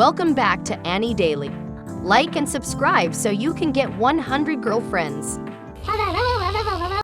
Welcome back to Annie Daily. Like and subscribe so you can get 100 girlfriends.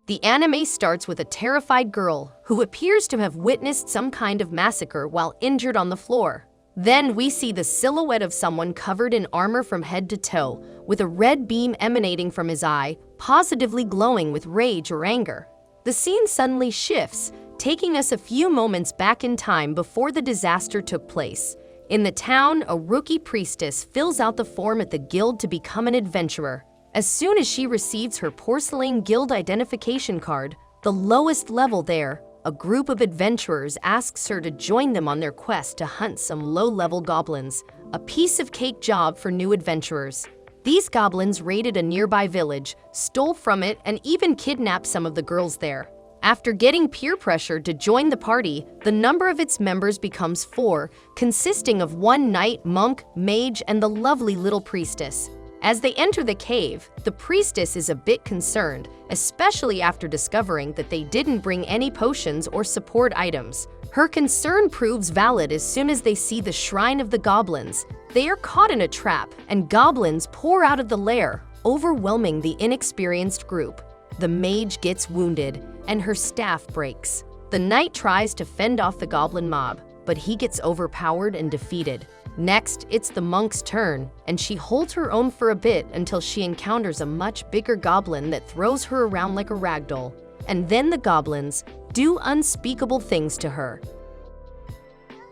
The anime starts with a terrified girl who appears to have witnessed some kind of massacre while injured on the floor. Then we see the silhouette of someone covered in armor from head to toe, with a red beam emanating from his eye, positively glowing with rage or anger. The scene suddenly shifts, taking us a few moments back in time before the disaster took place. In the town, a rookie priestess fills out the form at the guild to become an adventurer. As soon as she receives her porcelain guild identification card, the lowest level there, a group of adventurers asks her to join them on their quest to hunt some low-level goblins, a piece of cake job for new adventurers. These goblins raided a nearby village, stole from it, and even kidnapped some of the girls there. After getting peer pressure to join the party, the number of its members becomes 4, consisting of 1 knight, monk, mage, and the lovely little priestess. As they enter the cave, the priestess is a bit concerned, especially after discovering that they didn't bring any potions or support items. Her concern proves valid as soon as they see the shrine of the goblins. They are caught in a trap, and goblins pour out of the lair, overwhelming the inexperienced group. The mage gets wounded, and her staff breaks. The knight tries to fend off the goblin mob, but he gets overpowered and defeated. Next, it's the monk's turn, and she holds her own for a bit until she encounters a much bigger goblin that throws her around like a ragdoll. And then the goblins do unspeakable things to her.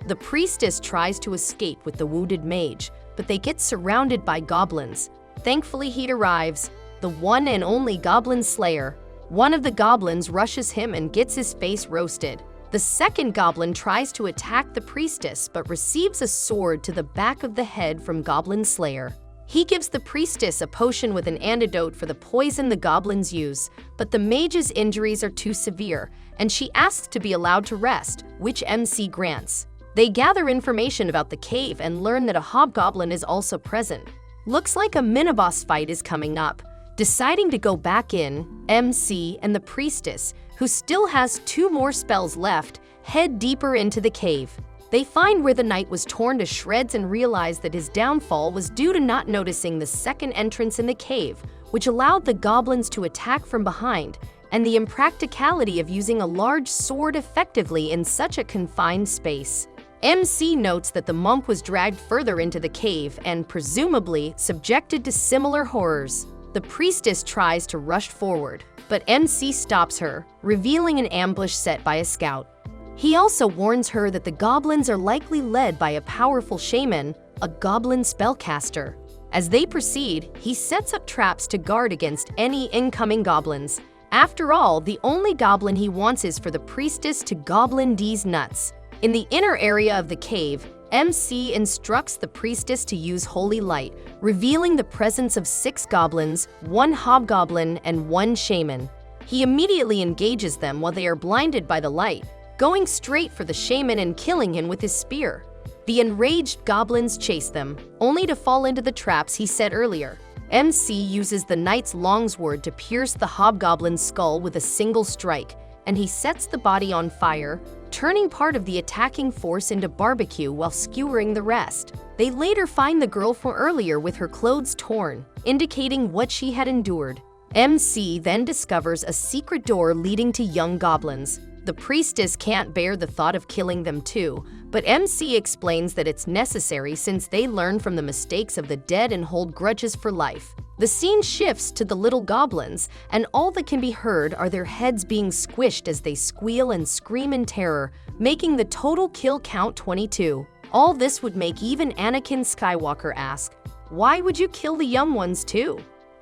The priestess tries to escape with the wounded mage, but they get surrounded by goblins. Thankfully, he arrives, the one and only goblin slayer. One of the goblins rushes him and gets his face roasted. The second goblin tries to attack the priestess but receives a sword to the back of the head from Goblin Slayer. He gives the priestess a potion with an antidote for the poison the goblins use, but the mage's injuries are too severe, and she asks to be allowed to rest, which MC grants. They gather information about the cave and learn that a hobgoblin is also present. Looks like a mini-boss fight is coming up. Deciding to go back in, MC and the priestess, who still has 2 more spells left, head deeper into the cave. They find where the knight was torn to shreds and realize that his downfall was due to not noticing the second entrance in the cave, which allowed the goblins to attack from behind, and the impracticality of using a large sword effectively in such a confined space. MC notes that the monk was dragged further into the cave and, presumably, subjected to similar horrors. The priestess tries to rush forward, but MC stops her, revealing an ambush set by a scout. He also warns her that the goblins are likely led by a powerful shaman, a goblin spellcaster. As they proceed, he sets up traps to guard against any incoming goblins. After all, the only goblin he wants is for the priestess to goblin these nuts. In the inner area of the cave, MC instructs the priestess to use holy light, revealing the presence of 6 goblins, 1 hobgoblin, and 1 shaman. He immediately engages them while they are blinded by the light, going straight for the shaman and killing him with his spear. The enraged goblins chase them, only to fall into the traps he set earlier. MC uses the knight's longsword to pierce the hobgoblin's skull with a single strike, and he sets the body on fire, turning part of the attacking force into barbecue while skewering the rest. They later find the girl from earlier with her clothes torn, indicating what she had endured. MC then discovers a secret door leading to young goblins. The priestess can't bear the thought of killing them too, but MC explains that it's necessary since they learn from the mistakes of the dead and hold grudges for life. The scene shifts to the little goblins, and all that can be heard are their heads being squished as they squeal and scream in terror, making the total kill count 22. All this would make even Anakin Skywalker ask, why would you kill the young ones too?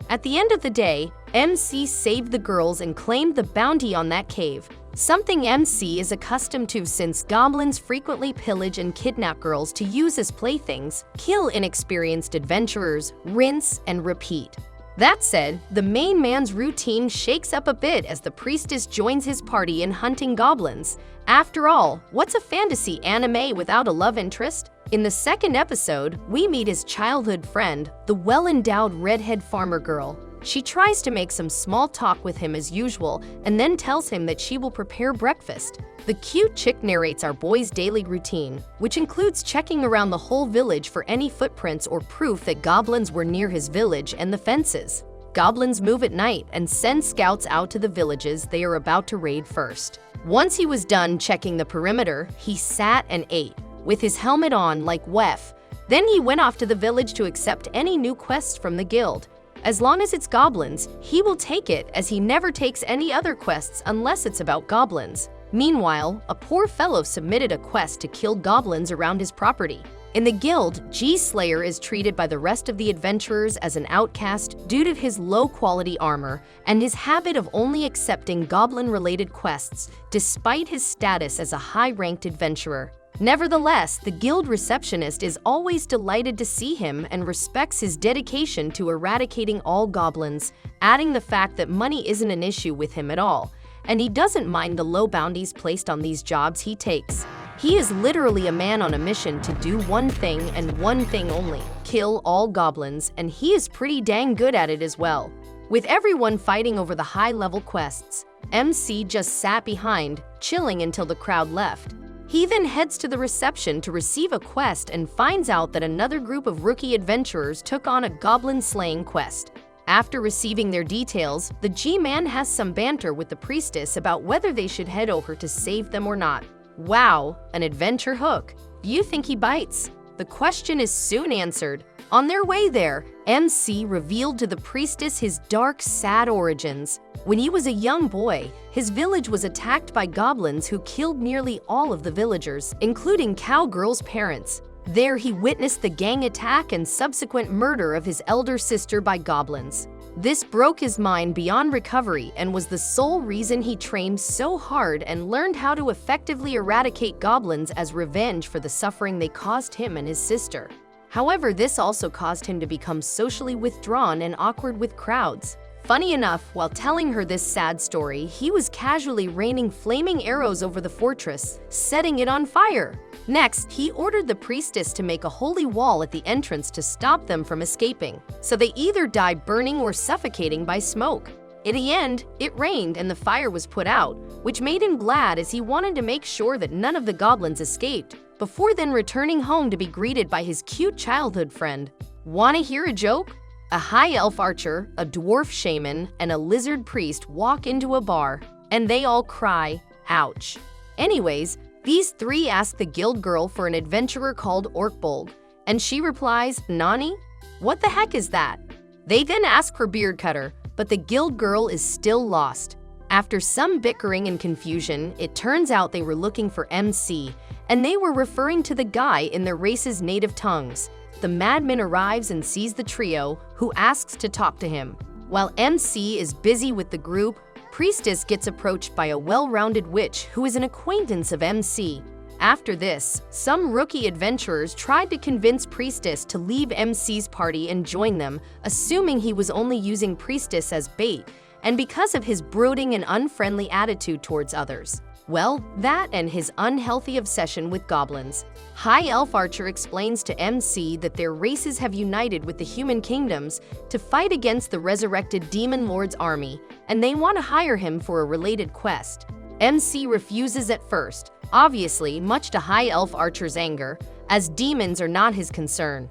At the end of the day, MC saved the girls and claimed the bounty on that cave, something MC is accustomed to since goblins frequently pillage and kidnap girls to use as playthings, kill inexperienced adventurers, rinse and repeat. That said, the main man's routine shakes up a bit as the priestess joins his party in hunting goblins. After all, what's a fantasy anime without a love interest? In the second episode, we meet his childhood friend, the well-endowed redhead farmer girl. She tries to make some small talk with him as usual and then tells him that she will prepare breakfast. The cute chick narrates our boy's daily routine, which includes checking around the whole village for any footprints or proof that goblins were near his village and the fences. Goblins move at night and send scouts out to the villages they are about to raid first. Once he was done checking the perimeter, he sat and ate, with his helmet on like Wef. Then he went off to the village to accept any new quests from the guild. As long as it's goblins, he will take it, as he never takes any other quests unless it's about goblins. Meanwhile, a poor fellow submitted a quest to kill goblins around his property. In the guild, G-Slayer is treated by the rest of the adventurers as an outcast due to his low-quality armor and his habit of only accepting goblin-related quests despite his status as a high-ranked adventurer. Nevertheless, the guild receptionist is always delighted to see him and respects his dedication to eradicating all goblins, adding the fact that money isn't an issue with him at all, and he doesn't mind the low bounties placed on these jobs he takes. He is literally a man on a mission to do one thing and one thing only: kill all goblins, and he is pretty dang good at it as well. With everyone fighting over the high-level quests, MC just sat behind, chilling until the crowd left. He then heads to the reception to receive a quest and finds out that another group of rookie adventurers took on a goblin-slaying quest. After receiving their details, the G-Man has some banter with the priestess about whether they should head over to save them or not. Wow, an adventure hook. Do you think he bites? The question is soon answered. On their way there, MC revealed to the priestess his dark, sad origins. When he was a young boy, his village was attacked by goblins who killed nearly all of the villagers, including Cowgirl's parents. There he witnessed the gang attack and subsequent murder of his elder sister by goblins. This broke his mind beyond recovery and was the sole reason he trained so hard and learned how to effectively eradicate goblins as revenge for the suffering they caused him and his sister. However, this also caused him to become socially withdrawn and awkward with crowds. Funny enough, while telling her this sad story, he was casually raining flaming arrows over the fortress, setting it on fire. Next, he ordered the priestess to make a holy wall at the entrance to stop them from escaping, so they either die burning or suffocating by smoke. In the end, it rained and the fire was put out, which made him glad as he wanted to make sure that none of the goblins escaped, before then returning home to be greeted by his cute childhood friend. Wanna hear a joke? A high elf archer, a dwarf shaman, and a lizard priest walk into a bar, and they all cry, ouch. Anyways, these three ask the guild girl for an adventurer called Orkbold, and she replies, "Nani? What the heck is that?" They then ask for Beard Cutter, but the guild girl is still lost. After some bickering and confusion, it turns out they were looking for MC, and they were referring to the guy in their race's native tongues. The madman arrives and sees the trio, who asks to talk to him. While MC is busy with the group, Priestess gets approached by a well-rounded witch who is an acquaintance of MC. After this, some rookie adventurers tried to convince Priestess to leave MC's party and join them, assuming he was only using Priestess as bait, and because of his brooding and unfriendly attitude towards others. Well, that and his unhealthy obsession with goblins. High Elf Archer explains to MC that their races have united with the human kingdoms to fight against the resurrected Demon Lord's army, and they want to hire him for a related quest. MC refuses at first, obviously much to High Elf Archer's anger, as demons are not his concern.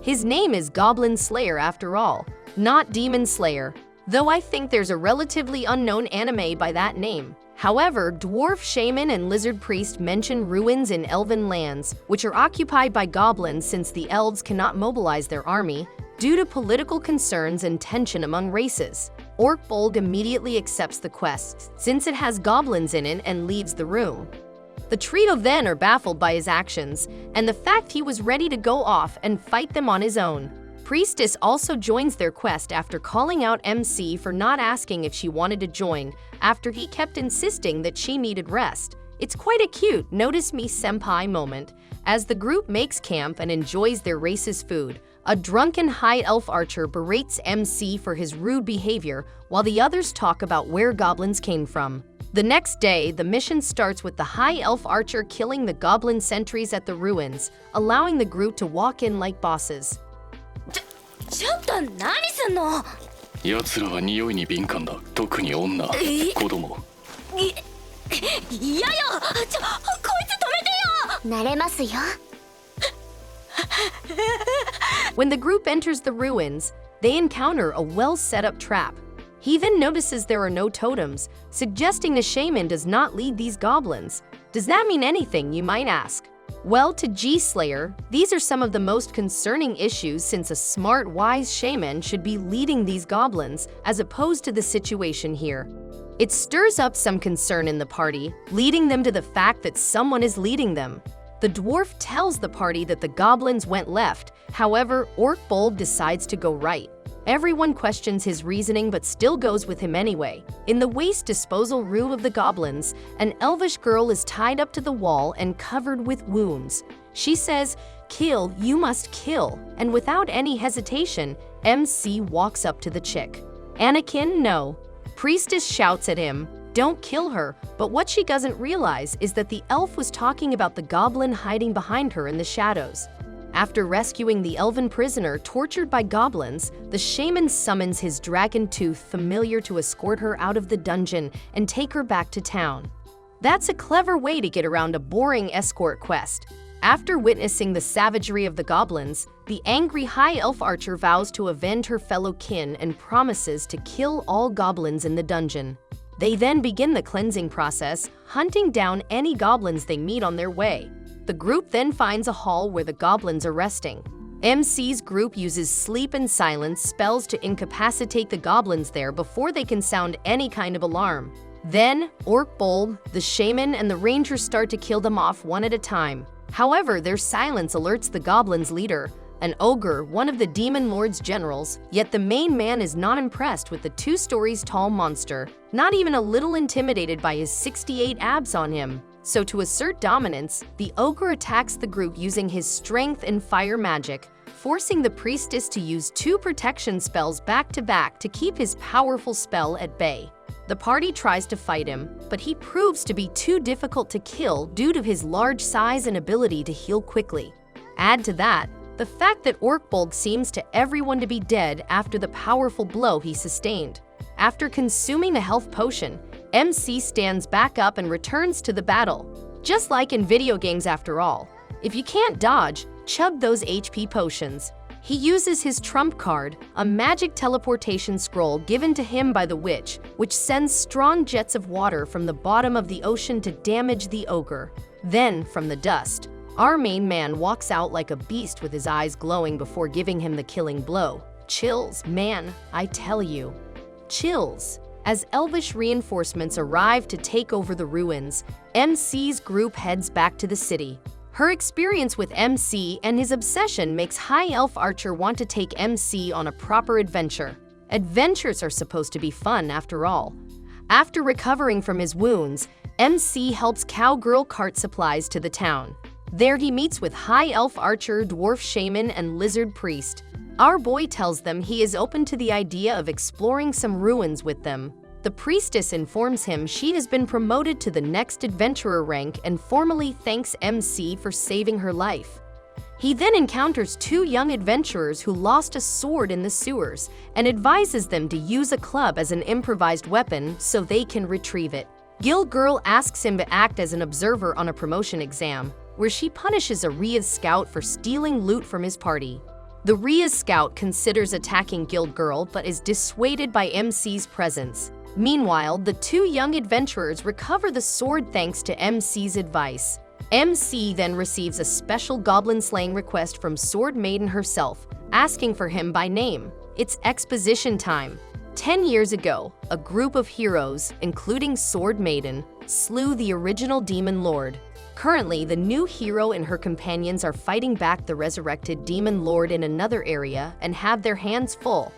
His name is Goblin Slayer after all, not Demon Slayer, though I think there's a relatively unknown anime by that name. However, Dwarf Shaman and Lizard Priest mention ruins in elven lands, which are occupied by goblins since the elves cannot mobilize their army due to political concerns and tension among races. Orkbold immediately accepts the quest, since it has goblins in it, and leaves the room. The trio then are baffled by his actions, and the fact he was ready to go off and fight them on his own. Priestess also joins their quest after calling out MC for not asking if she wanted to join, after he kept insisting that she needed rest. It's quite a cute "notice me senpai" moment. As the group makes camp and enjoys their race's food, a drunken High Elf Archer berates MC for his rude behavior while the others talk about where goblins came from. The next day, the mission starts with the High Elf Archer killing the goblin sentries at the ruins, allowing the group to walk in like bosses. ちょっと何すんの？奴らは匂いに敏感だ。特に女、子供。嫌よ。こいつ止めてよ。慣れますよ。When the group enters the ruins, they encounter a well-set-up trap. He then notices there are no totems, suggesting the shaman does not lead these goblins. Does that mean anything, you might ask? Well, to G-Slayer, these are some of the most concerning issues since a smart, wise shaman should be leading these goblins, as opposed to the situation here. It stirs up some concern in the party, leading them to the fact that someone is leading them. The dwarf tells the party that the goblins went left, however, Orc Bulb decides to go right. Everyone questions his reasoning but still goes with him anyway. In the waste disposal room of the goblins, an elvish girl is tied up to the wall and covered with wounds. She says, "Kill, you must kill," and without any hesitation, MC walks up to the chick. Anakin, no. Priestess shouts at him, "Don't kill her," but what she doesn't realize is that the elf was talking about the goblin hiding behind her in the shadows. After rescuing the elven prisoner tortured by goblins, the shaman summons his dragon tooth familiar to escort her out of the dungeon and take her back to town. That's a clever way to get around a boring escort quest. After witnessing the savagery of the goblins, the angry high elf archer vows to avenge her fellow kin and promises to kill all goblins in the dungeon. They then begin the cleansing process, hunting down any goblins they meet on their way. The group then finds a hall where the goblins are resting. MC's group uses sleep and silence spells to incapacitate the goblins there before they can sound any kind of alarm. Then, Orc Bulb, the shaman, and the ranger start to kill them off one at a time. However, their silence alerts the goblins' leader, an ogre, one of the demon lord's generals, yet the main man is not impressed with the 2 stories tall monster, not even a little intimidated by his 68 abs on him. So to assert dominance, the ogre attacks the group using his strength and fire magic, forcing the priestess to use 2 protection spells back-to-back to keep his powerful spell at bay. The party tries to fight him, but he proves to be too difficult to kill due to his large size and ability to heal quickly. Add to that, the fact that Orcbold seems to everyone to be dead after the powerful blow he sustained. After consuming a health potion, MC stands back up and returns to the battle. Just like in video games after all, if you can't dodge, chug those HP potions. He uses his trump card, a magic teleportation scroll given to him by the witch, which sends strong jets of water from the bottom of the ocean to damage the ogre. Then, from the dust, our main man walks out like a beast with his eyes glowing before giving him the killing blow. Chills, man, I tell you. Chills. As elvish reinforcements arrive to take over the ruins, MC's group heads back to the city. Her experience with MC and his obsession makes High Elf Archer want to take MC on a proper adventure. Adventures are supposed to be fun after all. After recovering from his wounds, MC helps Cowgirl cart supplies to the town. There he meets with High Elf Archer, Dwarf Shaman, and Lizard Priest. Our boy tells them he is open to the idea of exploring some ruins with them. The priestess informs him she has been promoted to the next adventurer rank and formally thanks MC for saving her life. He then encounters 2 young adventurers who lost a sword in the sewers and advises them to use a club as an improvised weapon so they can retrieve it. Guild Girl asks him to act as an observer on a promotion exam, where she punishes a Rhea scout for stealing loot from his party. The Rhea scout considers attacking Guild Girl but is dissuaded by MC's presence. Meanwhile, the 2 young adventurers recover the sword thanks to MC's advice. MC then receives a special goblin slaying request from Sword Maiden herself, asking for him by name. It's exposition time. 10 years ago, a group of heroes, including Sword Maiden, slew the original Demon Lord. Currently, the new hero and her companions are fighting back the resurrected Demon Lord in another area and have their hands full.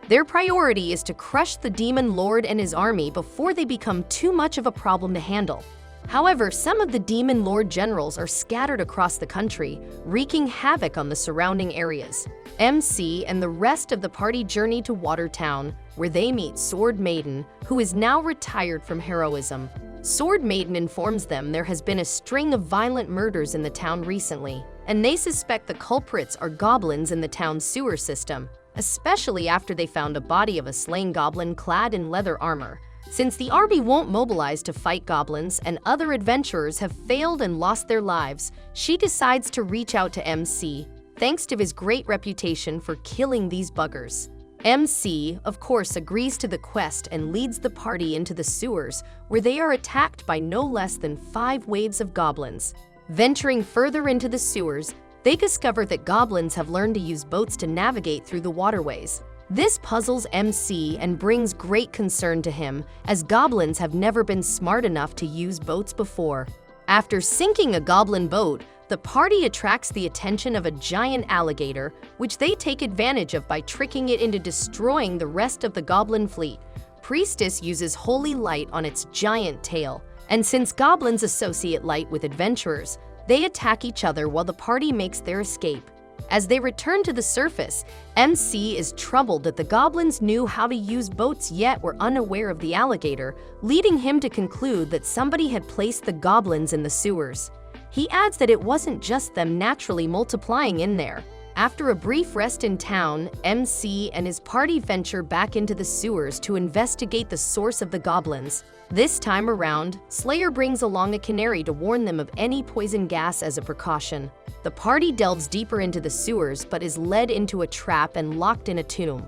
Their priority is to crush the Demon Lord and his army before they become too much of a problem to handle. However, some of the Demon Lord generals are scattered across the country, wreaking havoc on the surrounding areas. MC and the rest of the party journey to Watertown, where they meet Sword Maiden, who is now retired from heroism. Sword Maiden informs them there has been a string of violent murders in the town recently, and they suspect the culprits are goblins in the town's sewer system. especially after they found a body of a slain goblin clad in leather armor. Since the army won't mobilize to fight goblins and other adventurers have failed and lost their lives, she decides to reach out to MC, thanks to his great reputation for killing these buggers. MC, of course, agrees to the quest and leads the party into the sewers, where they are attacked by no less than 5 waves of goblins. Venturing further into the sewers, they discover that goblins have learned to use boats to navigate through the waterways. This puzzles MC and brings great concern to him, as goblins have never been smart enough to use boats before. After sinking a goblin boat, the party attracts the attention of a giant alligator, which they take advantage of by tricking it into destroying the rest of the goblin fleet. Priestess uses holy light on its giant tail, and since goblins associate light with adventurers, they attack each other while the party makes their escape. As they return to the surface, MC is troubled that the goblins knew how to use boats yet were unaware of the alligator, leading him to conclude that somebody had placed the goblins in the sewers. He adds that it wasn't just them naturally multiplying in there. After a brief rest in town, MC and his party venture back into the sewers to investigate the source of the goblins. This time around, Slayer brings along a canary to warn them of any poison gas as a precaution. The party delves deeper into the sewers but is led into a trap and locked in a tomb.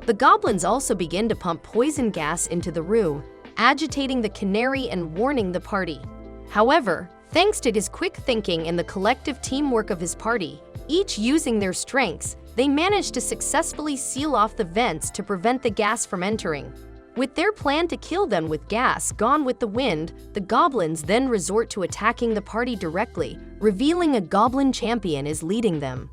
The goblins also begin to pump poison gas into the room, agitating the canary and warning the party. However, thanks to his quick thinking and the collective teamwork of his party, each using their strengths, they manage to successfully seal off the vents to prevent the gas from entering. With their plan to kill them with gas gone with the wind, the goblins then resort to attacking the party directly, revealing a goblin champion is leading them.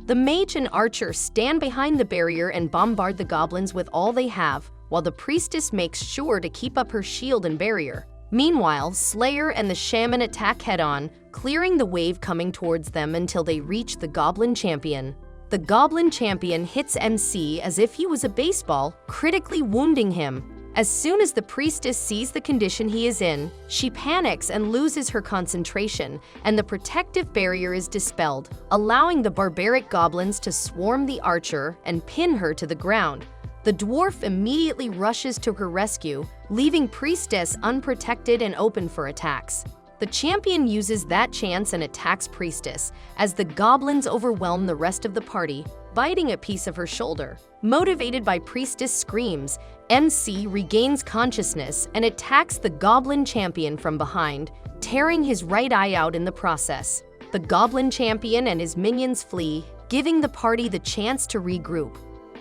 The mage and archer stand behind the barrier and bombard the goblins with all they have, while the priestess makes sure to keep up her shield and barrier. Meanwhile, Slayer and the shaman attack head-on, clearing the wave coming towards them until they reach the goblin champion. The goblin champion hits MC as if he was a baseball, critically wounding him. As soon as the priestess sees the condition he is in, she panics and loses her concentration, and the protective barrier is dispelled, allowing the barbaric goblins to swarm the archer and pin her to the ground. The dwarf immediately rushes to her rescue, leaving Priestess unprotected and open for attacks. The champion uses that chance and attacks Priestess, as the goblins overwhelm the rest of the party, biting a piece of her shoulder. Motivated by Priestess' screams, MC regains consciousness and attacks the goblin champion from behind, tearing his right eye out in the process. The goblin champion and his minions flee, giving the party the chance to regroup.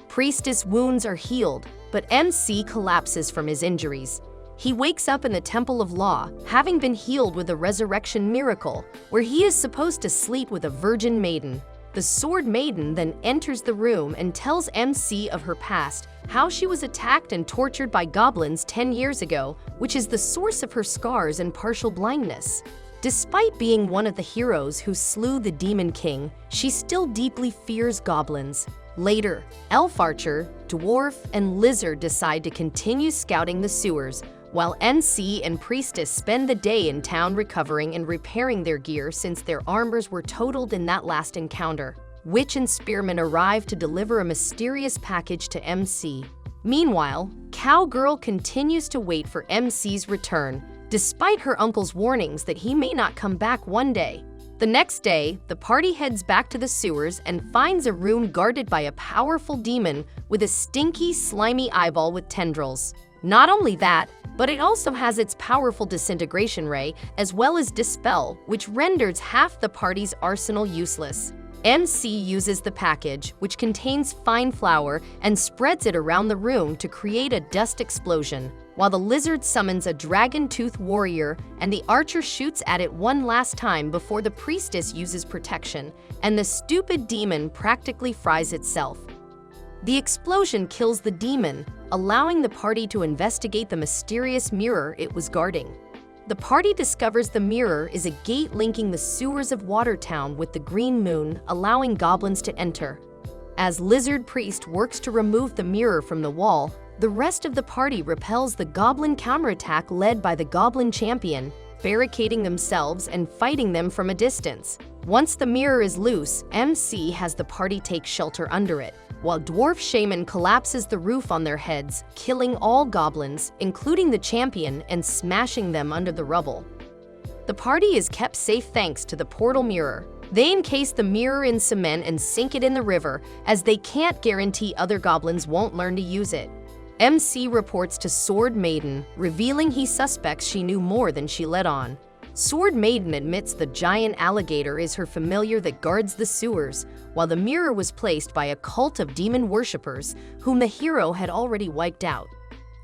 Priestess' wounds are healed, but MC collapses from his injuries. He wakes up in the Temple of Law, having been healed with a resurrection miracle, where he is supposed to sleep with a virgin maiden. The Sword Maiden then enters the room and tells MC of her past, how she was attacked and tortured by goblins 10 years ago, which is the source of her scars and partial blindness. Despite being one of the heroes who slew the Demon King, she still deeply fears goblins. Later, Elf Archer, Dwarf, and Lizard decide to continue scouting the sewers, while NC and Priestess spend the day in town recovering and repairing their gear since their armors were totaled in that last encounter. Witch and Spearman arrive to deliver a mysterious package to MC. Meanwhile, Cowgirl continues to wait for MC's return, despite her uncle's warnings that he may not come back one day. The next day, the party heads back to the sewers and finds a room guarded by a powerful demon with a stinky, slimy eyeball with tendrils. Not only that, but it also has its powerful disintegration ray, as well as dispel, which renders half the party's arsenal useless. MC uses the package, which contains fine flour, and spreads it around the room to create a dust explosion, while the lizard summons a dragon-tooth warrior, and the archer shoots at it one last time before the priestess uses protection, and the stupid demon practically fries itself. The explosion kills the demon, allowing the party to investigate the mysterious mirror it was guarding. The party discovers the mirror is a gate linking the sewers of Watertown with the Green Moon, allowing goblins to enter. As Lizard Priest works to remove the mirror from the wall, the rest of the party repels the goblin counterattack led by the goblin champion, barricading themselves and fighting them from a distance. Once the mirror is loose, MC has the party take shelter under it, while dwarf shaman collapses the roof on their heads, killing all goblins, including the champion, and smashing them under the rubble. The party is kept safe thanks to the portal mirror. They encase the mirror in cement and sink it in the river, as they can't guarantee other goblins won't learn to use it. MC reports to Sword Maiden, revealing he suspects she knew more than she let on. Sword Maiden admits the giant alligator is her familiar that guards the sewers, while the mirror was placed by a cult of demon worshippers whom the hero had already wiped out.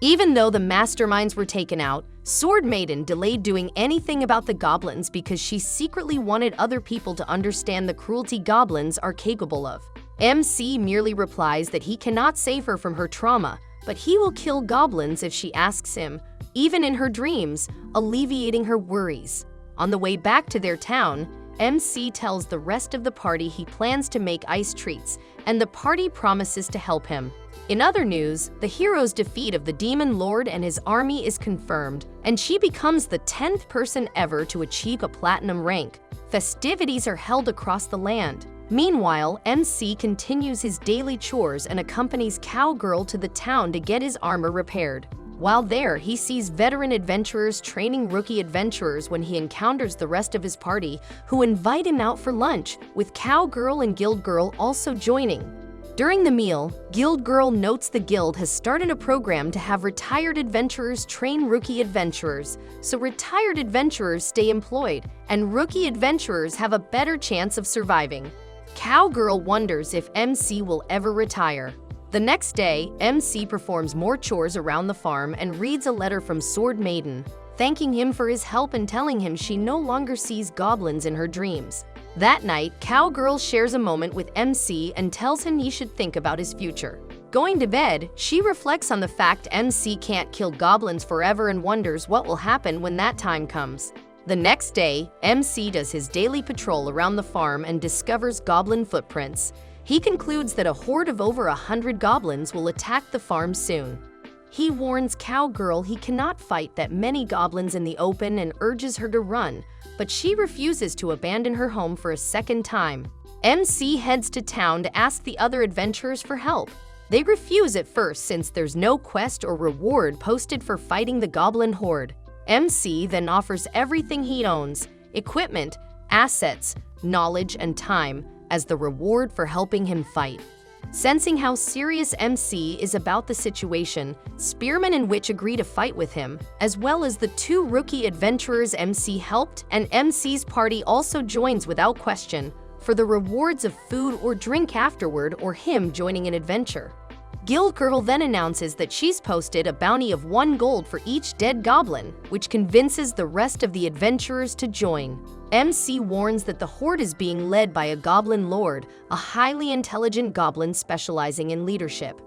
Even though the masterminds were taken out, Sword Maiden delayed doing anything about the goblins because she secretly wanted other people to understand the cruelty goblins are capable of. MC merely replies that he cannot save her from her trauma, but he will kill goblins if she asks him, even in her dreams, alleviating her worries. On the way back to their town, MC tells the rest of the party he plans to make ice treats, and the party promises to help him. In other news, the hero's defeat of the Demon Lord and his army is confirmed, and she becomes the 10th person ever to achieve a platinum rank. Festivities are held across the land. Meanwhile, MC continues his daily chores and accompanies Cowgirl to the town to get his armor repaired. While there, he sees veteran adventurers training rookie adventurers when he encounters the rest of his party, who invite him out for lunch, with Cowgirl and Guild Girl also joining. During the meal, Guild Girl notes the guild has started a program to have retired adventurers train rookie adventurers, so retired adventurers stay employed, and rookie adventurers have a better chance of surviving. Cowgirl wonders if MC will ever retire. The next day, MC performs more chores around the farm and reads a letter from Sword Maiden, thanking him for his help and telling him she no longer sees goblins in her dreams. That night, Cowgirl shares a moment with MC and tells him he should think about his future. Going to bed, she reflects on the fact MC can't kill goblins forever and wonders what will happen when that time comes. The next day, MC does his daily patrol around the farm and discovers goblin footprints. He concludes that a horde of over 100 goblins will attack the farm soon. He warns Cowgirl he cannot fight that many goblins in the open and urges her to run, but she refuses to abandon her home for a second time. MC heads to town to ask the other adventurers for help. They refuse at first since there's no quest or reward posted for fighting the goblin horde. MC then offers everything he owns, equipment, assets, knowledge, and time, as the reward for helping him fight. Sensing how serious MC is about the situation, Spearman and Witch agree to fight with him, as well as the two rookie adventurers MC helped, and MC's party also joins without question, for the rewards of food or drink afterward or him joining an adventure. Guild Girl then announces that she's posted a bounty of 1 gold for each dead goblin, which convinces the rest of the adventurers to join. MC warns that the horde is being led by a goblin lord, a highly intelligent goblin specializing in leadership.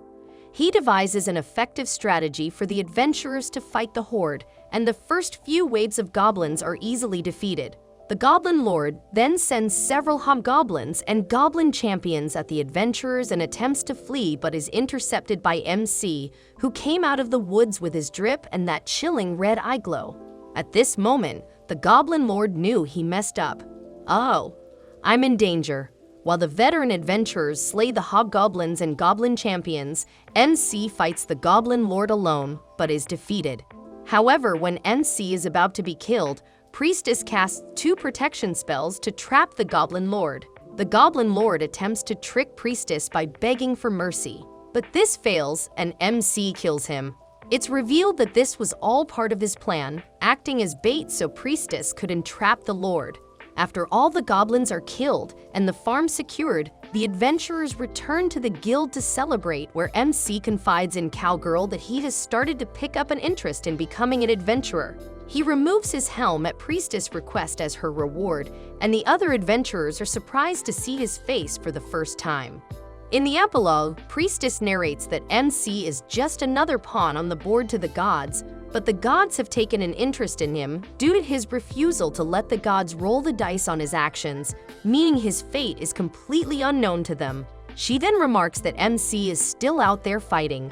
He devises an effective strategy for the adventurers to fight the horde, and the first few waves of goblins are easily defeated. The Goblin Lord then sends several hobgoblins and goblin champions at the adventurers and attempts to flee but is intercepted by MC, who came out of the woods with his drip and that chilling red eye glow. At this moment, the Goblin Lord knew he messed up. "Oh, I'm in danger." While the veteran adventurers slay the hobgoblins and goblin champions, MC fights the Goblin Lord alone, but is defeated. However, when MC is about to be killed, Priestess casts 2 protection spells to trap the Goblin Lord. The Goblin Lord attempts to trick Priestess by begging for mercy, but this fails and MC kills him. It's revealed that this was all part of his plan, acting as bait so Priestess could entrap the Lord. After all the goblins are killed and the farm secured, the adventurers return to the guild to celebrate, where MC confides in Cowgirl that he has started to pick up an interest in becoming an adventurer. He removes his helm at Priestess' request as her reward, and the other adventurers are surprised to see his face for the first time. In the epilogue, Priestess narrates that MC is just another pawn on the board to the gods, but the gods have taken an interest in him due to his refusal to let the gods roll the dice on his actions, meaning his fate is completely unknown to them. She then remarks that MC is still out there fighting.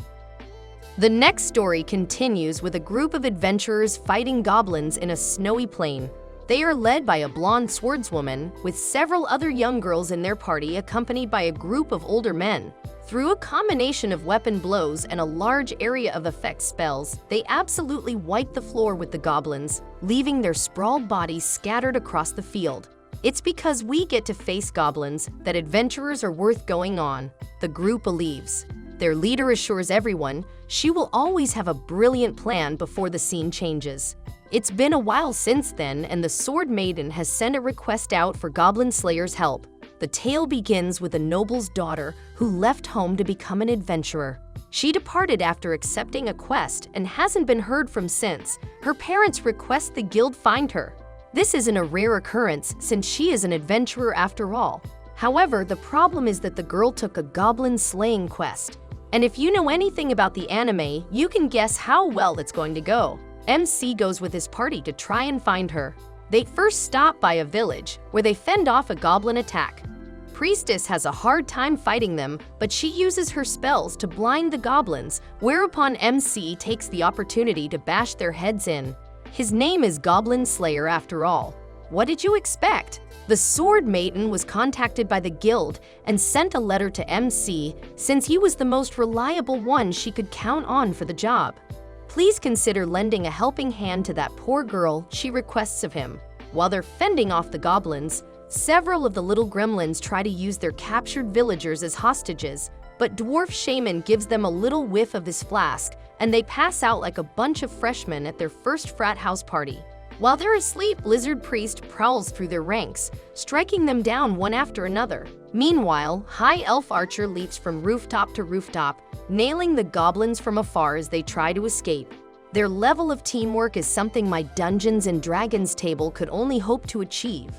The next story continues with a group of adventurers fighting goblins in a snowy plain. They are led by a blonde swordswoman, with several other young girls in their party accompanied by a group of older men. Through a combination of weapon blows and a large area of effect spells, they absolutely wipe the floor with the goblins, leaving their sprawled bodies scattered across the field. It's because we get to face goblins that adventurers are worth going on, the group believes. Their leader assures everyone she will always have a brilliant plan before the scene changes. It's been a while since then, and the Sword Maiden has sent a request out for Goblin Slayer's help. The tale begins with a noble's daughter who left home to become an adventurer. She departed after accepting a quest and hasn't been heard from since. Her parents request the guild find her. This isn't a rare occurrence since she is an adventurer after all. However, the problem is that the girl took a goblin slaying quest. And if you know anything about the anime, you can guess how well it's going to go. MC goes with his party to try and find her. They first stop by a village, where they fend off a goblin attack. Priestess has a hard time fighting them, but she uses her spells to blind the goblins, whereupon MC takes the opportunity to bash their heads in. His name is Goblin Slayer after all. What did you expect? The Sword Maiden was contacted by the guild and sent a letter to MC since he was the most reliable one she could count on for the job. Please consider lending a helping hand to that poor girl, she requests of him. While they're fending off the goblins, several of the little gremlins try to use their captured villagers as hostages, but Dwarf Shaman gives them a little whiff of his flask, and they pass out like a bunch of freshmen at their first frat house party. While they're asleep, Lizard Priest prowls through their ranks, striking them down one after another. Meanwhile, High Elf Archer leaps from rooftop to rooftop, nailing the goblins from afar as they try to escape. Their level of teamwork is something my Dungeons & Dragons table could only hope to achieve.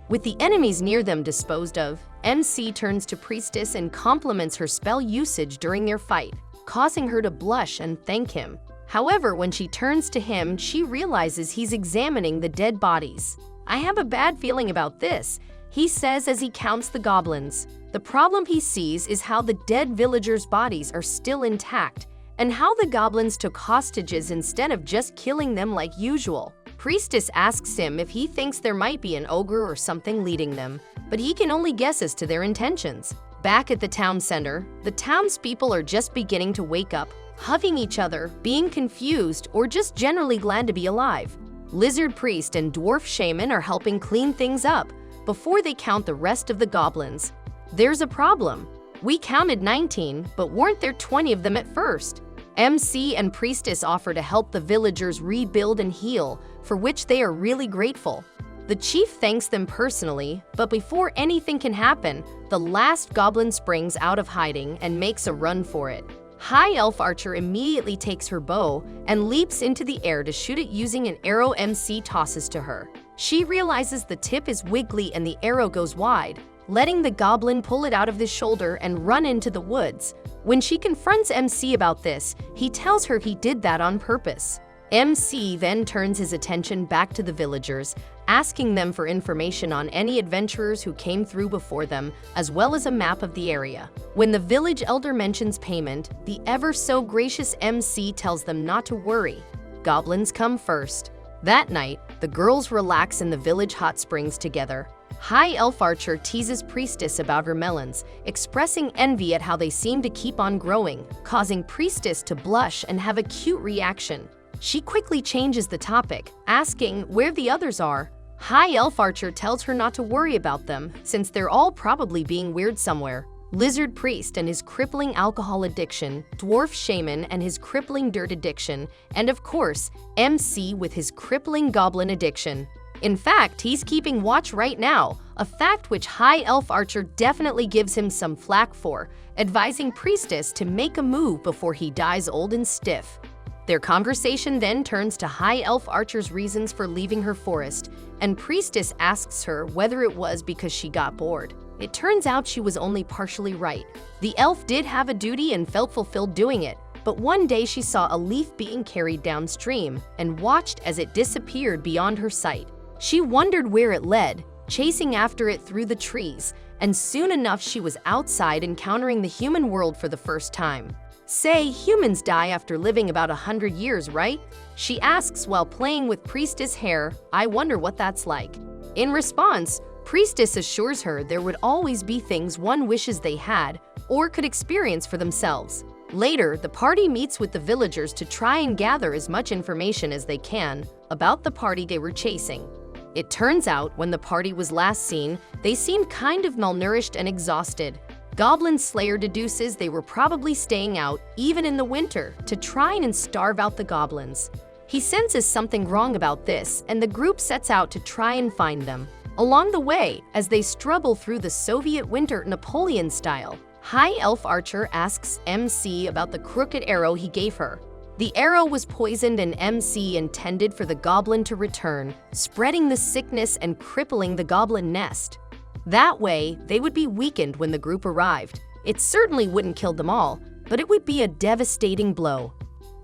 With the enemies near them disposed of, MC turns to Priestess and compliments her spell usage during their fight, causing her to blush and thank him. However, when she turns to him, she realizes he's examining the dead bodies. "I have a bad feeling about this," he says as he counts the goblins. The problem he sees is how the dead villagers' bodies are still intact, and how the goblins took hostages instead of just killing them like usual. Priestess asks him if he thinks there might be an ogre or something leading them, but he can only guess as to their intentions. Back at the town center, the townspeople are just beginning to wake up, huffing each other, being confused, or just generally glad to be alive. Lizard Priest and Dwarf Shaman are helping clean things up before they count the rest of the goblins. There's a problem. We counted 19, but weren't there 20 of them at first? MC and Priestess offer to help the villagers rebuild and heal, for which they are really grateful. The chief thanks them personally, but before anything can happen, the last goblin springs out of hiding and makes a run for it. High Elf Archer immediately takes her bow and leaps into the air to shoot it using an arrow MC tosses to her. She realizes the tip is wiggly and the arrow goes wide, letting the goblin pull it out of his shoulder and run into the woods. When she confronts MC about this, he tells her he did that on purpose. MC then turns his attention back to the villagers, asking them for information on any adventurers who came through before them, as well as a map of the area. When the village elder mentions payment, the ever-so-gracious MC tells them not to worry. Goblins come first. That night, the girls relax in the village hot springs together. High Elf Archer teases Priestess about her melons, expressing envy at how they seem to keep on growing, causing Priestess to blush and have a cute reaction. She quickly changes the topic, asking where the others are. High Elf Archer tells her not to worry about them, since they're all probably being weird somewhere. Lizard Priest and his crippling alcohol addiction, Dwarf Shaman and his crippling dirt addiction, and of course, MC with his crippling goblin addiction. In fact, he's keeping watch right now, a fact which High Elf Archer definitely gives him some flack for, advising Priestess to make a move before he dies old and stiff. Their conversation then turns to High Elf Archer's reasons for leaving her forest, and Priestess asks her whether it was because she got bored. It turns out she was only partially right. The elf did have a duty and felt fulfilled doing it, but one day she saw a leaf being carried downstream and watched as it disappeared beyond her sight. She wondered where it led, chasing after it through the trees, and soon enough she was outside encountering the human world for the first time. Say, humans die after living about 100 years, right? She asks while playing with Priestess' hair. I wonder what that's like. In response, Priestess assures her there would always be things one wishes they had, or could experience for themselves. Later, the party meets with the villagers to try and gather as much information as they can about the party they were chasing. It turns out, when the party was last seen, they seemed kind of malnourished and exhausted. Goblin Slayer deduces they were probably staying out, even in the winter, to try and starve out the goblins. He senses something wrong about this, and the group sets out to try and find them. Along the way, as they struggle through the Soviet winter Napoleon style, High Elf Archer asks MC about the crooked arrow he gave her. The arrow was poisoned and MC intended for the goblin to return, spreading the sickness and crippling the goblin nest. That way, they would be weakened when the group arrived. It certainly wouldn't kill them all, but it would be a devastating blow.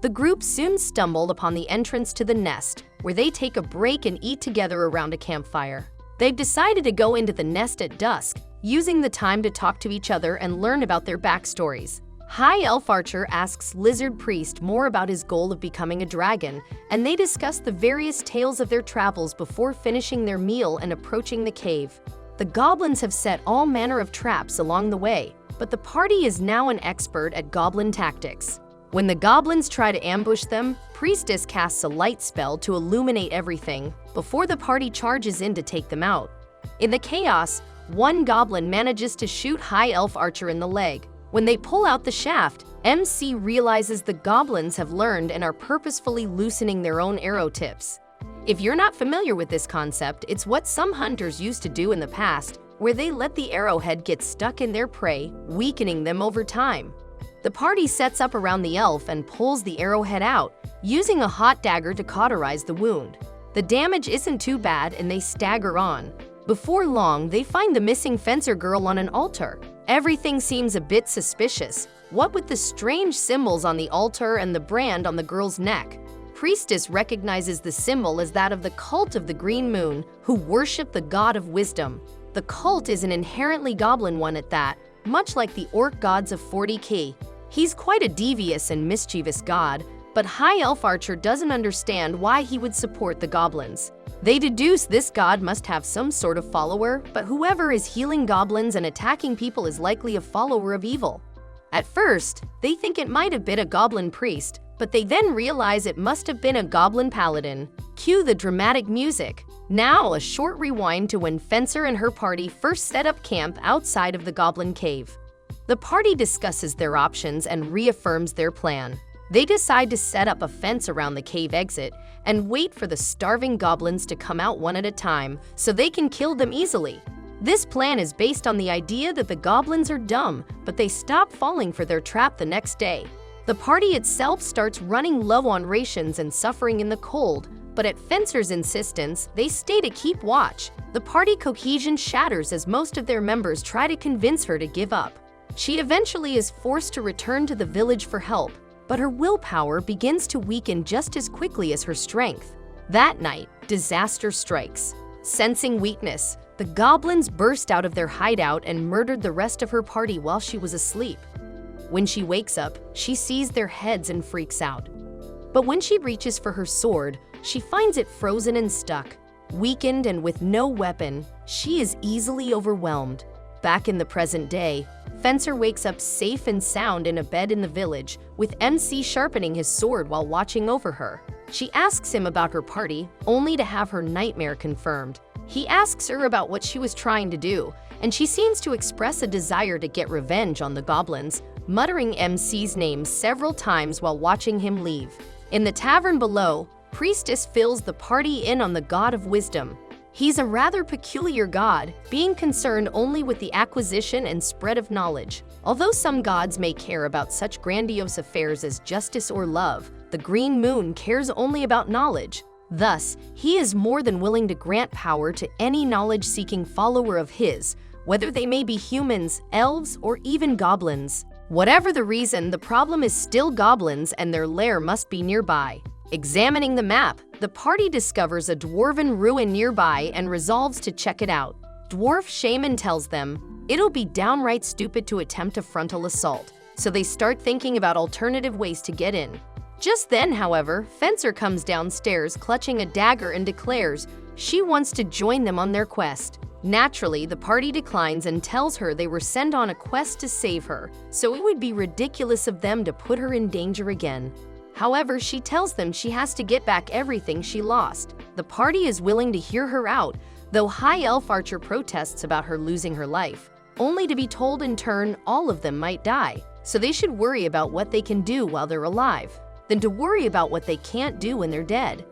The group soon stumbled upon the entrance to the nest, where they take a break and eat together around a campfire. They've decided to go into the nest at dusk, using the time to talk to each other and learn about their backstories. High Elf Archer asks Lizard Priest more about his goal of becoming a dragon, and they discuss the various tales of their travels before finishing their meal and approaching the cave. The goblins have set all manner of traps along the way, but the party is now an expert at goblin tactics. When the goblins try to ambush them, Priestess casts a light spell to illuminate everything before the party charges in to take them out. In the chaos, one goblin manages to shoot High Elf Archer in the leg. When they pull out the shaft, MC realizes the goblins have learned and are purposefully loosening their own arrow tips. If you're not familiar with this concept, it's what some hunters used to do in the past, where they let the arrowhead get stuck in their prey, weakening them over time. The party sets up around the elf and pulls the arrowhead out, using a hot dagger to cauterize the wound. The damage isn't too bad and they stagger on. Before long, they find the missing fencer girl on an altar. Everything seems a bit suspicious. What with the strange symbols on the altar and the brand on the girl's neck? Priestess recognizes the symbol as that of the cult of the Green Moon, who worship the god of wisdom. The cult is an inherently goblin one at that, much like the orc gods of 40k. He's quite a devious and mischievous god, but High Elf Archer doesn't understand why he would support the goblins. They deduce this god must have some sort of follower, but whoever is healing goblins and attacking people is likely a follower of evil. At first, they think it might have been a goblin priest, but they then realize it must have been a goblin paladin. Cue the dramatic music. Now, a short rewind to when Fencer and her party first set up camp outside of the goblin cave. The party discusses their options and reaffirms their plan. They decide to set up a fence around the cave exit and wait for the starving goblins to come out one at a time so they can kill them easily. This plan is based on the idea that the goblins are dumb, but they stop falling for their trap the next day. The party itself starts running low on rations and suffering in the cold, but at Fencer's insistence, they stay to keep watch. The party cohesion shatters as most of their members try to convince her to give up. She eventually is forced to return to the village for help, but her willpower begins to weaken just as quickly as her strength. That night, disaster strikes. Sensing weakness, the goblins burst out of their hideout and murdered the rest of her party while she was asleep. When she wakes up, she sees their heads and freaks out. But when she reaches for her sword, she finds it frozen and stuck. Weakened and with no weapon, she is easily overwhelmed. Back in the present day, Fencer wakes up safe and sound in a bed in the village, with MC sharpening his sword while watching over her. She asks him about her party, only to have her nightmare confirmed. He asks her about what she was trying to do, and she seems to express a desire to get revenge on the goblins, muttering MC's name several times while watching him leave. In the tavern below, Priestess fills the party in on the god of wisdom. He's a rather peculiar god, being concerned only with the acquisition and spread of knowledge. Although some gods may care about such grandiose affairs as justice or love, the Green Moon cares only about knowledge. Thus, he is more than willing to grant power to any knowledge-seeking follower of his, whether they may be humans, elves, or even goblins. Whatever the reason, the problem is still goblins and their lair must be nearby. Examining the map, the party discovers a dwarven ruin nearby and resolves to check it out. Dwarf Shaman tells them it'll be downright stupid to attempt a frontal assault, so they start thinking about alternative ways to get in. Just then, however, Fencer comes downstairs clutching a dagger and declares she wants to join them on their quest. Naturally, the party declines and tells her they were sent on a quest to save her, so it would be ridiculous of them to put her in danger again. However, she tells them she has to get back everything she lost. The party is willing to hear her out, though High Elf Archer protests about her losing her life, only to be told in turn all of them might die, so they should worry about what they can do while they're alive, than to worry about what they can't do when they're dead.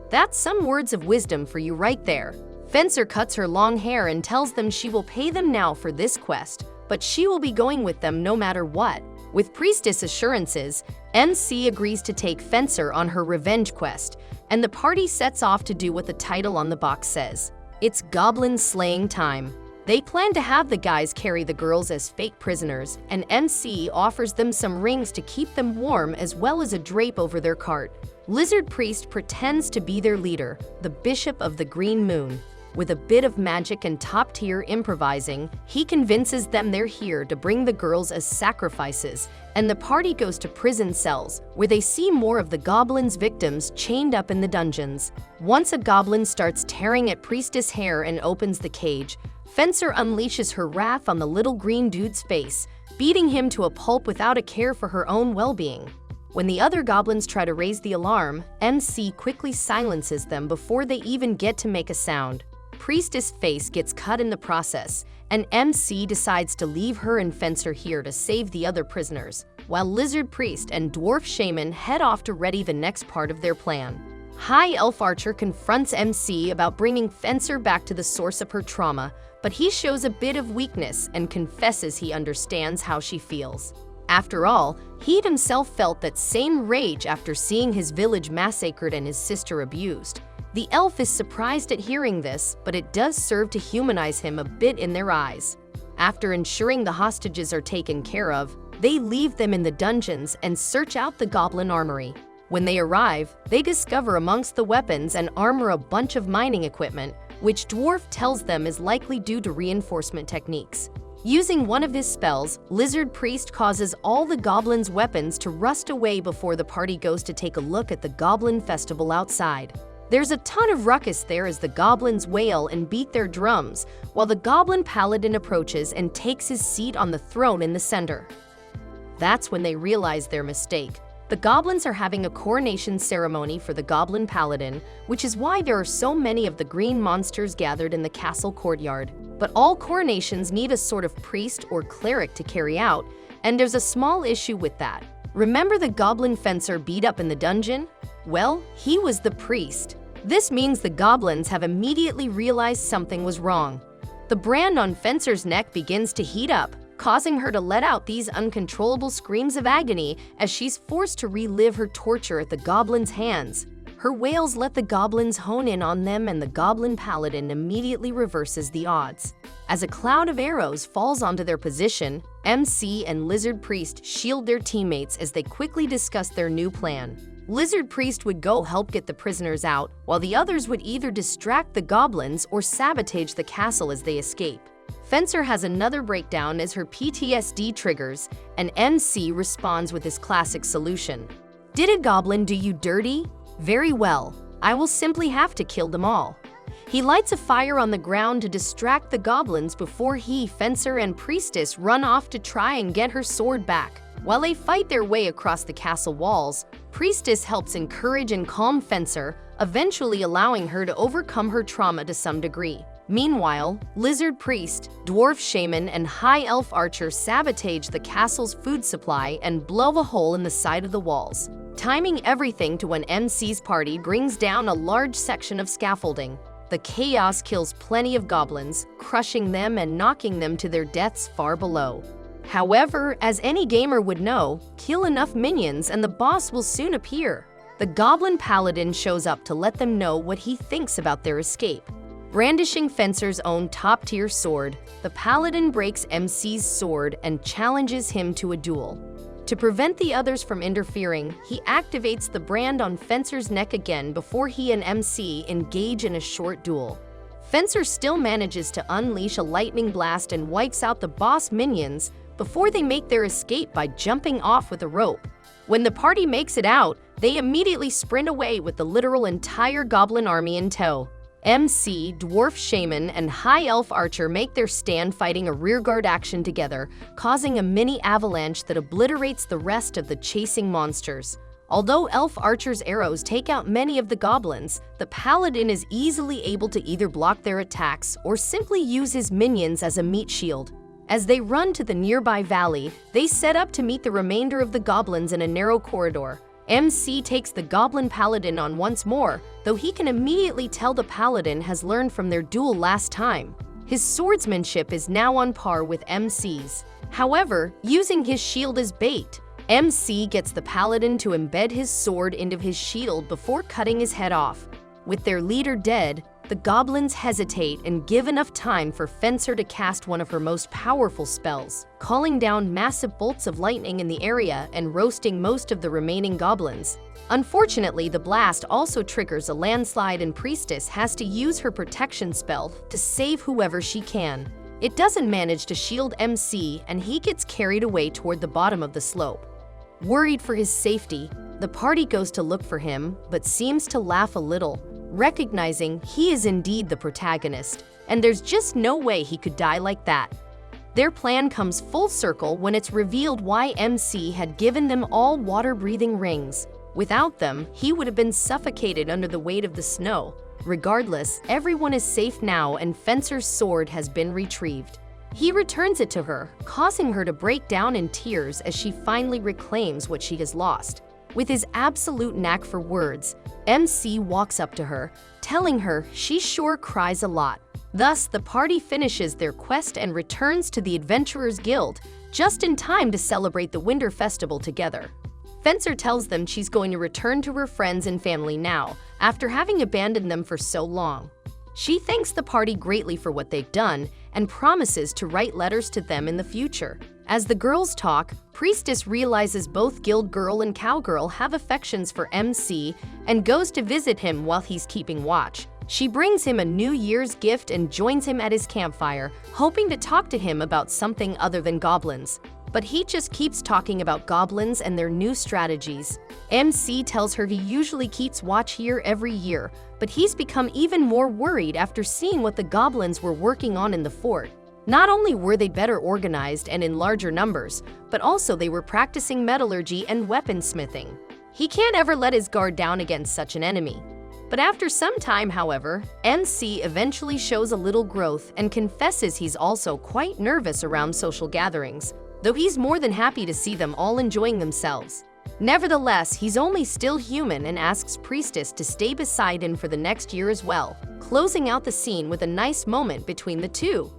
That's some words of wisdom for you right there. Fencer cuts her long hair and tells them she will pay them now for this quest, but she will be going with them no matter what. With Priestess assurances, NC agrees to take Fencer on her revenge quest, and the party sets off to do what the title on the box says. It's goblin slaying time. They plan to have the guys carry the girls as fake prisoners, and NC offers them some rings to keep them warm as well as a drape over their cart. Lizard Priest pretends to be their leader, the Bishop of the Green Moon. With a bit of magic and top-tier improvising, he convinces them they're here to bring the girls as sacrifices, and the party goes to prison cells, where they see more of the goblin's victims chained up in the dungeons. Once a goblin starts tearing at Priestess' hair and opens the cage, Fencer unleashes her wrath on the little green dude's face, beating him to a pulp without a care for her own well-being. When the other goblins try to raise the alarm, MC quickly silences them before they even get to make a sound. Priestess' face gets cut in the process, and MC decides to leave her and Fencer here to save the other prisoners, while Lizard Priest and Dwarf Shaman head off to ready the next part of their plan. High Elf Archer confronts MC about bringing Fencer back to the source of her trauma, but he shows a bit of weakness and confesses he understands how she feels. After all, he himself felt that same rage after seeing his village massacred and his sister abused. The elf is surprised at hearing this, but it does serve to humanize him a bit in their eyes. After ensuring the hostages are taken care of, they leave them in the dungeons and search out the goblin armory. When they arrive, they discover amongst the weapons and armor a bunch of mining equipment, which Dwarf tells them is likely due to reinforcement techniques. Using one of his spells, Lizard Priest causes all the goblins' weapons to rust away before the party goes to take a look at the goblin festival outside. There's a ton of ruckus there as the goblins wail and beat their drums, while the goblin paladin approaches and takes his seat on the throne in the center. That's when they realize their mistake. The goblins are having a coronation ceremony for the goblin paladin, which is why there are so many of the green monsters gathered in the castle courtyard. But all coronations need a sort of priest or cleric to carry out, and there's a small issue with that. Remember the goblin fencer beat up in the dungeon? Well, he was the priest. This means the goblins have immediately realized something was wrong. The brand on Fencer's neck begins to heat up, causing her to let out these uncontrollable screams of agony as she's forced to relive her torture at the goblin's hands. Her wails let the goblins hone in on them, and the goblin paladin immediately reverses the odds. As a cloud of arrows falls onto their position, MC and Lizard Priest shield their teammates as they quickly discuss their new plan. Lizard Priest would go help get the prisoners out, while the others would either distract the goblins or sabotage the castle as they escape. Fencer has another breakdown as her PTSD triggers, and MC responds with his classic solution. Did a goblin do you dirty? Very well, I will simply have to kill them all. He lights a fire on the ground to distract the goblins before he, Fencer, and Priestess run off to try and get her sword back. While they fight their way across the castle walls, Priestess helps encourage and calm Fencer, eventually allowing her to overcome her trauma to some degree. Meanwhile, Lizard Priest, Dwarf Shaman, and High Elf Archer sabotage the castle's food supply and blow a hole in the side of the walls, timing everything to when MC's party brings down a large section of scaffolding. The chaos kills plenty of goblins, crushing them and knocking them to their deaths far below. However, as any gamer would know, kill enough minions and the boss will soon appear. The Goblin Paladin shows up to let them know what he thinks about their escape. Brandishing Fencer's own top-tier sword, the Paladin breaks MC's sword and challenges him to a duel. To prevent the others from interfering, he activates the brand on Fencer's neck again before he and MC engage in a short duel. Fencer still manages to unleash a lightning blast and wipes out the boss minions before they make their escape by jumping off with a rope. When the party makes it out, they immediately sprint away with the literal entire goblin army in tow. MC, dwarf shaman, and high elf archer make their stand fighting a rearguard action together, causing a mini avalanche that obliterates the rest of the chasing monsters. Although elf archer's arrows take out many of the goblins, the paladin is easily able to either block their attacks or simply use his minions as a meat shield. As they run to the nearby valley, they set up to meet the remainder of the goblins in a narrow corridor. MC takes the goblin paladin on once more, though he can immediately tell the paladin has learned from their duel last time. His swordsmanship is now on par with MC's. However, using his shield as bait, MC gets the paladin to embed his sword into his shield before cutting his head off. With their leader dead, the goblins hesitate and give enough time for Fencer to cast one of her most powerful spells, calling down massive bolts of lightning in the area and roasting most of the remaining goblins. Unfortunately, the blast also triggers a landslide and Priestess has to use her protection spell to save whoever she can. It doesn't manage to shield MC and he gets carried away toward the bottom of the slope. Worried for his safety, the party goes to look for him, but seems to laugh a little, recognizing he is indeed the protagonist, and there's just no way he could die like that. Their plan comes full circle when it's revealed why MC had given them all water-breathing rings. Without them, he would have been suffocated under the weight of the snow. Regardless, everyone is safe now and Fencer's sword has been retrieved. He returns it to her, causing her to break down in tears as she finally reclaims what she has lost. With his absolute knack for words, MC walks up to her, telling her she sure cries a lot. Thus, the party finishes their quest and returns to the Adventurers Guild, just in time to celebrate the Winter Festival together. Fencer tells them she's going to return to her friends and family now, after having abandoned them for so long. She thanks the party greatly for what they've done and promises to write letters to them in the future. As the girls talk, Priestess realizes both Guild Girl and Cowgirl have affections for MC and goes to visit him while he's keeping watch. She brings him a New Year's gift and joins him at his campfire, hoping to talk to him about something other than goblins. But he just keeps talking about goblins and their new strategies. MC tells her he usually keeps watch here every year, but he's become even more worried after seeing what the goblins were working on in the fort. Not only were they better organized and in larger numbers, but also they were practicing metallurgy and weaponsmithing. He can't ever let his guard down against such an enemy. But after some time, however, MC eventually shows a little growth and confesses he's also quite nervous around social gatherings, though he's more than happy to see them all enjoying themselves. Nevertheless, he's only still human and asks Priestess to stay beside him for the next year as well, closing out the scene with a nice moment between the two.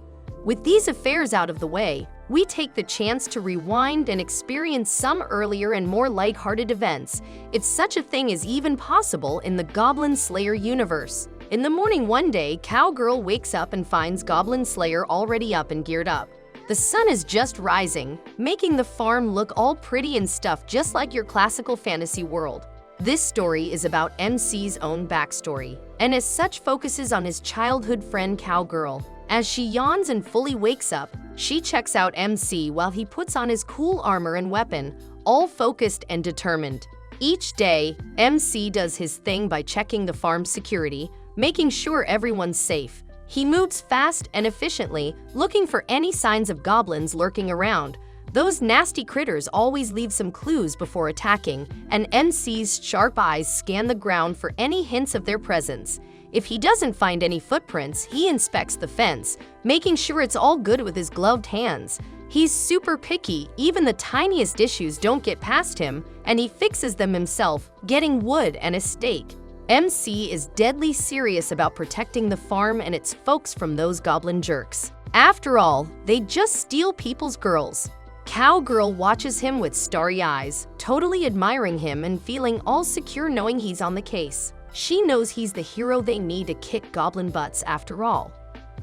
With these affairs out of the way, we take the chance to rewind and experience some earlier and more lighthearted events, if such a thing is even possible in the Goblin Slayer universe. In the morning one day, Cowgirl wakes up and finds Goblin Slayer already up and geared up. The sun is just rising, making the farm look all pretty and stuff just like your classical fantasy world. This story is about MC's own backstory, and as such focuses on his childhood friend Cowgirl. As she yawns and fully wakes up, she checks out MC while he puts on his cool armor and weapon, all focused and determined. Each day, MC does his thing by checking the farm's security, making sure everyone's safe. He moves fast and efficiently, looking for any signs of goblins lurking around. Those nasty critters always leave some clues before attacking, and MC's sharp eyes scan the ground for any hints of their presence. If he doesn't find any footprints, he inspects the fence, making sure it's all good with his gloved hands. He's super picky, even the tiniest issues don't get past him, and he fixes them himself, getting wood and a stake. MC is deadly serious about protecting the farm and its folks from those goblin jerks. After all, they just steal people's girls. Cowgirl watches him with starry eyes, totally admiring him and feeling all secure knowing he's on the case. She knows he's the hero they need to kick goblin butts after all.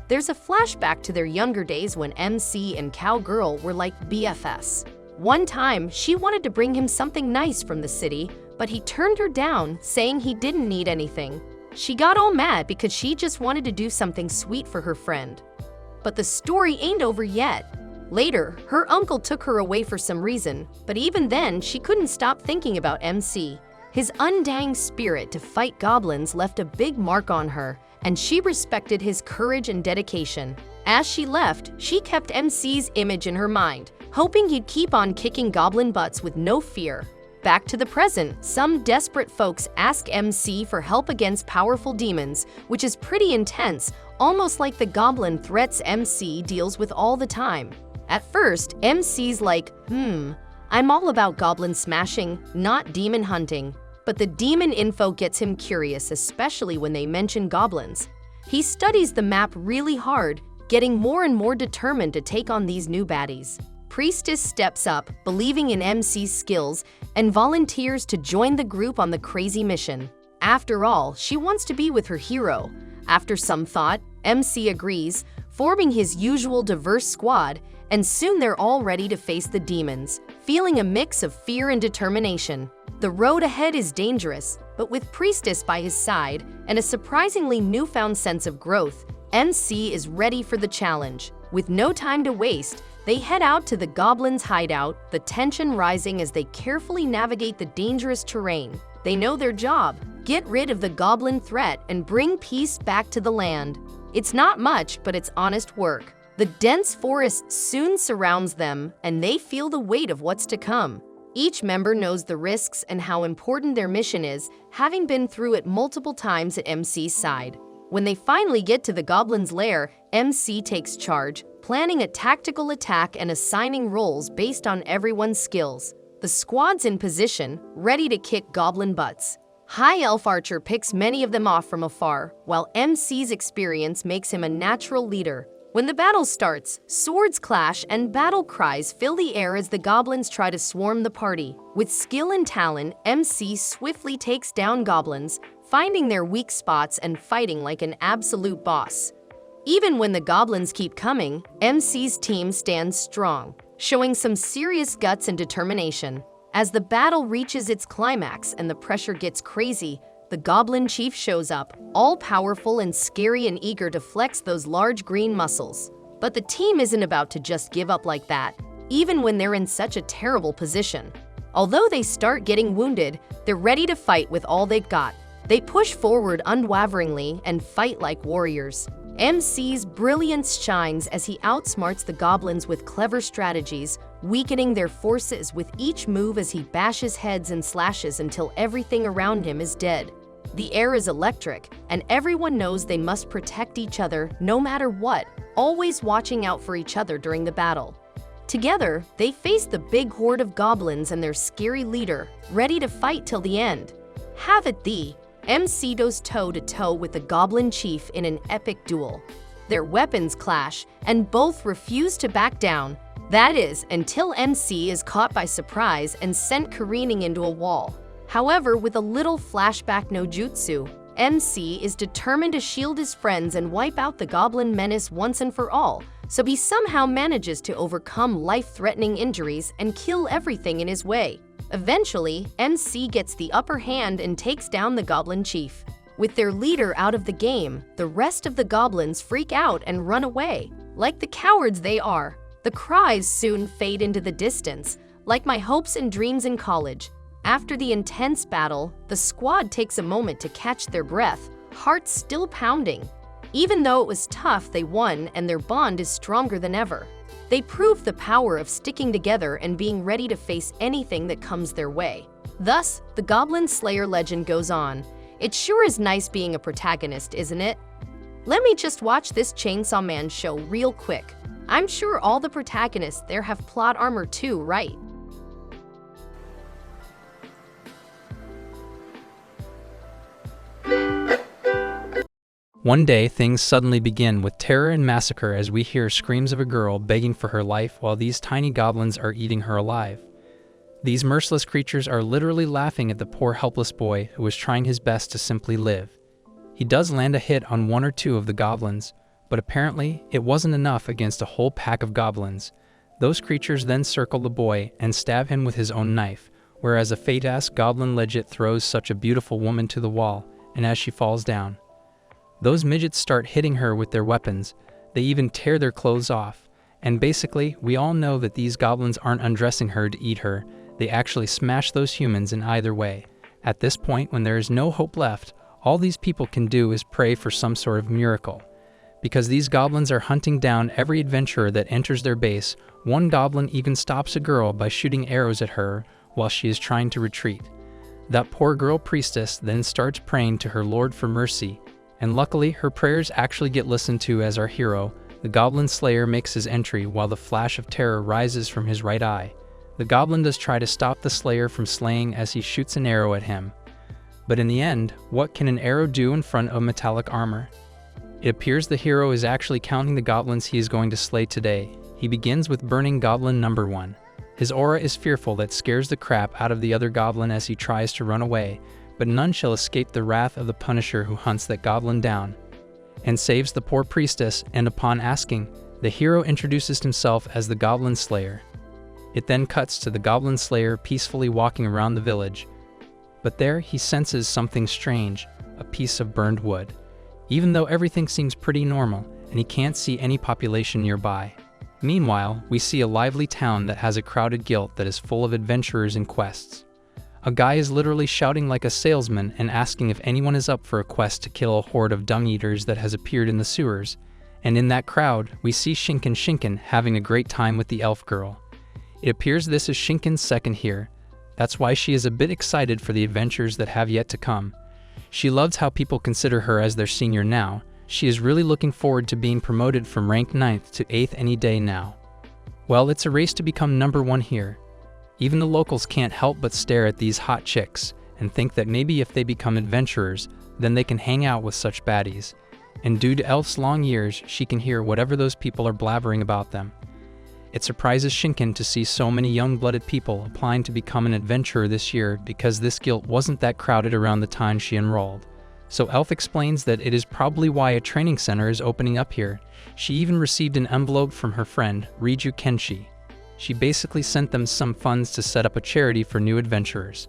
There's a flashback to their younger days when MC and Cowgirl were like BFFs. One time, she wanted to bring him something nice from the city, but he turned her down, saying he didn't need anything. She got all mad because she just wanted to do something sweet for her friend. But the story ain't over yet. Later, her uncle took her away for some reason, but even then, she couldn't stop thinking about MC. His undying spirit to fight goblins left a big mark on her, and she respected his courage and dedication. As she left, she kept MC's image in her mind, hoping he'd keep on kicking goblin butts with no fear. Back to the present, some desperate folks ask MC for help against powerful demons, which is pretty intense, almost like the goblin threats MC deals with all the time. At first, MC's like, I'm all about goblin smashing, not demon hunting. But the demon info gets him curious, especially when they mention goblins. He studies the map really hard, getting more and more determined to take on these new baddies. Priestess steps up, believing in MC's skills, and volunteers to join the group on the crazy mission. After all, she wants to be with her hero. After some thought, MC agrees, forming his usual diverse squad, and soon they're all ready to face the demons, feeling a mix of fear and determination. The road ahead is dangerous, but with Priestess by his side and a surprisingly newfound sense of growth, MC is ready for the challenge. With no time to waste, they head out to the goblins' hideout, the tension rising as they carefully navigate the dangerous terrain. They know their job: get rid of the goblin threat and bring peace back to the land. It's not much, but it's honest work. The dense forest soon surrounds them, and they feel the weight of what's to come. Each member knows the risks and how important their mission is, having been through it multiple times at MC's side. When they finally get to the goblin's lair, MC takes charge, planning a tactical attack and assigning roles based on everyone's skills. The squad's in position, ready to kick goblin butts. High Elf Archer picks many of them off from afar, while MC's experience makes him a natural leader. When the battle starts, swords clash and battle cries fill the air as the goblins try to swarm the party. With skill and talent, MC swiftly takes down goblins, finding their weak spots and fighting like an absolute boss. Even when the goblins keep coming, MC's team stands strong, showing some serious guts and determination. As the battle reaches its climax and the pressure gets crazy, the Goblin Chief shows up, all-powerful and scary and eager to flex those large green muscles. But the team isn't about to just give up like that, even when they're in such a terrible position. Although they start getting wounded, they're ready to fight with all they've got. They push forward unwaveringly and fight like warriors. MC's brilliance shines as he outsmarts the goblins with clever strategies, weakening their forces with each move as he bashes heads and slashes until everything around him is dead. The air is electric, and everyone knows they must protect each other no matter what, always watching out for each other during the battle. Together, they face the big horde of goblins and their scary leader, ready to fight till the end. Have it thee! MC goes toe-to-toe with the Goblin Chief in an epic duel. Their weapons clash, and both refuse to back down. That is, until MC is caught by surprise and sent careening into a wall. However, with a little flashback no jutsu, MC is determined to shield his friends and wipe out the goblin menace once and for all, so he somehow manages to overcome life-threatening injuries and kill everything in his way. Eventually, MC gets the upper hand and takes down the Goblin Chief. With their leader out of the game, the rest of the goblins freak out and run away. Like the cowards they are, the cries soon fade into the distance, like my hopes and dreams in college. After the intense battle, the squad takes a moment to catch their breath, hearts still pounding. Even though it was tough, they won and their bond is stronger than ever. They prove the power of sticking together and being ready to face anything that comes their way. Thus, the Goblin Slayer legend goes on. It sure is nice being a protagonist, isn't it? Let me just watch this Chainsaw Man show real quick. I'm sure all the protagonists there have plot armor too, right? One day, things suddenly begin with terror and massacre as we hear screams of a girl begging for her life while these tiny goblins are eating her alive. These merciless creatures are literally laughing at the poor helpless boy who is trying his best to simply live. He does land a hit on one or two of the goblins, but apparently it wasn't enough against a whole pack of goblins. Those creatures then circle the boy and stab him with his own knife, whereas a fate-ass goblin legit throws such a beautiful woman to the wall, and as she falls down, those midgets start hitting her with their weapons. They even tear their clothes off. And basically, we all know that these goblins aren't undressing her to eat her. They actually smash those humans in either way. At this point, when there is no hope left, All these people can do is pray for some sort of miracle. Because these goblins are hunting down every adventurer that enters their base, one goblin even stops a girl by shooting arrows at her while she is trying to retreat. That poor girl priestess then starts praying to her lord for mercy, and luckily her prayers actually get listened to as our hero, the Goblin Slayer, makes his entry while the flash of terror rises from his right eye. The goblin does try to stop the Slayer from slaying as he shoots an arrow at him. But in the end, what can an arrow do in front of metallic armor? It appears the hero is actually counting the goblins he is going to slay today. He begins with burning goblin number 1. His aura is fearful that scares the crap out of the other goblin as he tries to run away, but none shall escape the wrath of the Punisher, who hunts that goblin down and saves the poor priestess, and upon asking, the hero introduces himself as the Goblin Slayer. It then cuts to the Goblin Slayer peacefully walking around the village. But there he senses something strange, a piece of burned wood, even though everything seems pretty normal and he can't see any population nearby. Meanwhile, we see a lively town that has a crowded guild that is full of adventurers and quests. A guy is literally shouting like a salesman and asking if anyone is up for a quest to kill a horde of dung-eaters that has appeared in the sewers. And in that crowd, we see Shinken having a great time with the elf girl. It appears this is Shinken's second here. That's why she is a bit excited for the adventures that have yet to come. She loves how people consider her as their senior now. She is really looking forward to being promoted from rank 9th to 8th any day now. Well, it's a race to become number 1 here. Even the locals can't help but stare at these hot chicks and think that maybe if they become adventurers, then they can hang out with such baddies. And due to Elf's long years, she can hear whatever those people are blabbering about them. It surprises Shinken to see so many young-blooded people applying to become an adventurer this year, because this guild wasn't that crowded around the time she enrolled. So Elf explains that it is probably why a training center is opening up here. She even received an envelope from her friend, Riju Kenshi. She basically sent them some funds to set up a charity for new adventurers.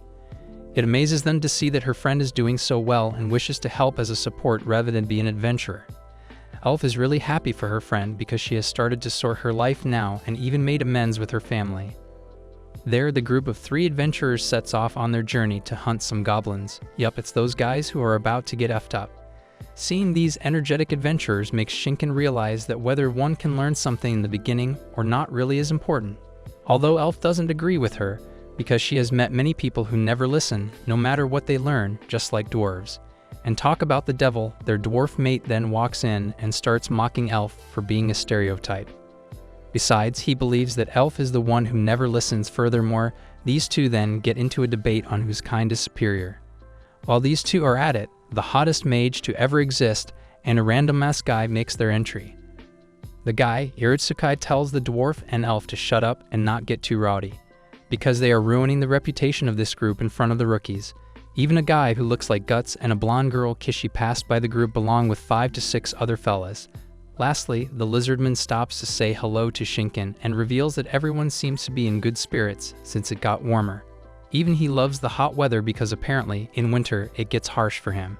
It amazes them to see that her friend is doing so well and wishes to help as a support rather than be an adventurer. Elf is really happy for her friend because she has started to sort her life now and even made amends with her family. There, the group of 3 adventurers sets off on their journey to hunt some goblins. Yup, it's those guys who are about to get effed up. Seeing these energetic adventurers makes Shinken realize that whether one can learn something in the beginning or not really is important. Although Elf doesn't agree with her, because she has met many people who never listen, no matter what they learn, just like dwarves, and talk about the devil. Their dwarf mate then walks in and starts mocking Elf for being a stereotype. Besides, he believes that Elf is the one who never listens. Furthermore, these two then get into a debate on whose kind is superior. While these two are at it, the hottest mage to ever exist and a random-ass guy makes their entry. The guy, Iritsukai, tells the dwarf and elf to shut up and not get too rowdy, because they are ruining the reputation of this group in front of the rookies. Even a guy who looks like Guts and a blonde girl Kishi passed by the group along with 5 to 6 other fellas. Lastly, the lizardman stops to say hello to Shinken and reveals that everyone seems to be in good spirits since it got warmer. Even he loves the hot weather because apparently, in winter, it gets harsh for him.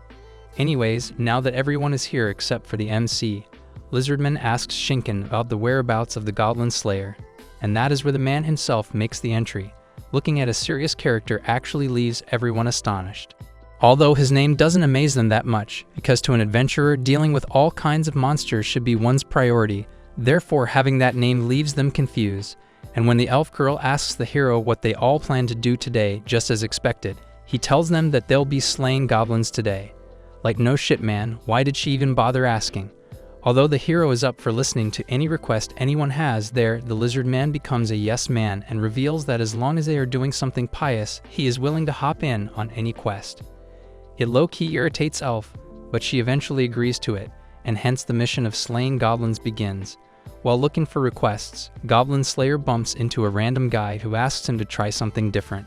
Anyways, now that everyone is here except for the MC, Lizardman asks Shinken about the whereabouts of the Goblin Slayer, and that is where the man himself makes the entry. Looking at a serious character actually leaves everyone astonished. Although his name doesn't amaze them that much, because to an adventurer, dealing with all kinds of monsters should be one's priority, therefore having that name leaves them confused. And when the elf girl asks the hero what they all plan to do today, just as expected, he tells them that they'll be slaying goblins today. Like, no shit, man, why did she even bother asking? Although the hero is up for listening to any request anyone has there, the lizard man becomes a yes man and reveals that as long as they are doing something pious, he is willing to hop in on any quest. It low-key irritates Elf, but she eventually agrees to it, and hence the mission of slaying goblins begins. While looking for requests, Goblin Slayer bumps into a random guy who asks him to try something different.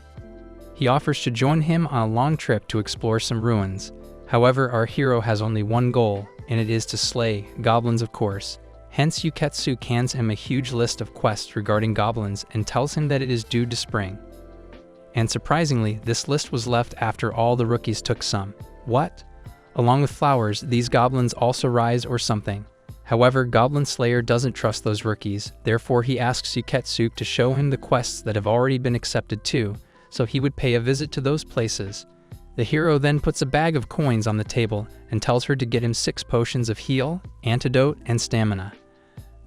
He offers to join him on a long trip to explore some ruins. However, our hero has only one goal, and it is to slay goblins, of course. Hence, Yuketsu hands him a huge list of quests regarding goblins and tells him that it is due to spring. And surprisingly, this list was left after all the rookies took some. What? Along with flowers, these goblins also rise or something. However, Goblin Slayer doesn't trust those rookies, therefore he asks Yuketsu to show him the quests that have already been accepted too, so he would pay a visit to those places. The hero then puts a bag of coins on the table and tells her to get him 6 potions of heal, antidote, and stamina.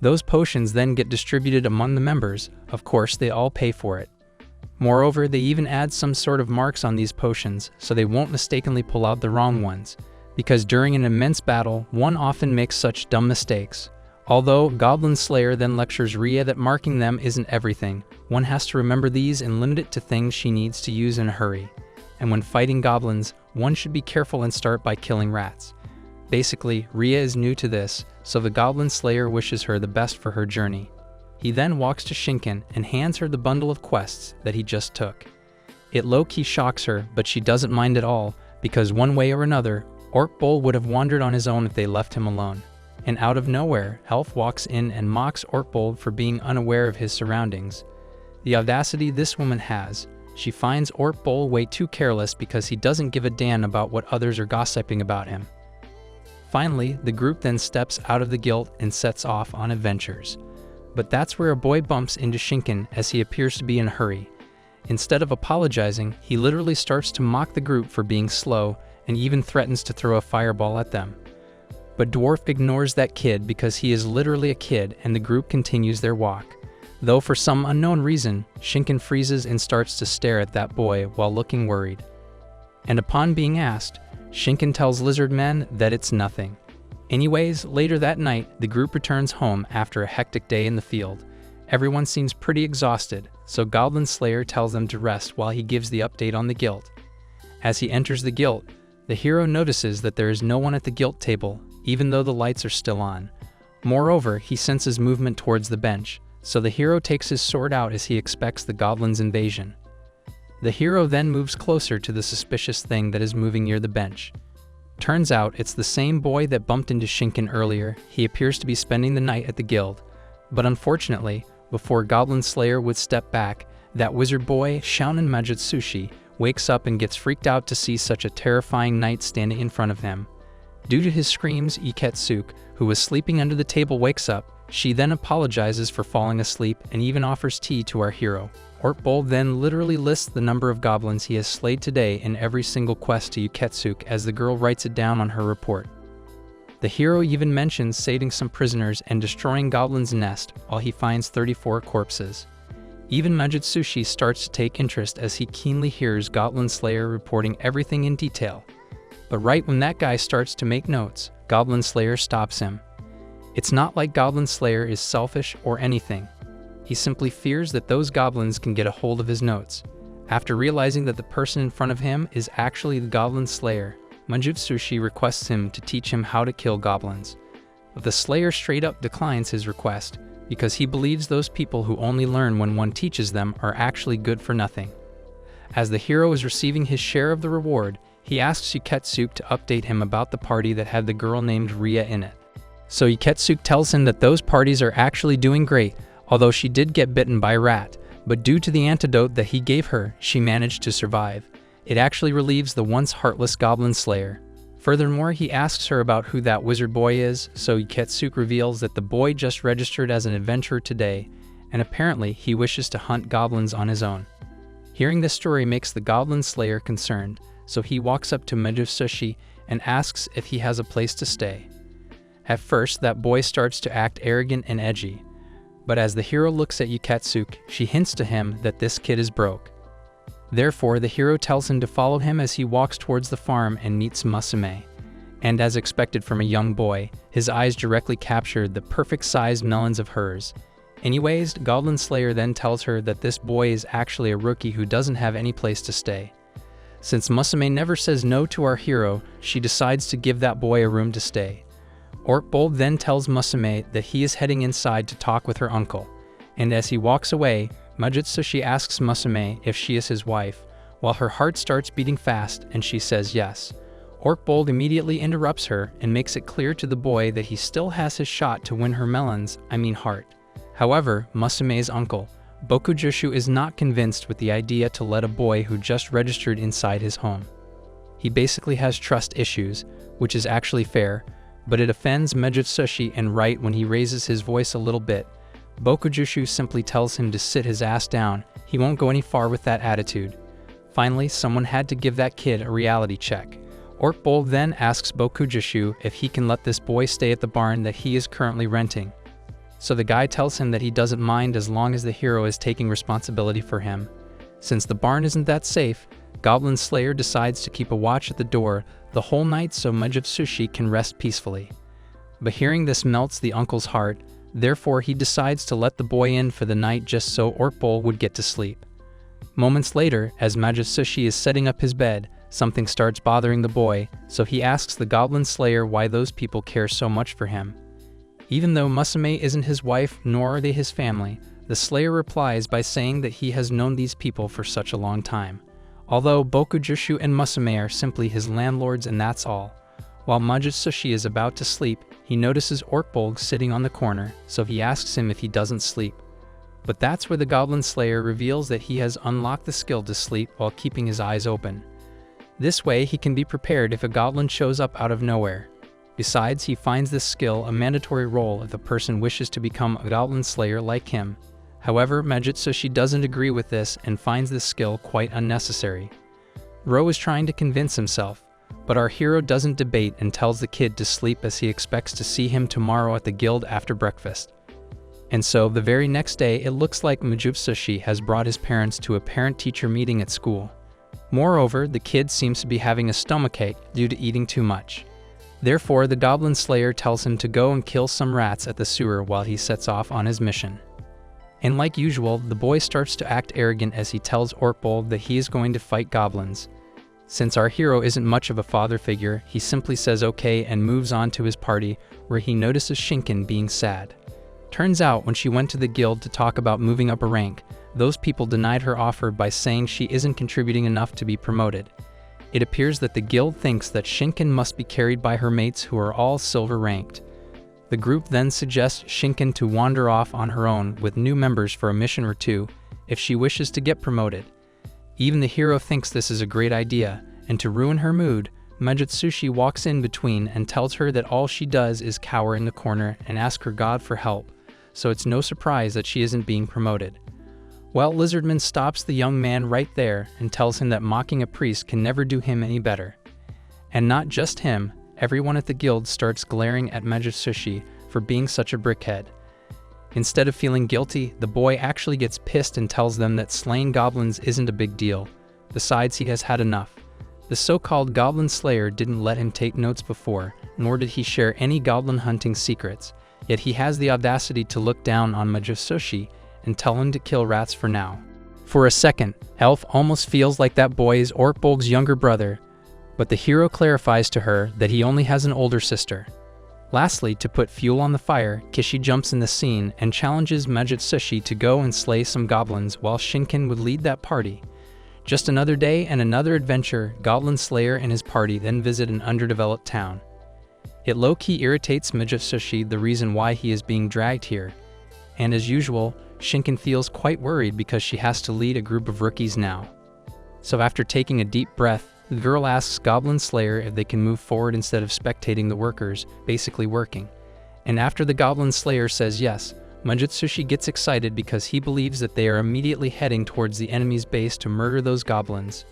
Those potions then get distributed among the members. Of course, they all pay for it. Moreover, they even add some sort of marks on these potions so they won't mistakenly pull out the wrong ones, because during an immense battle, one often makes such dumb mistakes. Although Goblin Slayer then lectures Ria that marking them isn't everything, one has to remember these and limit it to things she needs to use in a hurry. And when fighting goblins, one should be careful and start by killing rats. Basically, Ria is new to this, so the Goblin Slayer wishes her the best for her journey. He then walks to Shinken and hands her the bundle of quests that he just took. It low-key shocks her, but she doesn't mind at all, because one way or another, Orkbol would have wandered on his own if they left him alone. And out of nowhere, Elf walks in and mocks Orkbol for being unaware of his surroundings. The audacity this woman has. She finds Orkbol way too careless because he doesn't give a damn about what others are gossiping about him. Finally, the group then steps out of the guild and sets off on adventures. But that's where a boy bumps into Shinken as he appears to be in a hurry. Instead of apologizing, he literally starts to mock the group for being slow and even threatens to throw a fireball at them. But Dwarf ignores that kid because he is literally a kid, and the group continues their walk. Though for some unknown reason, Shinken freezes and starts to stare at that boy while looking worried. And upon being asked, Shinken tells Lizard Men that it's nothing. Anyways, later that night, the group returns home after a hectic day in the field. Everyone seems pretty exhausted, so Goblin Slayer tells them to rest while he gives the update on the guild. As he enters the guild, the hero notices that there is no one at the guild table, even though the lights are still on. Moreover, he senses movement towards the bench, so the hero takes his sword out as he expects the goblin's invasion. The hero then moves closer to the suspicious thing that is moving near the bench. Turns out it's the same boy that bumped into Shinken earlier. He appears to be spending the night at the guild. But unfortunately, before Goblin Slayer would step back, that wizard boy, Shounen Majutsushi, wakes up and gets freaked out to see such a terrifying knight standing in front of him. Due to his screams, Iketsuke, who was sleeping under the table, wakes up. She then apologizes for falling asleep and even offers tea to our hero. Orkbol then literally lists the number of goblins he has slayed today in every single quest to Iketsuke as the girl writes it down on her report. The hero even mentions saving some prisoners and destroying Goblin's nest while he finds 34 corpses. Even Majutsushi starts to take interest as he keenly hears Goblin Slayer reporting everything in detail. But right when that guy starts to make notes, Goblin Slayer stops him. It's not like Goblin Slayer is selfish or anything. He simply fears that those goblins can get a hold of his notes. After realizing that the person in front of him is actually the Goblin Slayer, Majutsushi requests him to teach him how to kill goblins. But the Slayer straight up declines his request because he believes those people who only learn when one teaches them are actually good for nothing. As the hero is receiving his share of the reward, he asks Iketsuke to update him about the party that had the girl named Ria in it. So Iketsuke tells him that those parties are actually doing great, although she did get bitten by a rat, but due to the antidote that he gave her, she managed to survive. It actually relieves the once heartless Goblin Slayer. Furthermore, he asks her about who that wizard boy is, so Iketsuke reveals that the boy just registered as an adventurer today, and apparently he wishes to hunt goblins on his own. Hearing this story makes the Goblin Slayer concerned, so he walks up to Majutsushi and asks if he has a place to stay. At first, that boy starts to act arrogant and edgy, but as the hero looks at Iketsuke, she hints to him that this kid is broke. Therefore, the hero tells him to follow him as he walks towards the farm and meets Musume. And as expected from a young boy, his eyes directly captured the perfect-sized melons of hers. Anyways, Goblin Slayer then tells her that this boy is actually a rookie who doesn't have any place to stay. Since Musume never says no to our hero, she decides to give that boy a room to stay. Orkbol then tells Musume that he is heading inside to talk with her uncle, and as he walks away, Majutsushi asks Musume if she is his wife, while her heart starts beating fast and she says yes. Orkbol immediately interrupts her and makes it clear to the boy that he still has his shot to win her heart. However, Musume's uncle, Bokujushu, is not convinced with the idea to let a boy who just registered inside his home. He basically has trust issues, which is actually fair, but it offends Majutsushi, and right when he raises his voice a little bit, Bokujushu simply tells him to sit his ass down. He won't go any far with that attitude. Finally, someone had to give that kid a reality check. Orkbol then asks Bokujishu if he can let this boy stay at the barn that he is currently renting. So the guy tells him that he doesn't mind as long as the hero is taking responsibility for him. Since the barn isn't that safe, Goblin Slayer decides to keep a watch at the door the whole night so Majutsushi can rest peacefully. But hearing this melts the uncle's heart, therefore he decides to let the boy in for the night just so Orkbol would get to sleep. Moments later, as Majutsushi is setting up his bed, something starts bothering the boy, so he asks the Goblin Slayer why those people care so much for him. Even though Musume isn't his wife nor are they his family, the Slayer replies by saying that he has known these people for such a long time. Although Bokujishu and Musume are simply his landlords and that's all. While Majutsushi is about to sleep, he notices Orkbol sitting on the corner, so he asks him if he doesn't sleep. But that's where the Goblin Slayer reveals that he has unlocked the skill to sleep while keeping his eyes open. This way he can be prepared if a goblin shows up out of nowhere. Besides, he finds this skill a mandatory role if a person wishes to become a Goblin Slayer like him. However, Majutsushi doesn't agree with this and finds this skill quite unnecessary. Ro is trying to convince himself, but our hero doesn't debate and tells the kid to sleep as he expects to see him tomorrow at the guild after breakfast. And so, the very next day, it looks like Majutsushi has brought his parents to a parent-teacher meeting at school. Moreover, the kid seems to be having a stomachache due to eating too much. Therefore, the Goblin Slayer tells him to go and kill some rats at the sewer while he sets off on his mission. And like usual, the boy starts to act arrogant as he tells Orkbol that he is going to fight goblins. Since our hero isn't much of a father figure, he simply says okay and moves on to his party, where he notices Shinken being sad. Turns out, when she went to the guild to talk about moving up a rank, those people denied her offer by saying she isn't contributing enough to be promoted. It appears that the guild thinks that Shinken must be carried by her mates who are all silver ranked. The group then suggests Shinken to wander off on her own with new members for a mission or two if she wishes to get promoted. Even the hero thinks this is a great idea, and to ruin her mood, Majutsushi walks in between and tells her that all she does is cower in the corner and ask her god for help, so it's no surprise that she isn't being promoted. Well, Lizardman stops the young man right there and tells him that mocking a priest can never do him any better. And not just him, everyone at the guild starts glaring at Majutsushi for being such a brickhead. Instead of feeling guilty, the boy actually gets pissed and tells them that slaying goblins isn't a big deal. Besides, he has had enough. The so-called Goblin Slayer didn't let him take notes before, nor did he share any goblin hunting secrets, yet he has the audacity to look down on Majutsushi and tell him to kill rats for now. For a second, Elf almost feels like that boy is Orkbolg's younger brother, but the hero clarifies to her that he only has an older sister. Lastly, to put fuel on the fire, Kishi jumps in the scene and challenges Majutsushi to go and slay some goblins while Shinken would lead that party. Just another day and another adventure, Goblin Slayer and his party then visit an underdeveloped town. It low-key irritates Majutsushi the reason why he is being dragged here. And as usual, Shinken feels quite worried because she has to lead a group of rookies now. So after taking a deep breath, the girl asks Goblin Slayer if they can move forward instead of spectating the workers, basically working. And after the Goblin Slayer says yes, Majutsushi gets excited because he believes that they are immediately heading towards the enemy's base to murder those goblins.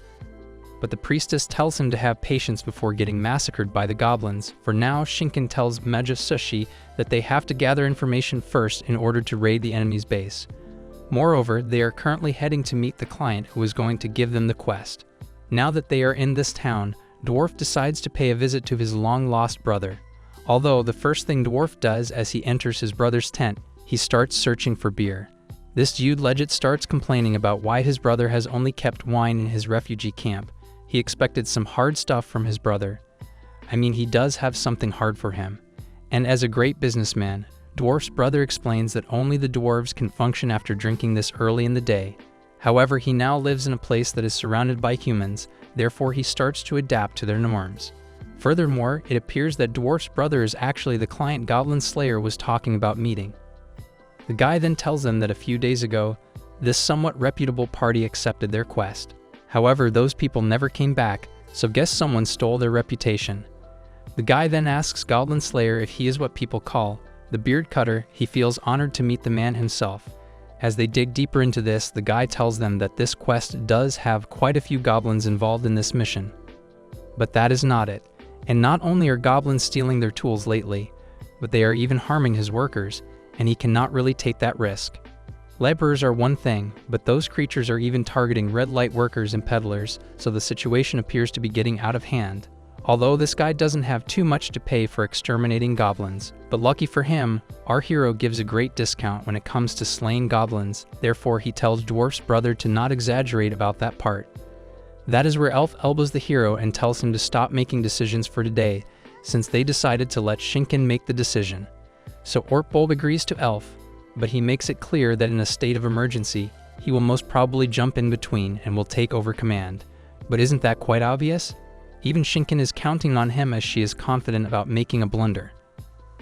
But the priestess tells him to have patience before getting massacred by the goblins. For now, Shinken tells Majutsushi that they have to gather information first in order to raid the enemy's base. Moreover, they are currently heading to meet the client who is going to give them the quest. Now that they are in this town, Dwarf decides to pay a visit to his long-lost brother. Although the first thing Dwarf does as he enters his brother's tent, he starts searching for beer. This dude legit starts complaining about why his brother has only kept wine in his refugee camp. He expected some hard stuff from his brother. I mean, he does have something hard for him. And as a great businessman, Dwarf's brother explains that only the dwarves can function after drinking this early in the day. However, he now lives in a place that is surrounded by humans, therefore he starts to adapt to their norms. Furthermore, it appears that Dwarf's brother is actually the client Goblin Slayer was talking about meeting. The guy then tells them that a few days ago, this somewhat reputable party accepted their quest. However, those people never came back, so guess someone stole their reputation. The guy then asks Goblin Slayer if he is what people call the beard cutter. He feels honored to meet the man himself. As they dig deeper into this, the guy tells them that this quest does have quite a few goblins involved in this mission. But that is not it. And not only are goblins stealing their tools lately, but they are even harming his workers, and he cannot really take that risk. Laborers are one thing, but those creatures are even targeting red light workers and peddlers, so the situation appears to be getting out of hand. Although this guy doesn't have too much to pay for exterminating goblins, but lucky for him, our hero gives a great discount when it comes to slaying goblins, therefore he tells Dwarf's brother to not exaggerate about that part. That is where Elf elbows the hero and tells him to stop making decisions for today, since they decided to let Shinken make the decision. So Orkbold agrees to Elf, but he makes it clear that in a state of emergency, he will most probably jump in between and will take over command. But isn't that quite obvious? Even Shinken is counting on him as she is confident about making a blunder.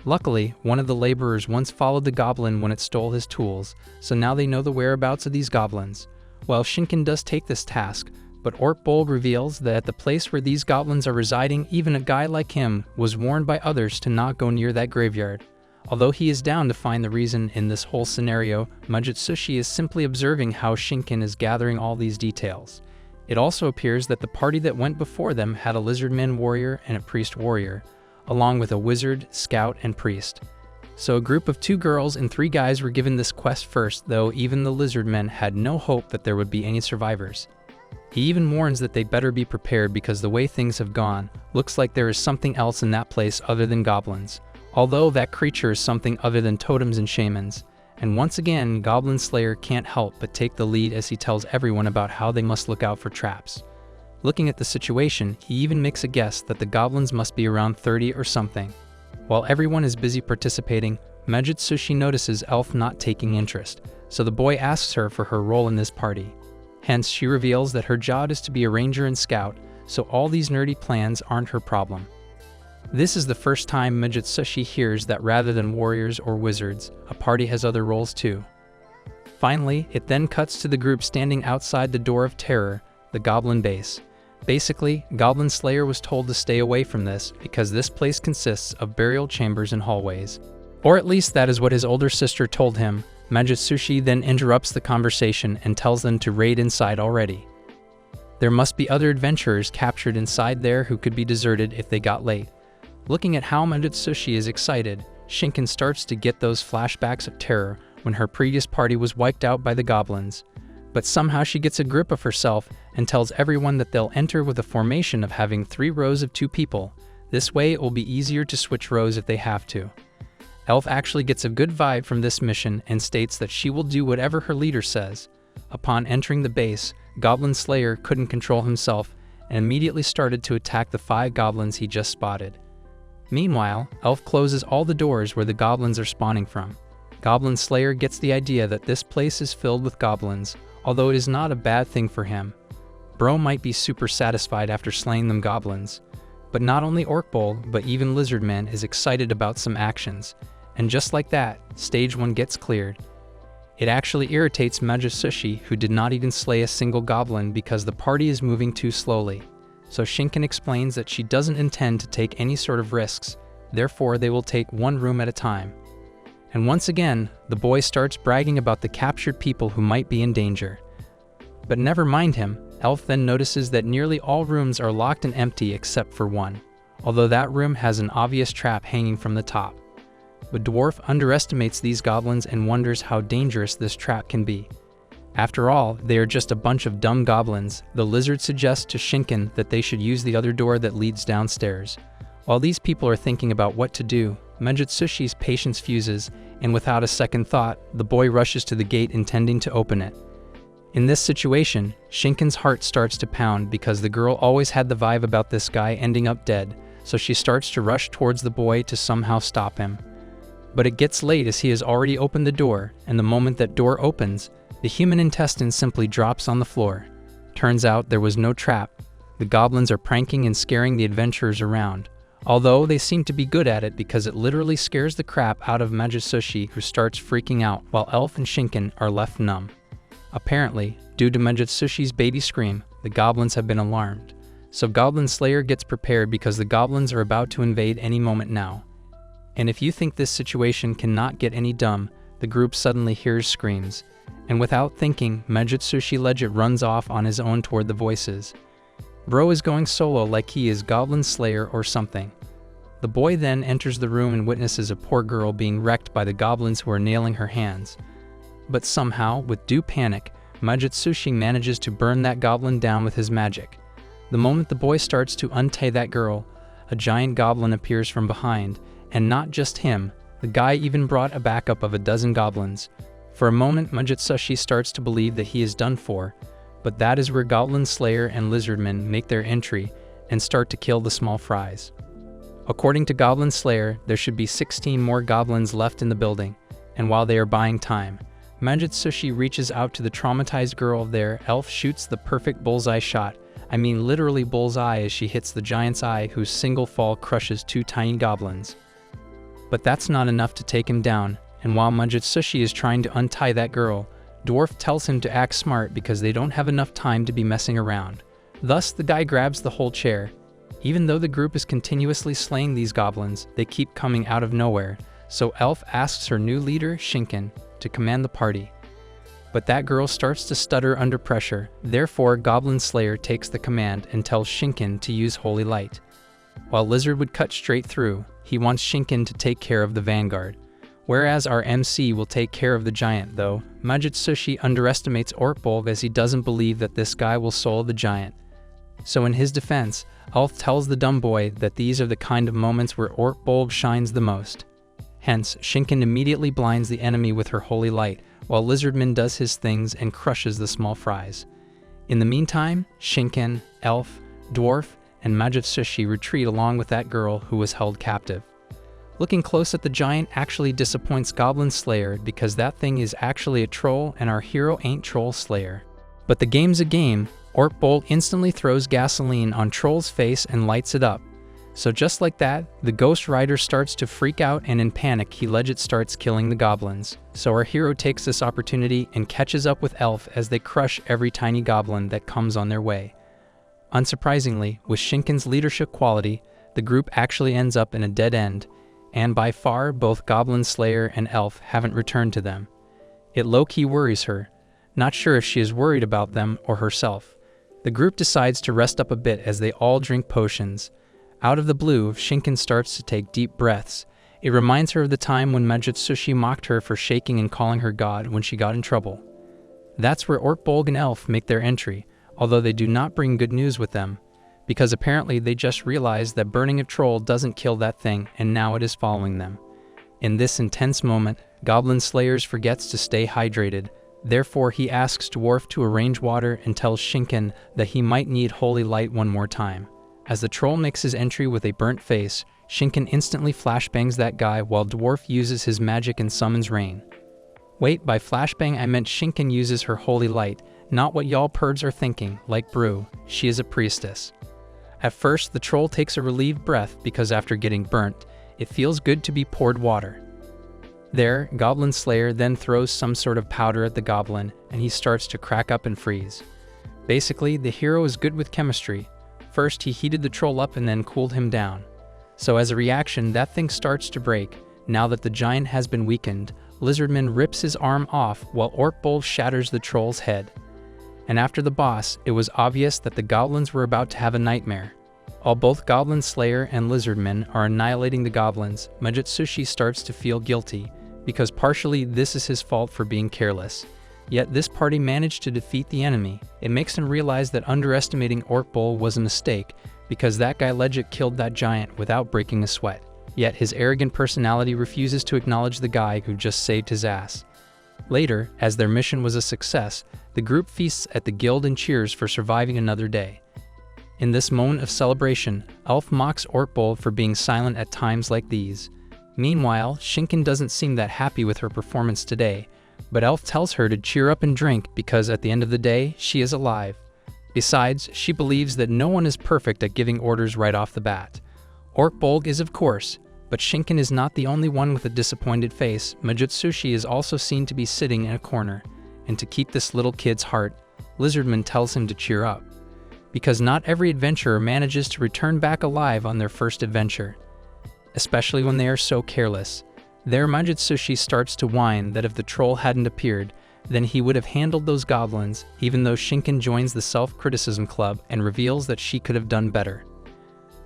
Luckily, one of the laborers once followed the goblin when it stole his tools, so now they know the whereabouts of these goblins. While Shinken does take this task, but Orkbold reveals that at the place where these goblins are residing, even a guy like him was warned by others to not go near that graveyard. Although he is down to find the reason in this whole scenario, Majutsushi is simply observing how Shinken is gathering all these details. It also appears that the party that went before them had a lizardman warrior and a priest warrior, along with a wizard, scout, and priest. So a group of 2 girls and 3 guys were given this quest first, though even the lizardmen had no hope that there would be any survivors. He even warns that they better be prepared because the way things have gone, looks like there is something else in that place other than goblins. Although that creature is something other than totems and shamans. And once again, Goblin Slayer can't help but take the lead as he tells everyone about how they must look out for traps. Looking at the situation, he even makes a guess that the goblins must be around 30 or something. While everyone is busy participating, Majutsushi notices Elf not taking interest, so the boy asks her for her role in this party. Hence, she reveals that her job is to be a ranger and scout, so all these nerdy plans aren't her problem. This is the first time Majutsushi hears that rather than warriors or wizards, a party has other roles too. Finally, it then cuts to the group standing outside the Door of Terror, the Goblin base. Basically, Goblin Slayer was told to stay away from this because this place consists of burial chambers and hallways. Or at least that is what his older sister told him. Majutsushi then interrupts the conversation and tells them to raid inside already. There must be other adventurers captured inside there who could be deserted if they got late. Looking at how Majutsushi is excited, Shinken starts to get those flashbacks of terror when her previous party was wiped out by the goblins. But somehow she gets a grip of herself and tells everyone that they'll enter with a formation of having 3 rows of 2 people. This way it will be easier to switch rows if they have to. Elf actually gets a good vibe from this mission and states that she will do whatever her leader says. Upon entering the base, Goblin Slayer couldn't control himself and immediately started to attack the 5 goblins he just spotted. Meanwhile, Elf closes all the doors where the goblins are spawning from. Goblin Slayer gets the idea that this place is filled with goblins, although it is not a bad thing for him. Bro might be super satisfied after slaying them goblins. But not only Orkbold, but even Lizardman is excited about some actions. And just like that, stage 1 gets cleared. It actually irritates Majutsushi, who did not even slay a single goblin because the party is moving too slowly. So Shinken explains that she doesn't intend to take any sort of risks, therefore they will take 1 room at a time. And once again, the boy starts bragging about the captured people who might be in danger. But never mind him, Elf then notices that nearly all rooms are locked and empty except for one, although that room has an obvious trap hanging from the top. But Dwarf underestimates these goblins and wonders how dangerous this trap can be. After all, they are just a bunch of dumb goblins. The lizard suggests to Shinken that they should use the other door that leads downstairs. While these people are thinking about what to do, Majutsushi's patience fuses, and without a second thought, the boy rushes to the gate intending to open it. In this situation, Shinken's heart starts to pound because the girl always had the vibe about this guy ending up dead, so she starts to rush towards the boy to somehow stop him. But it gets late as he has already opened the door, and the moment that door opens, the human intestine simply drops on the floor. Turns out there was no trap. The goblins are pranking and scaring the adventurers around, although they seem to be good at it because it literally scares the crap out of Majutsushi, who starts freaking out while Elf and Shinken are left numb. Apparently, due to Majutsushi's baby scream, the goblins have been alarmed. So Goblin Slayer gets prepared because the goblins are about to invade any moment now. And if you think this situation cannot get any dumb, the group suddenly hears screams. And without thinking, Majutsushi Legit runs off on his own toward the voices. Bro is going solo like he is Goblin Slayer or something. The boy then enters the room and witnesses a poor girl being wrecked by the goblins who are nailing her hands. But somehow, with due panic, Majutsushi manages to burn that goblin down with his magic. The moment the boy starts to untie that girl, a giant goblin appears from behind, and not just him, the guy even brought a backup of a dozen goblins. For a moment, Majutsushi starts to believe that he is done for, but that is where Goblin Slayer and Lizardman make their entry and start to kill the small fries. According to Goblin Slayer, there should be 16 more goblins left in the building, and while they are buying time, Majutsushi reaches out to the traumatized girl there. Elf shoots the perfect bullseye shot, I mean literally bullseye, as she hits the giant's eye, whose single fall crushes 2 tiny goblins. But that's not enough to take him down, and while Majutsushi is trying to untie that girl, Dwarf tells him to act smart because they don't have enough time to be messing around. Thus, the guy grabs the whole chair. Even though the group is continuously slaying these goblins, they keep coming out of nowhere, so Elf asks her new leader, Shinken, to command the party. But that girl starts to stutter under pressure, therefore Goblin Slayer takes the command and tells Shinken to use Holy Light. While Lizard would cut straight through, he wants Shinken to take care of the vanguard. Whereas our MC will take care of the giant, though. Majutsushi underestimates Ortbolg as he doesn't believe that this guy will soul the giant. So in his defense, Elf tells the dumb boy that these are the kind of moments where Ortbolg shines the most. Hence, Shinken immediately blinds the enemy with her holy light, while Lizardman does his things and crushes the small fries. In the meantime, Shinken, Elf, Dwarf, and Majutsushi retreat along with that girl who was held captive. Looking close at the giant actually disappoints Goblin Slayer because that thing is actually a troll and our hero ain't Troll Slayer. But the game's a game. Ortbolg instantly throws gasoline on Troll's face and lights it up. So just like that, the Ghost Rider starts to freak out and in panic he legit starts killing the goblins. So our hero takes this opportunity and catches up with Elf as they crush every tiny goblin that comes on their way. Unsurprisingly, with Shinken's leadership quality, the group actually ends up in a dead end, and by far both Goblin Slayer and Elf haven't returned to them. It low-key worries her, not sure if she is worried about them or herself. The group decides to rest up a bit as they all drink potions. Out of the blue, Shinken starts to take deep breaths. It reminds her of the time when Majutsushi mocked her for shaking and calling her god when she got in trouble. That's where Ortbolg and Elf make their entry, although they do not bring good news with them, because apparently they just realized that burning a troll doesn't kill that thing and now it is following them. In this intense moment, Goblin Slayer forgets to stay hydrated, therefore he asks Dwarf to arrange water and tells Shinken that he might need Holy Light one more time. As the troll makes his entry with a burnt face, Shinken instantly flashbangs that guy while Dwarf uses his magic and summons rain. Wait, by flashbang I meant Shinken uses her Holy Light, not what y'all perds are thinking, like Brew, she is a priestess. At first, the troll takes a relieved breath because after getting burnt, it feels good to be poured water. There, Goblin Slayer then throws some sort of powder at the goblin and he starts to crack up and freeze. Basically, the hero is good with chemistry. First, he heated the troll up and then cooled him down. So as a reaction, that thing starts to break. Now that the giant has been weakened, Lizardman rips his arm off while Ortbolg shatters the troll's head. And after the boss, it was obvious that the goblins were about to have a nightmare. While both Goblin Slayer and Lizardman are annihilating the goblins, Majutsushi starts to feel guilty, because partially this is his fault for being careless. Yet this party managed to defeat the enemy. It makes him realize that underestimating Ortbolg was a mistake, because that guy legit killed that giant without breaking a sweat. Yet his arrogant personality refuses to acknowledge the guy who just saved his ass. Later, as their mission was a success, the group feasts at the guild and cheers for surviving another day. In this moment of celebration, Elf mocks Ortbolg for being silent at times like these. Meanwhile, Shinken doesn't seem that happy with her performance today, but Elf tells her to cheer up and drink because at the end of the day, she is alive. Besides, she believes that no one is perfect at giving orders right off the bat. Ortbolg is of course, but Shinken is not the only one with a disappointed face. Majutsushi is also seen to be sitting in a corner, and to keep this little kid's heart, Lizardman tells him to cheer up. Because not every adventurer manages to return back alive on their first adventure, especially when they are so careless. There Majutsushi starts to whine that if the troll hadn't appeared, then he would have handled those goblins, even though Shinken joins the self-criticism club and reveals that she could have done better.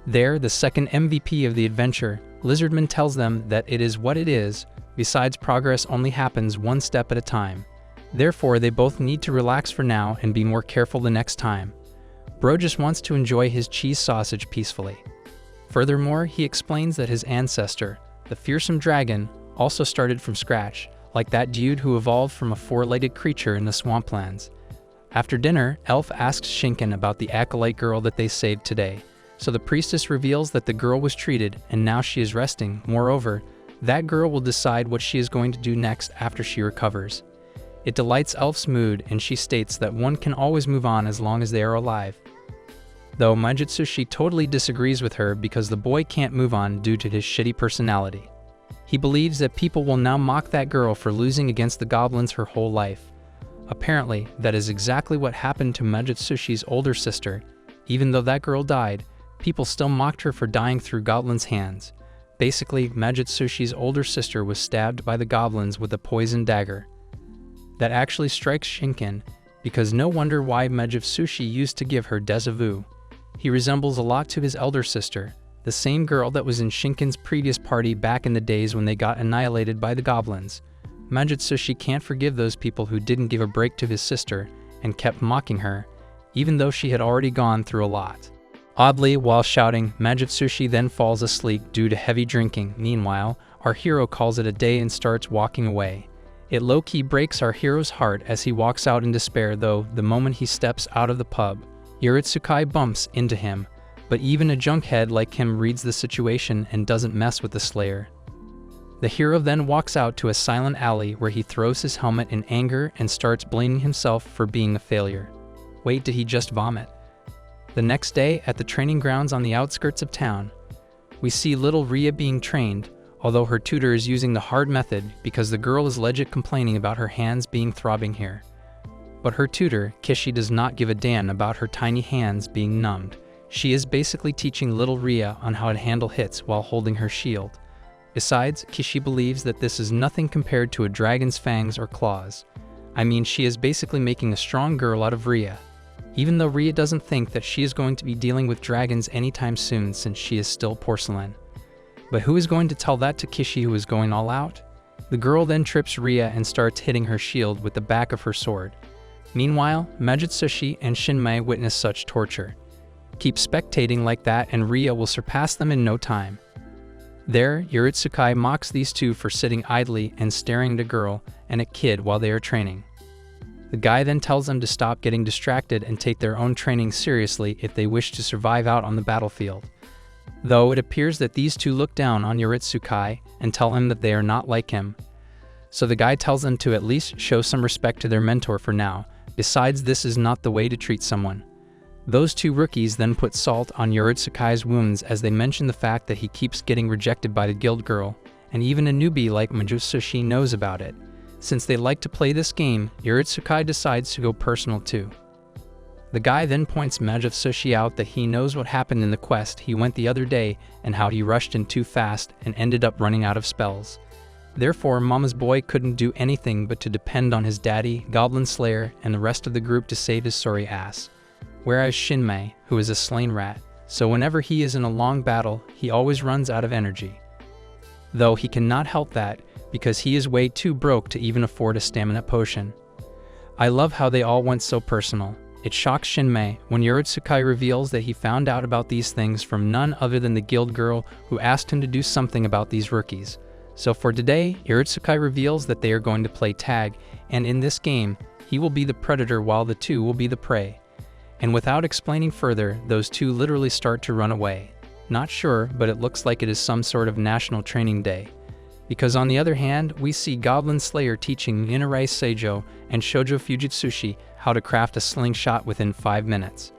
There, the second MVP of the adventure, Lizardman tells them that it is what it is, besides progress only happens one step at a time. Therefore, they both need to relax for now and be more careful the next time. Bro just wants to enjoy his cheese sausage peacefully. Furthermore, he explains that his ancestor, the fearsome dragon, also started from scratch, like that dude who evolved from a four-legged creature in the swamplands. After dinner, Elf asks Shinken about the acolyte girl that they saved today. So the priestess reveals that the girl was treated and now she is resting. Moreover, that girl will decide what she is going to do next after she recovers. It delights Elf's mood and she states that one can always move on as long as they are alive. Though Majutsushi totally disagrees with her because the boy can't move on due to his shitty personality. He believes that people will now mock that girl for losing against the goblins her whole life. Apparently, that is exactly what happened to Majutsushi's older sister. Even though that girl died, people still mocked her for dying through goblins' hands. Basically, Majutsushi's older sister was stabbed by the goblins with a poison dagger. That actually strikes Shinken, because no wonder why Majutsushi used to give her déjà vu. He resembles a lot to his elder sister, the same girl that was in Shinken's previous party back in the days when they got annihilated by the goblins. Majutsushi can't forgive those people who didn't give a break to his sister and kept mocking her, even though she had already gone through a lot. Oddly, while shouting, Majutsushi then falls asleep due to heavy drinking. Meanwhile, our hero calls it a day and starts walking away. It low-key breaks our hero's heart as he walks out in despair, though the moment he steps out of the pub, Yuritsukai bumps into him, but even a junkhead like him reads the situation and doesn't mess with the Slayer. The hero then walks out to a silent alley where he throws his helmet in anger and starts blaming himself for being a failure. Wait, did he just vomit? The next day, at the training grounds on the outskirts of town, we see little Ria being trained, although her tutor is using the hard method because the girl is legit complaining about her hands being throbbing here. But her tutor, Kishi, does not give a damn about her tiny hands being numbed. She is basically teaching little Ria on how to handle hits while holding her shield. Besides, Kishi believes that this is nothing compared to a dragon's fangs or claws. I mean, she is basically making a strong girl out of Ria. Even though Ria doesn't think that she is going to be dealing with dragons anytime soon since she is still porcelain. But who is going to tell that to Kishi, who is going all out? The girl then trips Ria and starts hitting her shield with the back of her sword. Meanwhile, Majutsushi and Shinmei witness such torture. Keep spectating like that and Ria will surpass them in no time. There, Yuritsukai mocks these two for sitting idly and staring at a girl and a kid while they are training. The guy then tells them to stop getting distracted and take their own training seriously if they wish to survive out on the battlefield. Though it appears that these two look down on Yuritsukai and tell him that they are not like him. So the guy tells them to at least show some respect to their mentor for now. Besides, this is not the way to treat someone. Those two rookies then put salt on Yuritsukai's wounds as they mention the fact that he keeps getting rejected by the guild girl, and even a newbie like Majutsushi knows about it. Since they like to play this game, Yuritsukai decides to go personal too. The guy then points Majutsushi out that he knows what happened in the quest he went the other day and how he rushed in too fast and ended up running out of spells. Therefore, Mama's boy couldn't do anything but to depend on his daddy, Goblin Slayer, and the rest of the group to save his sorry ass. Whereas Shinmei, who is a slain rat, so whenever he is in a long battle, he always runs out of energy. Though he cannot help that, because he is way too broke to even afford a stamina potion. I love how they all went so personal. It shocks Shinmei when Yuritsukai reveals that he found out about these things from none other than the guild girl who asked him to do something about these rookies. So for today, Yuritsukai reveals that they are going to play tag, and in this game, he will be the predator while the two will be the prey. And without explaining further, those two literally start to run away. Not sure, but it looks like it is some sort of national training day. Because on the other hand, we see Goblin Slayer teaching Ninare Seijo and Shoujo Fujitsushi how to craft a slingshot within 5 minutes.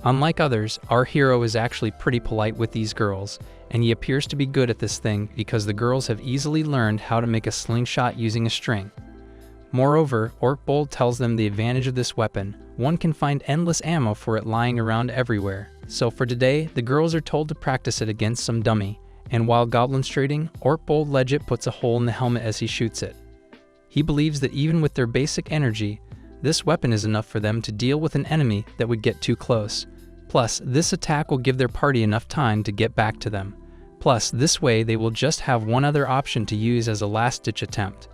Unlike others, our hero is actually pretty polite with these girls, and he appears to be good at this thing because the girls have easily learned how to make a slingshot using a string. Moreover, Orkbold tells them the advantage of this weapon. One can find endless ammo for it lying around everywhere. So for today, the girls are told to practice it against some dummy. And while Goblin's trading, Orkbold legit puts a hole in the helmet as he shoots it. He believes that even with their basic energy, this weapon is enough for them to deal with an enemy that would get too close. Plus, this attack will give their party enough time to get back to them. Plus, this way they will just have one other option to use as a last-ditch attempt.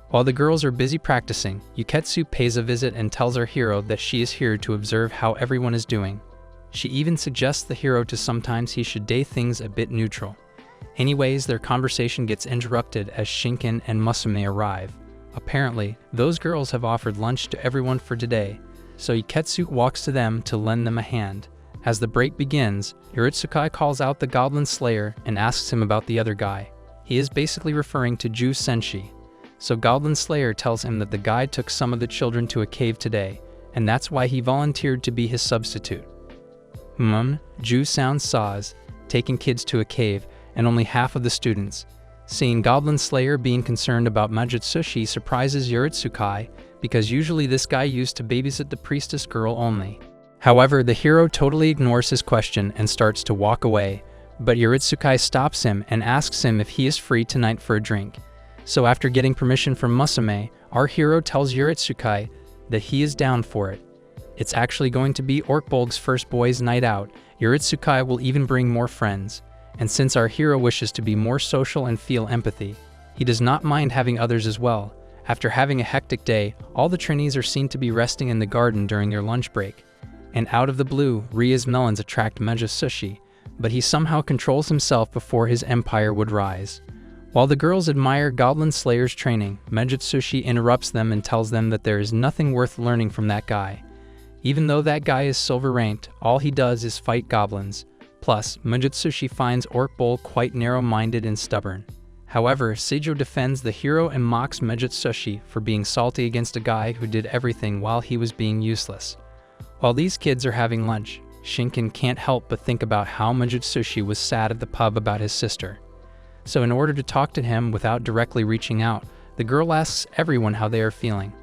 While the girls are busy practicing, Yuketsu pays a visit and tells our hero that she is here to observe how everyone is doing. She even suggests the hero to sometimes he should day things a bit neutral. Anyways, their conversation gets interrupted as Shinken and Musume arrive. Apparently, those girls have offered lunch to everyone for today, so Yuketsu walks to them to lend them a hand. As the break begins, Yuritsukai calls out the Goblin Slayer and asks him about the other guy. He is basically referring to Ju Senshi. So Goblin Slayer tells him that the guy took some of the children to a cave today, and that's why he volunteered to be his substitute. Ju sounds saws, taking kids to a cave, and only half of the students. Seeing Goblin Slayer being concerned about Majutsushi surprises Yuritsukai, because usually this guy used to babysit the priestess girl only. However, the hero totally ignores his question and starts to walk away, but Yuritsukai stops him and asks him if he is free tonight for a drink. So after getting permission from Musume, our hero tells Yuritsukai that he is down for it. It's actually going to be Orkbolg's first boys' night out. Yuritsukai will even bring more friends. And since our hero wishes to be more social and feel empathy, he does not mind having others as well. After having a hectic day, all the trainees are seen to be resting in the garden during their lunch break. And out of the blue, Ria's melons attract Majutsushi, but he somehow controls himself before his empire would rise. While the girls admire Goblin Slayer's training, Majutsushi interrupts them and tells them that there is nothing worth learning from that guy. Even though that guy is silver ranked, all he does is fight goblins. Plus, Majutsushi finds Orkbolg quite narrow-minded and stubborn. However, Seijo defends the hero and mocks Majutsushi for being salty against a guy who did everything while he was being useless. While these kids are having lunch, Shinken can't help but think about how Majutsushi was sad at the pub about his sister. So in order to talk to him without directly reaching out, the girl asks everyone how they are feeling.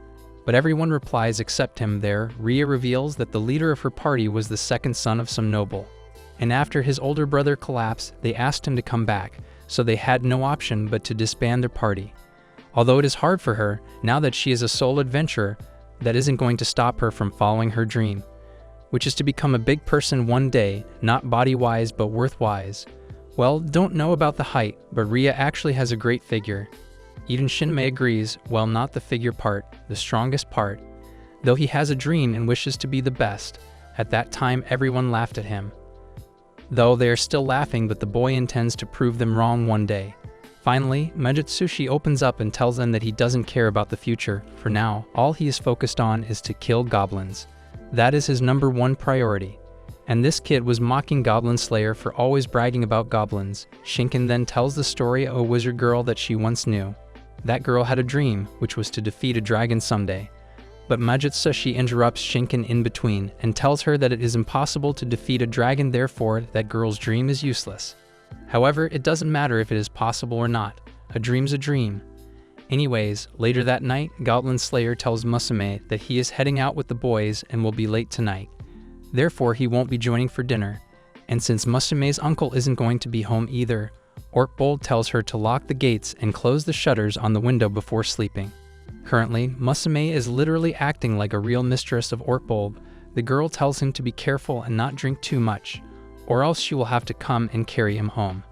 But everyone replies except him. There, Ria reveals that the leader of her party was the second son of some noble. And after his older brother collapsed, they asked him to come back, so they had no option but to disband their party. Although it is hard for her, now that she is a sole adventurer, that isn't going to stop her from following her dream, which is to become a big person one day, not body-wise but worth-wise. Well, don't know about the height, but Ria actually has a great figure. Even Shinmei agrees, well, not the figure part, the strongest part. Though he has a dream and wishes to be the best. At that time, everyone laughed at him. Though they are still laughing, but the boy intends to prove them wrong one day. Finally, Majutsushi opens up and tells them that he doesn't care about the future. For now, all he is focused on is to kill goblins. That is his #1 priority. And this kid was mocking Goblin Slayer for always bragging about goblins. Shinken then tells the story of a wizard girl that she once knew. That girl had a dream, which was to defeat a dragon someday. But Majutsushi interrupts Shinken in between and tells her that it is impossible to defeat a dragon, therefore that girl's dream is useless. However, it doesn't matter if it is possible or not. A dream's a dream. Anyways, later that night, Goblin Slayer tells Musume that he is heading out with the boys and will be late tonight. Therefore, he won't be joining for dinner. And since Musume's uncle isn't going to be home either, Orkbolg tells her to lock the gates and close the shutters on the window before sleeping. Currently, Musume is literally acting like a real mistress of Orkbolg. The girl tells him to be careful and not drink too much, or else she will have to come and carry him home.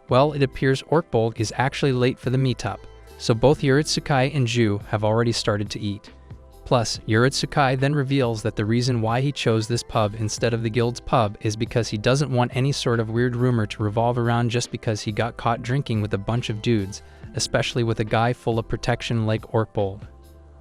Well, it appears Orkbolg is actually late for the meetup, so both Yuritsukai and Ju have already started to eat. Plus, Yuritsukai then reveals that the reason why he chose this pub instead of the guild's pub is because he doesn't want any sort of weird rumor to revolve around just because he got caught drinking with a bunch of dudes, especially with a guy full of protection like Orkbolg.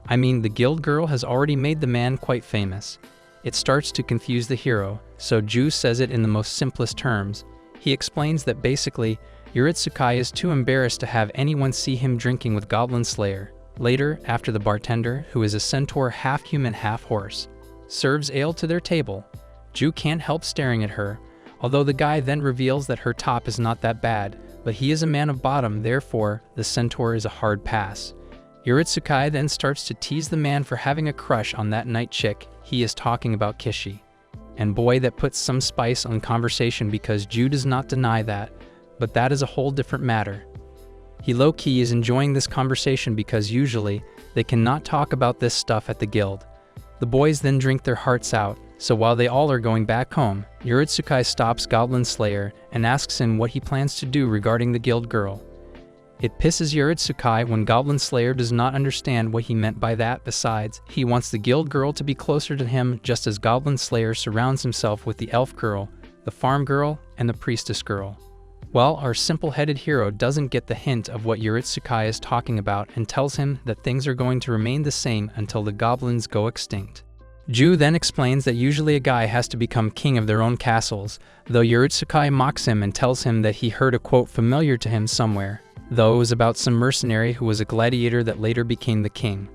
I mean, the guild girl has already made the man quite famous. It starts to confuse the hero, so Ju says it in the most simplest terms. He explains that basically, Yuritsukai is too embarrassed to have anyone see him drinking with Goblin Slayer. Later, after the bartender, who is a centaur half-human half-horse, serves ale to their table, Ju can't help staring at her, although the guy then reveals that her top is not that bad, but he is a man of bottom, therefore the centaur is a hard pass. Yuritsukai then starts to tease the man for having a crush on that night chick. He is talking about Kishi. And boy, that puts some spice on conversation because Ju does not deny that, but that is a whole different matter. He low-key is enjoying this conversation because usually they cannot talk about this stuff at the guild. The boys then drink their hearts out, so while they all are going back home, Yuritsukai stops Goblin Slayer and asks him what he plans to do regarding the guild girl. It pisses Yuritsukai when Goblin Slayer does not understand what he meant by that. Besides, he wants the guild girl to be closer to him, just as Goblin Slayer surrounds himself with the elf girl, the farm girl, and the priestess girl. Well, our simple-headed hero doesn't get the hint of what Yuritsukai is talking about and tells him that things are going to remain the same until the goblins go extinct. Ju then explains that usually a guy has to become king of their own castles, though Yuritsukai mocks him and tells him that he heard a quote familiar to him somewhere, though it was about some mercenary who was a gladiator that later became the king.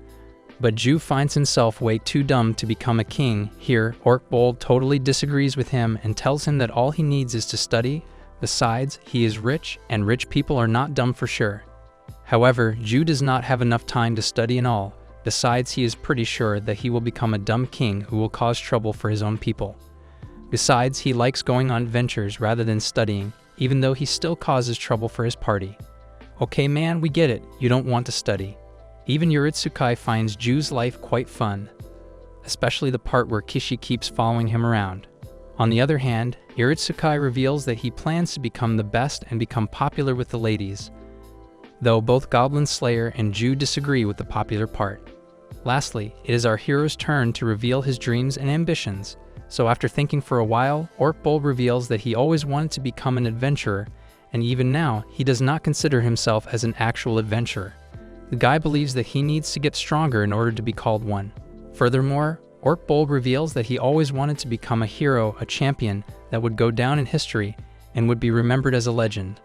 But Ju finds himself way too dumb to become a king. Here, Orkbold totally disagrees with him and tells him that all he needs is to study. Besides, he is rich, and rich people are not dumb for sure. However, Ju does not have enough time to study and all. Besides, he is pretty sure that he will become a dumb king who will cause trouble for his own people. Besides, he likes going on adventures rather than studying, even though he still causes trouble for his party. Okay man, we get it, you don't want to study. Even Yuritsukai finds Ju's life quite fun, especially the part where Kishi keeps following him around. On the other hand, Yuritsukai reveals that he plans to become the best and become popular with the ladies, though both Goblin Slayer and Ju disagree with the popular part. Lastly, it is our hero's turn to reveal his dreams and ambitions. So after thinking for a while, Orkbold reveals that he always wanted to become an adventurer, and even now, he does not consider himself as an actual adventurer. The guy believes that he needs to get stronger in order to be called one. Furthermore, Orkbold reveals that he always wanted to become a hero, a champion that would go down in history and would be remembered as a legend.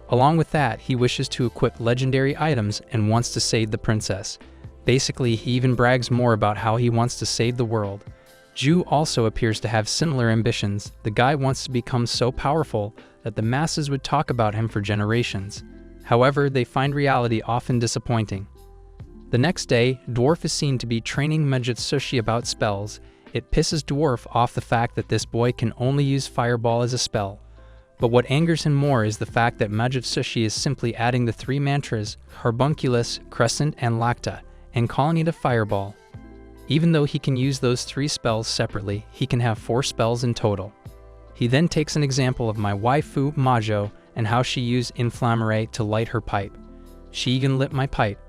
Along with that, he wishes to equip legendary items and wants to save the princess. Basically, he even brags more about how he wants to save the world. Ju also appears to have similar ambitions. The guy wants to become so powerful that the masses would talk about him for generations. However, they find reality often disappointing. The next day, Dwarf is seen to be training Majutsushi about spells. It pisses Dwarf off the fact that this boy can only use Fireball as a spell. But what angers him more is the fact that Majutsushi is simply adding the 3 mantras, Carbunculus, Crescent, and Lacta, and calling it a Fireball. Even though he can use those 3 spells separately, he can have 4 spells in total. He then takes an example of my waifu, Majo, and how she used Inflammare to light her pipe. She even lit my pipe.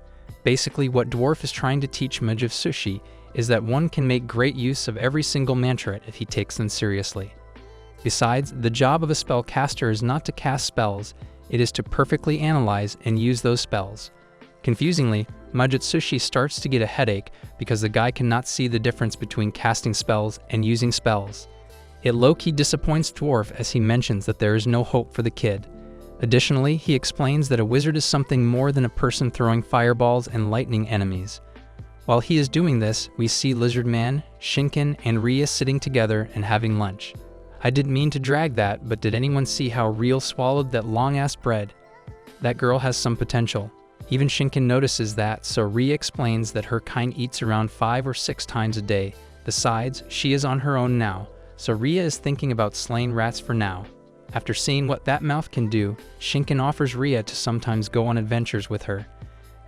Basically, what Dwarf is trying to teach Majutsushi is that one can make great use of every single mantra if he takes them seriously. Besides, the job of a spellcaster is not to cast spells, it is to perfectly analyze and use those spells. Confusingly, Majutsushi starts to get a headache because the guy cannot see the difference between casting spells and using spells. It low-key disappoints Dwarf as he mentions that there is no hope for the kid. Additionally, he explains that a wizard is something more than a person throwing fireballs and lightning enemies. While he is doing this, we see Lizardman, Shinken, and Ria sitting together and having lunch. I didn't mean to drag that, but did anyone see how Real swallowed that long-ass bread? That girl has some potential. Even Shinken notices that, so Ria explains that her kind eats around 5 or 6 times a day. Besides, she is on her own now, so Ria is thinking about slaying rats for now. After seeing what that mouth can do, Shinken offers Ria to sometimes go on adventures with her.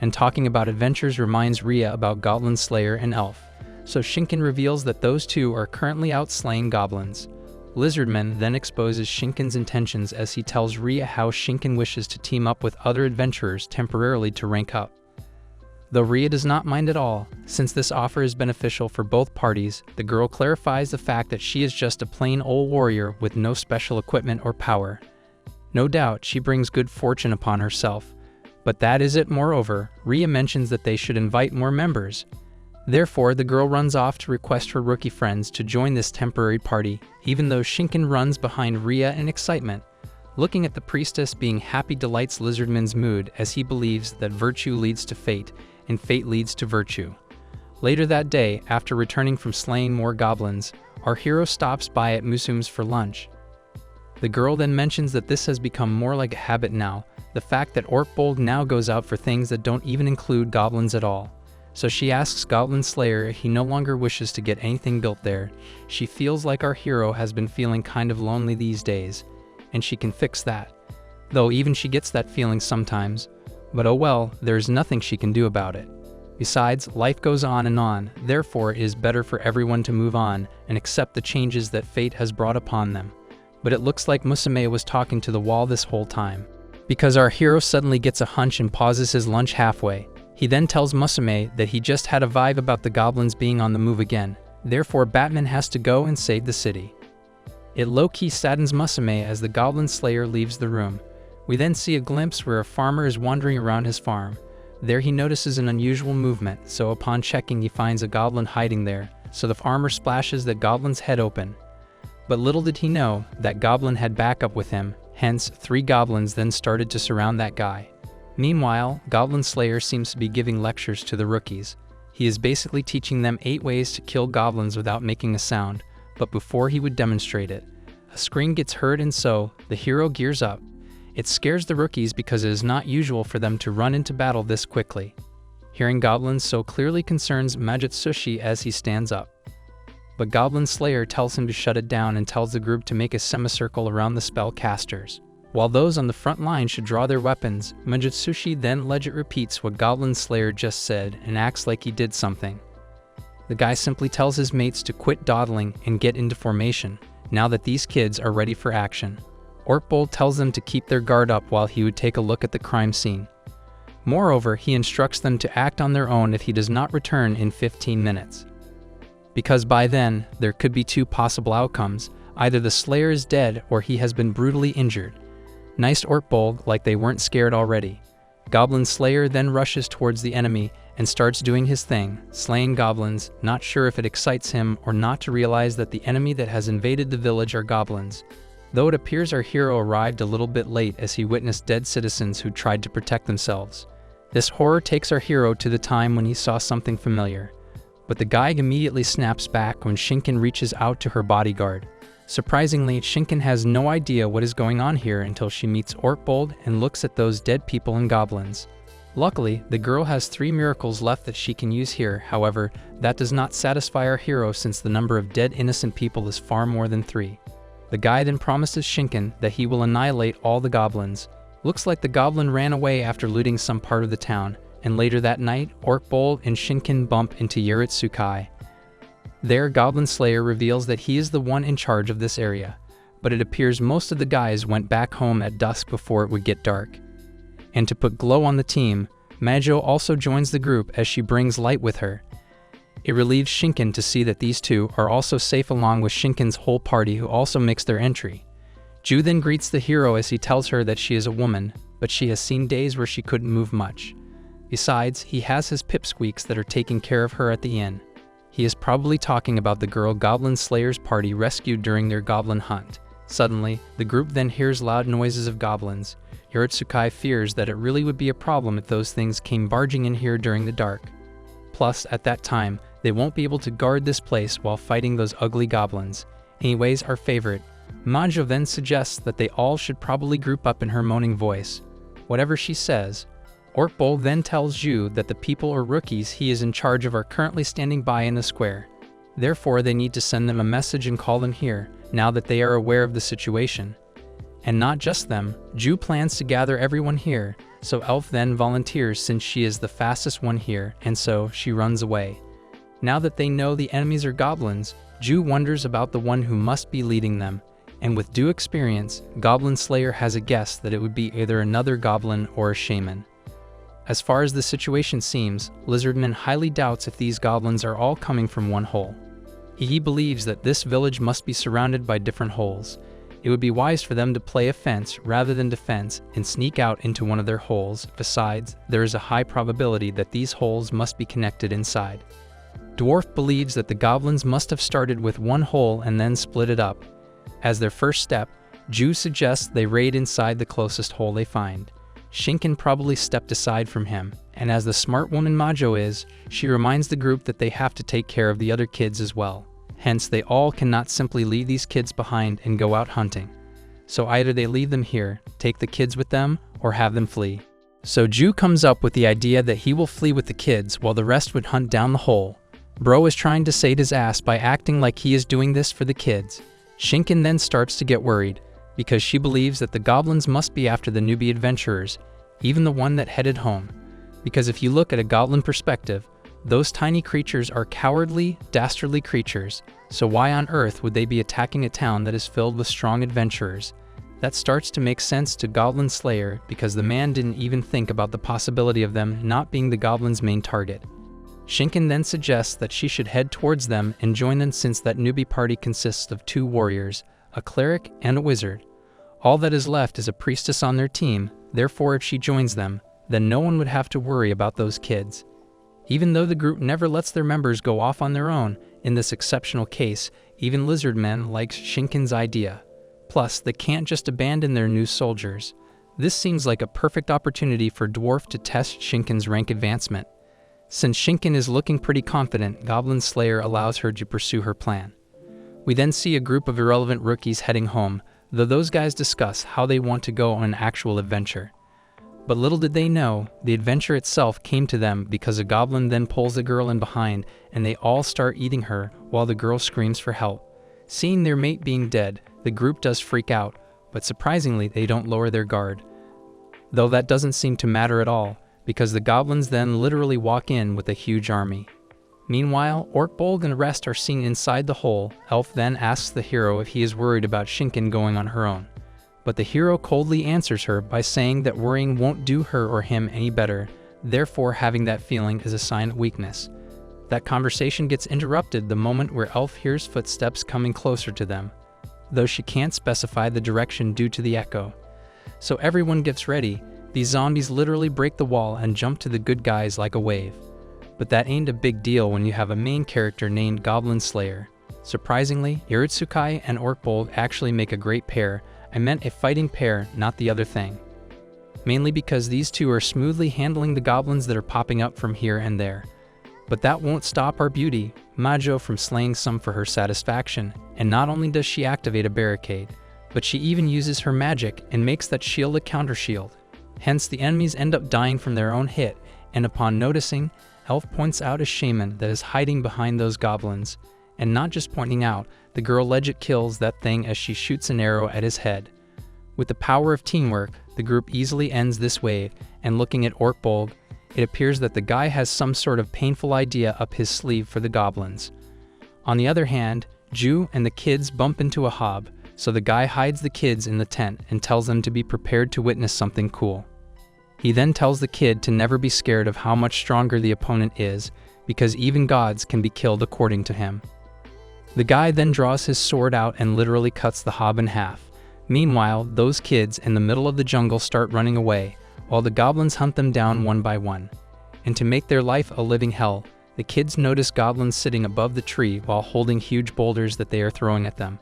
And talking about adventures reminds Ria about Goblin Slayer and Elf, so Shinken reveals that those two are currently out slaying goblins. Lizardman then exposes Shinken's intentions as he tells Ria how Shinken wishes to team up with other adventurers temporarily to rank up. Though Ria does not mind at all, since this offer is beneficial for both parties, the girl clarifies the fact that she is just a plain old warrior with no special equipment or power. No doubt, she brings good fortune upon herself. But that is it. Moreover, Ria mentions that they should invite more members. Therefore, the girl runs off to request her rookie friends to join this temporary party, even though Shinken runs behind Ria in excitement. Looking at the priestess being happy delights Lizardman's mood as he believes that virtue leads to fate, and fate leads to virtue. Later that day, after returning from slaying more goblins, our hero stops by at Musum's for lunch. The girl then mentions that this has become more like a habit now, the fact that Orkbold now goes out for things that don't even include goblins at all. So she asks Goblin Slayer if he no longer wishes to get anything built there. She feels like our hero has been feeling kind of lonely these days, and she can fix that. Though even she gets that feeling sometimes. But oh well, there is nothing she can do about it. Besides, life goes on, therefore it is better for everyone to move on and accept the changes that fate has brought upon them. But it looks like Musume was talking to the wall this whole time, because our hero suddenly gets a hunch and pauses his lunch halfway. He then tells Musume that he just had a vibe about the goblins being on the move again, therefore Batman has to go and save the city. It low-key saddens Musume as the Goblin Slayer leaves the room. We then see a glimpse where a farmer is wandering around his farm. There he notices an unusual movement, so upon checking he finds a goblin hiding there, so the farmer splashes the goblin's head open. But little did he know, that goblin had backup with him, hence 3 goblins then started to surround that guy. Meanwhile, Goblin Slayer seems to be giving lectures to the rookies. He is basically teaching them 8 ways to kill goblins without making a sound, but before he would demonstrate it, a scream gets heard and so, the hero gears up. It scares the rookies because it is not usual for them to run into battle this quickly. Hearing goblins so clearly concerns Majutsushi as he stands up. But Goblin Slayer tells him to shut it down and tells the group to make a semicircle around the spell casters. While those on the front line should draw their weapons, Majutsushi then legit repeats what Goblin Slayer just said and acts like he did something. The guy simply tells his mates to quit dawdling and get into formation, now that these kids are ready for action. Ortbold tells them to keep their guard up while he would take a look at the crime scene. Moreover, he instructs them to act on their own if he does not return in 15 minutes. Because by then, there could be 2 possible outcomes, either the Slayer is dead or he has been brutally injured. Nice Ortbold, like they weren't scared already. Goblin Slayer then rushes towards the enemy and starts doing his thing, slaying goblins, not sure if it excites him or not to realize that the enemy that has invaded the village are goblins. Though it appears our hero arrived a little bit late as he witnessed dead citizens who tried to protect themselves. This horror takes our hero to the time when he saw something familiar. But the guy immediately snaps back when Shinken reaches out to her bodyguard. Surprisingly, Shinken has no idea what is going on here until she meets Ortbold and looks at those dead people and goblins. Luckily, the girl has 3 miracles left that she can use here, however, that does not satisfy our hero since the number of dead innocent people is far more than 3. The guy then promises Shinken that he will annihilate all the goblins. Looks like the goblin ran away after looting some part of the town, and later that night, Ortbold and Shinken bump into Yaritsukai. There, Goblin Slayer reveals that he is the one in charge of this area, but it appears most of the guys went back home at dusk before it would get dark. And to put glow on the team, Majo also joins the group as she brings light with her. It relieves Shinken to see that these 2 are also safe along with Shinken's whole party who also makes their entry. Ju then greets the hero as he tells her that she is a woman, but she has seen days where she couldn't move much. Besides, he has his pipsqueaks that are taking care of her at the inn. He is probably talking about the girl Goblin Slayer's party rescued during their goblin hunt. Suddenly, the group then hears loud noises of goblins. Yaritsukai fears that it really would be a problem if those things came barging in here during the dark. Plus, at that time, they won't be able to guard this place while fighting those ugly goblins. Anyways, our favorite, Majo then suggests that they all should probably group up in her moaning voice. Whatever she says, Ortbold then tells Ju that the people or rookies he is in charge of are currently standing by in the square. Therefore, they need to send them a message and call them here, now that they are aware of the situation. And not just them, Ju plans to gather everyone here, so Elf then volunteers since she is the fastest one here, and so she runs away. Now that they know the enemies are goblins, Ju wonders about the one who must be leading them, and with due experience, Goblin Slayer has a guess that it would be either another goblin or a shaman. As far as the situation seems, Lizardman highly doubts if these goblins are all coming from one hole. He believes that this village must be surrounded by different holes. It would be wise for them to play offense rather than defense and sneak out into one of their holes. Besides, there is a high probability that these holes must be connected inside. Dwarf believes that the goblins must have started with one hole and then split it up. As their first step, Ju suggests they raid inside the closest hole they find. Shinken probably stepped aside from him, and as the smart woman Majo is, she reminds the group that they have to take care of the other kids as well. Hence, they all cannot simply leave these kids behind and go out hunting. So either they leave them here, take the kids with them, or have them flee. So Ju comes up with the idea that he will flee with the kids while the rest would hunt down the hole. Bro is trying to save his ass by acting like he is doing this for the kids. Shinken then starts to get worried, because she believes that the goblins must be after the newbie adventurers, even the one that headed home. Because if you look at a goblin perspective, those tiny creatures are cowardly, dastardly creatures, so why on earth would they be attacking a town that is filled with strong adventurers? That starts to make sense to Goblin Slayer because the man didn't even think about the possibility of them not being the goblin's main target. Shinken then suggests that she should head towards them and join them since that newbie party consists of 2 warriors, a cleric and a wizard. All that is left is a priestess on their team, therefore if she joins them, then no one would have to worry about those kids. Even though the group never lets their members go off on their own, in this exceptional case, even Lizardmen likes Shinken's idea. Plus, they can't just abandon their new soldiers. This seems like a perfect opportunity for Dwarf to test Shinken's rank advancement. Since Shinken is looking pretty confident, Goblin Slayer allows her to pursue her plan. We then see a group of irrelevant rookies heading home, though those guys discuss how they want to go on an actual adventure. But little did they know, the adventure itself came to them because a goblin then pulls a girl in behind and they all start eating her while the girl screams for help. Seeing their mate being dead, the group does freak out, but surprisingly they don't lower their guard. Though that doesn't seem to matter at all, because the goblins then literally walk in with a huge army. Meanwhile, Orkbolg and the rest are seen inside the hole. Elf then asks the hero if he is worried about Shinken going on her own. But the hero coldly answers her by saying that worrying won't do her or him any better, therefore having that feeling is a sign of weakness. That conversation gets interrupted the moment where Elf hears footsteps coming closer to them, though she can't specify the direction due to the echo. So everyone gets ready. These zombies literally break the wall and jump to the good guys like a wave. But that ain't a big deal when you have a main character named Goblin Slayer. Surprisingly, Iritsukai and Orkbolg actually make a great pair. I meant a fighting pair, not the other thing. Mainly because these two are smoothly handling the goblins that are popping up from here and there. But that won't stop our beauty, Majo, from slaying some for her satisfaction, and not only does she activate a barricade, but she even uses her magic and makes that shield a counter shield. Hence the enemies end up dying from their own hit, and upon noticing, Elf points out a shaman that is hiding behind those goblins, and not just pointing out, the girl legit kills that thing as she shoots an arrow at his head. With the power of teamwork, the group easily ends this wave, and looking at Orkbolg, it appears that the guy has some sort of painful idea up his sleeve for the goblins. On the other hand, Ju and the kids bump into a hob, so the guy hides the kids in the tent and tells them to be prepared to witness something cool. He then tells the kid to never be scared of how much stronger the opponent is, because even gods can be killed according to him. The guy then draws his sword out and literally cuts the hob in half. Meanwhile, those kids in the middle of the jungle start running away, while the goblins hunt them down one by one. And to make their life a living hell, the kids notice goblins sitting above the tree while holding huge boulders that they are throwing at them.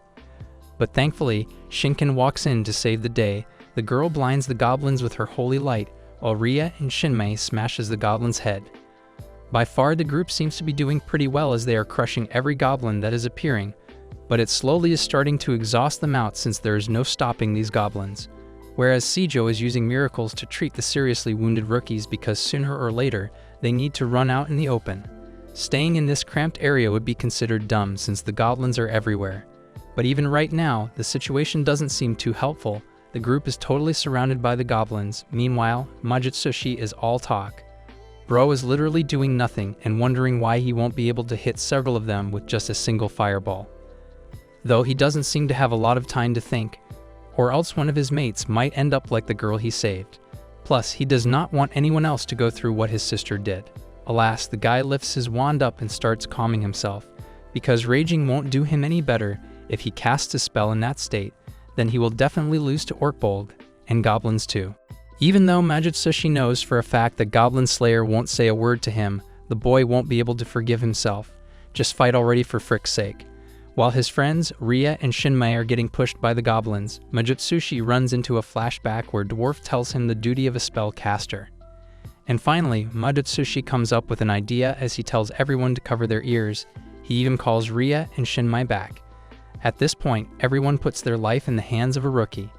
But thankfully, Shinken walks in to save the day. The girl blinds the goblins with her holy light, while Ria and Shinmei smashes the goblin's head. By far, the group seems to be doing pretty well as they are crushing every goblin that is appearing, but it slowly is starting to exhaust them out since there is no stopping these goblins. Whereas Seijo is using miracles to treat the seriously wounded rookies because sooner or later, they need to run out in the open. Staying in this cramped area would be considered dumb since the goblins are everywhere. But even right now, the situation doesn't seem too helpful. The group is totally surrounded by the goblins. Meanwhile, Majutsushi is all talk. Bro is literally doing nothing and wondering why he won't be able to hit several of them with just a single fireball. Though he doesn't seem to have a lot of time to think, or else one of his mates might end up like the girl he saved. Plus, he does not want anyone else to go through what his sister did. Alas, the guy lifts his wand up and starts calming himself, because raging won't do him any better. If he casts a spell in that state, then he will definitely lose to Orkbolg, and goblins too. Even though Majutsushi knows for a fact that Goblin Slayer won't say a word to him, the boy won't be able to forgive himself. Just fight already for frick's sake. While his friends, Ria and Shinmei, are getting pushed by the goblins, Majutsushi runs into a flashback where Dwarf tells him the duty of a spell caster. And finally, Majutsushi comes up with an idea as he tells everyone to cover their ears. He even calls Ria and Shinmei back. At this point, everyone puts their life in the hands of a rookie.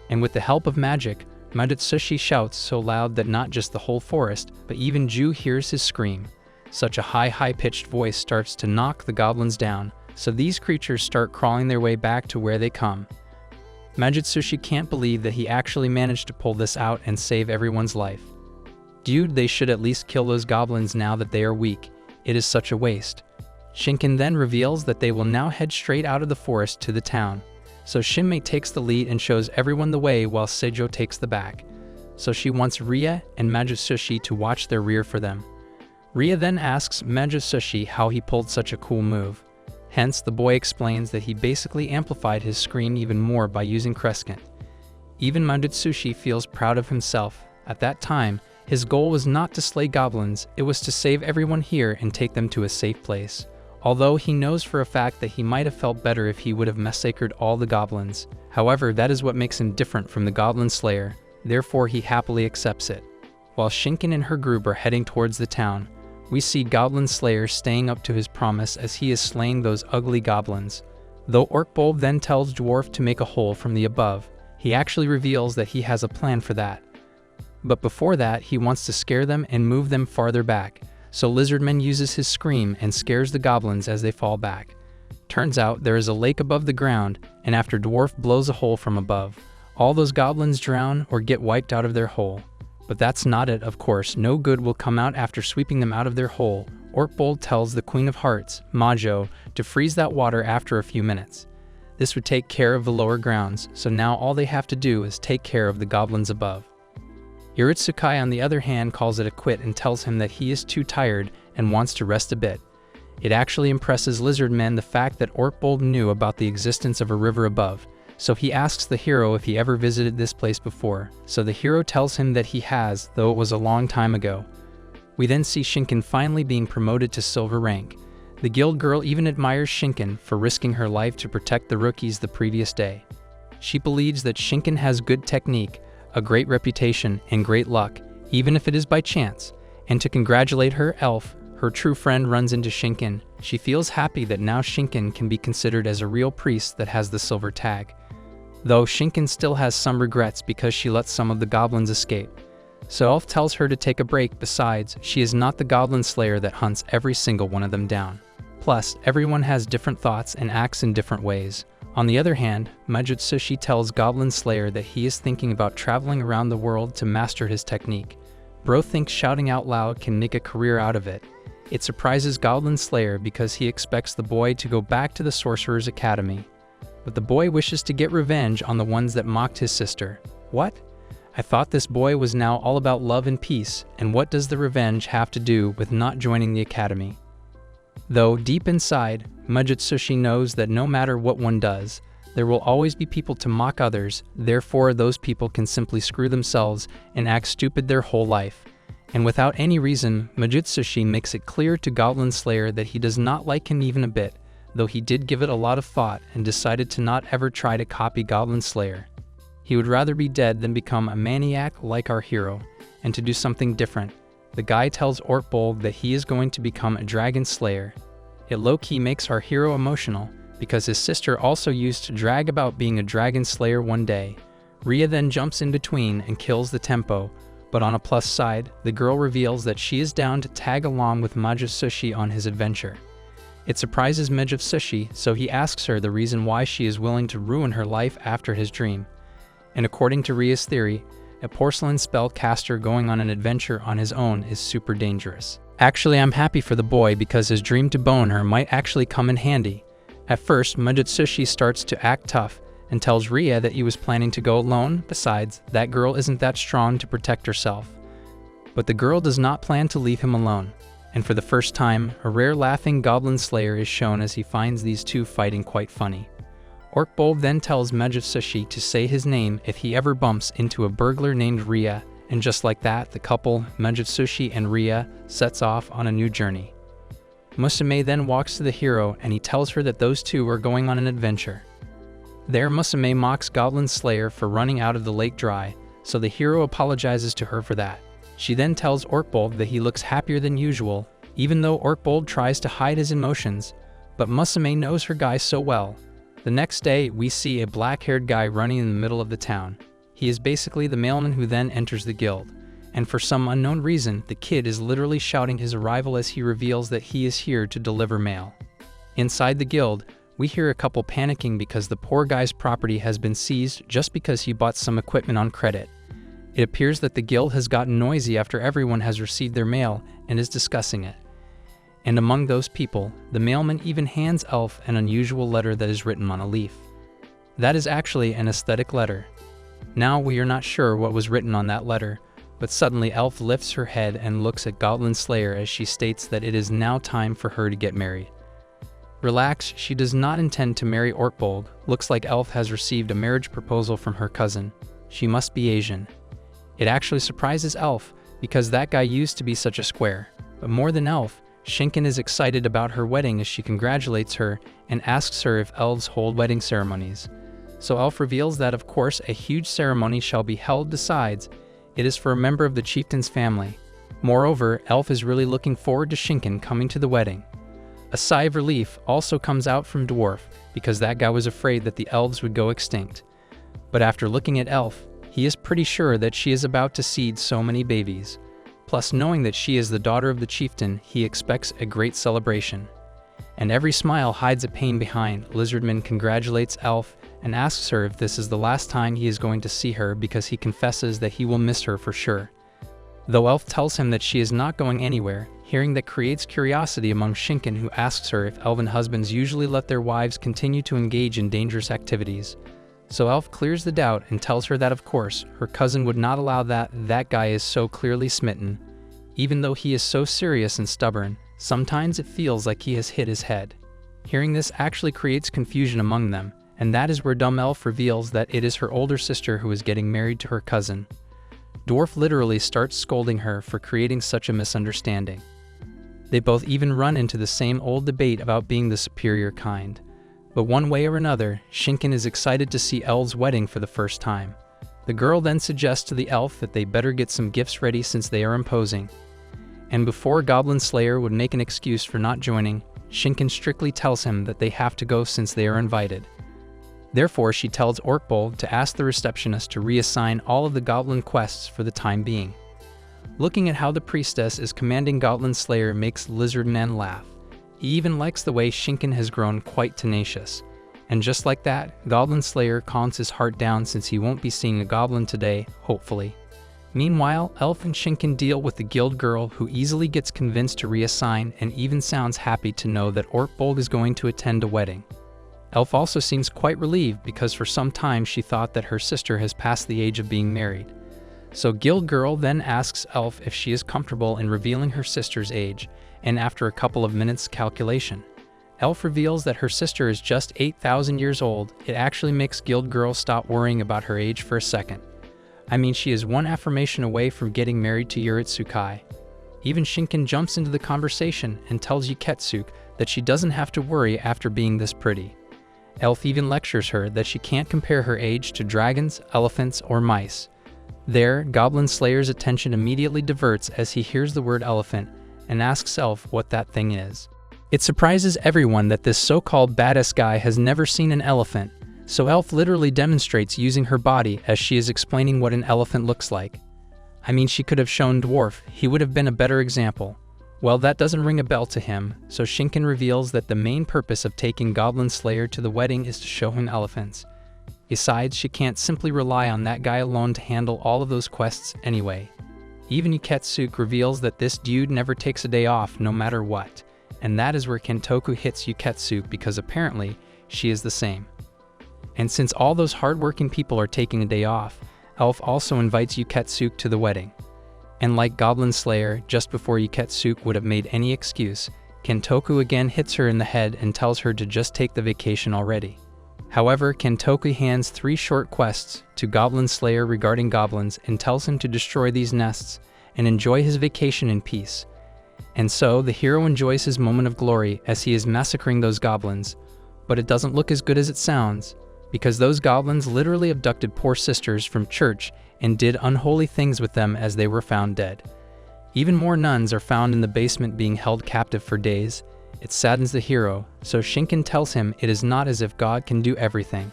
And with the help of magic, Majutsushi shouts so loud that not just the whole forest, but even Ju hears his scream. Such a high-pitched voice starts to knock the goblins down, so these creatures start crawling their way back to where they come. Majutsushi can't believe that he actually managed to pull this out and save everyone's life. Dude, they should at least kill those goblins now that they are weak. It is such a waste. Shinken then reveals that they will now head straight out of the forest to the town. So Shinmei takes the lead and shows everyone the way while Seijo takes the back. So she wants Ria and Majutsushi to watch their rear for them. Ria then asks Majutsushi how he pulled such a cool move. Hence, the boy explains that he basically amplified his scream even more by using Crescent. Even Majutsushi feels proud of himself. At that time, his goal was not to slay goblins, it was to save everyone here and take them to a safe place. Although he knows for a fact that he might have felt better if he would have massacred all the goblins. However, that is what makes him different from the Goblin Slayer, therefore he happily accepts it. While Shinken and her group are heading towards the town, we see Goblin Slayer staying up to his promise as he is slaying those ugly goblins. Though Orkbulb then tells Dwarf to make a hole from the above, he actually reveals that he has a plan for that. But before that, he wants to scare them and move them farther back. So Lizardman uses his scream and scares the goblins as they fall back. Turns out there is a lake above the ground, and after Dwarf blows a hole from above, all those goblins drown or get wiped out of their hole. But that's not it, of course. No good will come out after sweeping them out of their hole. Orkbold tells the Queen of Hearts, Majo, to freeze that water after a few minutes. This would take care of the lower grounds, so now all they have to do is take care of the goblins above. Iritsukai on the other hand calls it a quit and tells him that he is too tired and wants to rest a bit. It actually impresses Lizardman the fact that Orkbold knew about the existence of a river above, so he asks the hero if he ever visited this place before, so the hero tells him that he has, though it was a long time ago. We then see Shinken finally being promoted to silver rank. The guild girl even admires Shinken for risking her life to protect the rookies the previous day. She believes that Shinken has good technique, a great reputation, and great luck, even if it is by chance. And to congratulate her, Elf, her true friend, runs into Shinken. She feels happy that now Shinken can be considered as a real priest that has the silver tag. Though Shinken still has some regrets because she let some of the goblins escape. So Elf tells her to take a break. Besides, she is not the goblin slayer that hunts every single one of them down. Plus, everyone has different thoughts and acts in different ways. On the other hand, Majutsushi tells Goblin Slayer that he is thinking about traveling around the world to master his technique. Bro thinks shouting out loud can make a career out of it. It surprises Goblin Slayer because he expects the boy to go back to the Sorcerer's Academy. But the boy wishes to get revenge on the ones that mocked his sister. What? I thought this boy was now all about love and peace, and what does the revenge have to do with not joining the academy? Though deep inside, Majutsushi knows that no matter what one does, there will always be people to mock others, therefore those people can simply screw themselves and act stupid their whole life. And without any reason, Majutsushi makes it clear to Goblin Slayer that he does not like him even a bit, though he did give it a lot of thought and decided to not ever try to copy Goblin Slayer. He would rather be dead than become a maniac like our hero, and to do something different. The guy tells Orkbold that he is going to become a dragon slayer. It low-key makes our hero emotional, because his sister also used to drag about being a dragon slayer one day. Ria then jumps in between and kills the tempo, but on a plus side, the girl reveals that she is down to tag along with Majutsushi on his adventure. It surprises Majutsushi, so he asks her the reason why she is willing to ruin her life after his dream. And according to Ria's theory, a porcelain spell caster going on an adventure on his own is super dangerous. Actually, I'm happy for the boy because his dream to bone her might actually come in handy. At first, Majutsushi starts to act tough and tells Ria that he was planning to go alone. Besides, that girl isn't that strong to protect herself. But the girl does not plan to leave him alone. And for the first time, a rare laughing Goblin Slayer is shown as he finds these two fighting quite funny. Orkbold then tells Majutsushi to say his name if he ever bumps into a burglar named Ria, and just like that, the couple, Majutsushi and Ria, sets off on a new journey. Musume then walks to the hero and he tells her that those two are going on an adventure. There, Musume mocks Goblin Slayer for running out of the lake dry, so the hero apologizes to her for that. She then tells Orkbold that he looks happier than usual, even though Orkbold tries to hide his emotions, but Musume knows her guy so well. The next day, we see a black-haired guy running in the middle of the town. He is basically the mailman who then enters the guild, and for some unknown reason, the kid is literally shouting his arrival as he reveals that he is here to deliver mail. Inside the guild, we hear a couple panicking because the poor guy's property has been seized just because he bought some equipment on credit. It appears that the guild has gotten noisy after everyone has received their mail and is discussing it. And among those people, the mailman even hands Elf an unusual letter that is written on a leaf. That is actually an aesthetic letter. Now we are not sure what was written on that letter, but suddenly Elf lifts her head and looks at Goblin Slayer as she states that it is now time for her to get married. Relax, she does not intend to marry Orkbold. Looks like Elf has received a marriage proposal from her cousin. She must be Asian. It actually surprises Elf because that guy used to be such a square. But more than Elf, Shinken is excited about her wedding as she congratulates her and asks her if elves hold wedding ceremonies. So Elf reveals that of course a huge ceremony shall be held. Besides, it is for a member of the chieftain's family. Moreover, Elf is really looking forward to Shinken coming to the wedding. A sigh of relief also comes out from Dwarf because that guy was afraid that the elves would go extinct. But after looking at Elf, he is pretty sure that she is about to seed so many babies. Plus, knowing that she is the daughter of the chieftain, he expects a great celebration. And every smile hides a pain behind. Lizardman congratulates Elf and asks her if this is the last time he is going to see her because he confesses that he will miss her for sure. Though Elf tells him that she is not going anywhere, hearing that creates curiosity among Shinken, who asks her if elven husbands usually let their wives continue to engage in dangerous activities. So Elf clears the doubt and tells her that of course, her cousin would not allow that guy is so clearly smitten. Even though he is so serious and stubborn, sometimes it feels like he has hit his head. Hearing this actually creates confusion among them, and that is where dumb Elf reveals that it is her older sister who is getting married to her cousin. Dwarf literally starts scolding her for creating such a misunderstanding. They both even run into the same old debate about being the superior kind. But one way or another, Shinken is excited to see Elf's wedding for the first time. The girl then suggests to the Elf that they better get some gifts ready since they are imposing. And before Goblin Slayer would make an excuse for not joining, Shinken strictly tells him that they have to go since they are invited. Therefore, she tells Orkbold to ask the receptionist to reassign all of the goblin quests for the time being. Looking at how the priestess is commanding Goblin Slayer makes Lizardman laugh. He even likes the way Shinken has grown quite tenacious. And just like that, Goblin Slayer calms his heart down since he won't be seeing a goblin today, hopefully. Meanwhile, Elf and Shinken deal with the guild girl who easily gets convinced to reassign and even sounds happy to know that Orkbold is going to attend a wedding. Elf also seems quite relieved because for some time she thought that her sister has passed the age of being married. So Guild Girl then asks Elf if she is comfortable in revealing her sister's age, and after a couple of minutes calculation, Elf reveals that her sister is just 8,000 years old. It actually makes Guild Girl stop worrying about her age for a second. I mean, she is one affirmation away from getting married to Yuritsukai. Even Shinken jumps into the conversation and tells Yuketsuke that she doesn't have to worry after being this pretty. Elf even lectures her that she can't compare her age to dragons, elephants, or mice. There, Goblin Slayer's attention immediately diverts as he hears the word elephant and asks Elf what that thing is. It surprises everyone that this so-called badass guy has never seen an elephant, so Elf literally demonstrates using her body as she is explaining what an elephant looks like. I mean, she could have shown Dwarf, he would have been a better example. Well, that doesn't ring a bell to him, so Shinken reveals that the main purpose of taking Goblin Slayer to the wedding is to show him elephants. Besides, she can't simply rely on that guy alone to handle all of those quests anyway. Even Yuketsuke reveals that this dude never takes a day off no matter what, and that is where Kentoku hits Yuketsuke because apparently she is the same. And since all those hardworking people are taking a day off, Elf also invites Yuketsuke to the wedding. And like Goblin Slayer, just before Yuketsuke would have made any excuse, Kentoku again hits her in the head and tells her to just take the vacation already. However, Kentoku hands 3 short quests to Goblin Slayer regarding goblins and tells him to destroy these nests and enjoy his vacation in peace. And so, the hero enjoys his moment of glory as he is massacring those goblins, but it doesn't look as good as it sounds, because those goblins literally abducted poor sisters from church and did unholy things with them as they were found dead. Even more nuns are found in the basement being held captive for days. It saddens the hero, so Shinken tells him it is not as if God can do everything.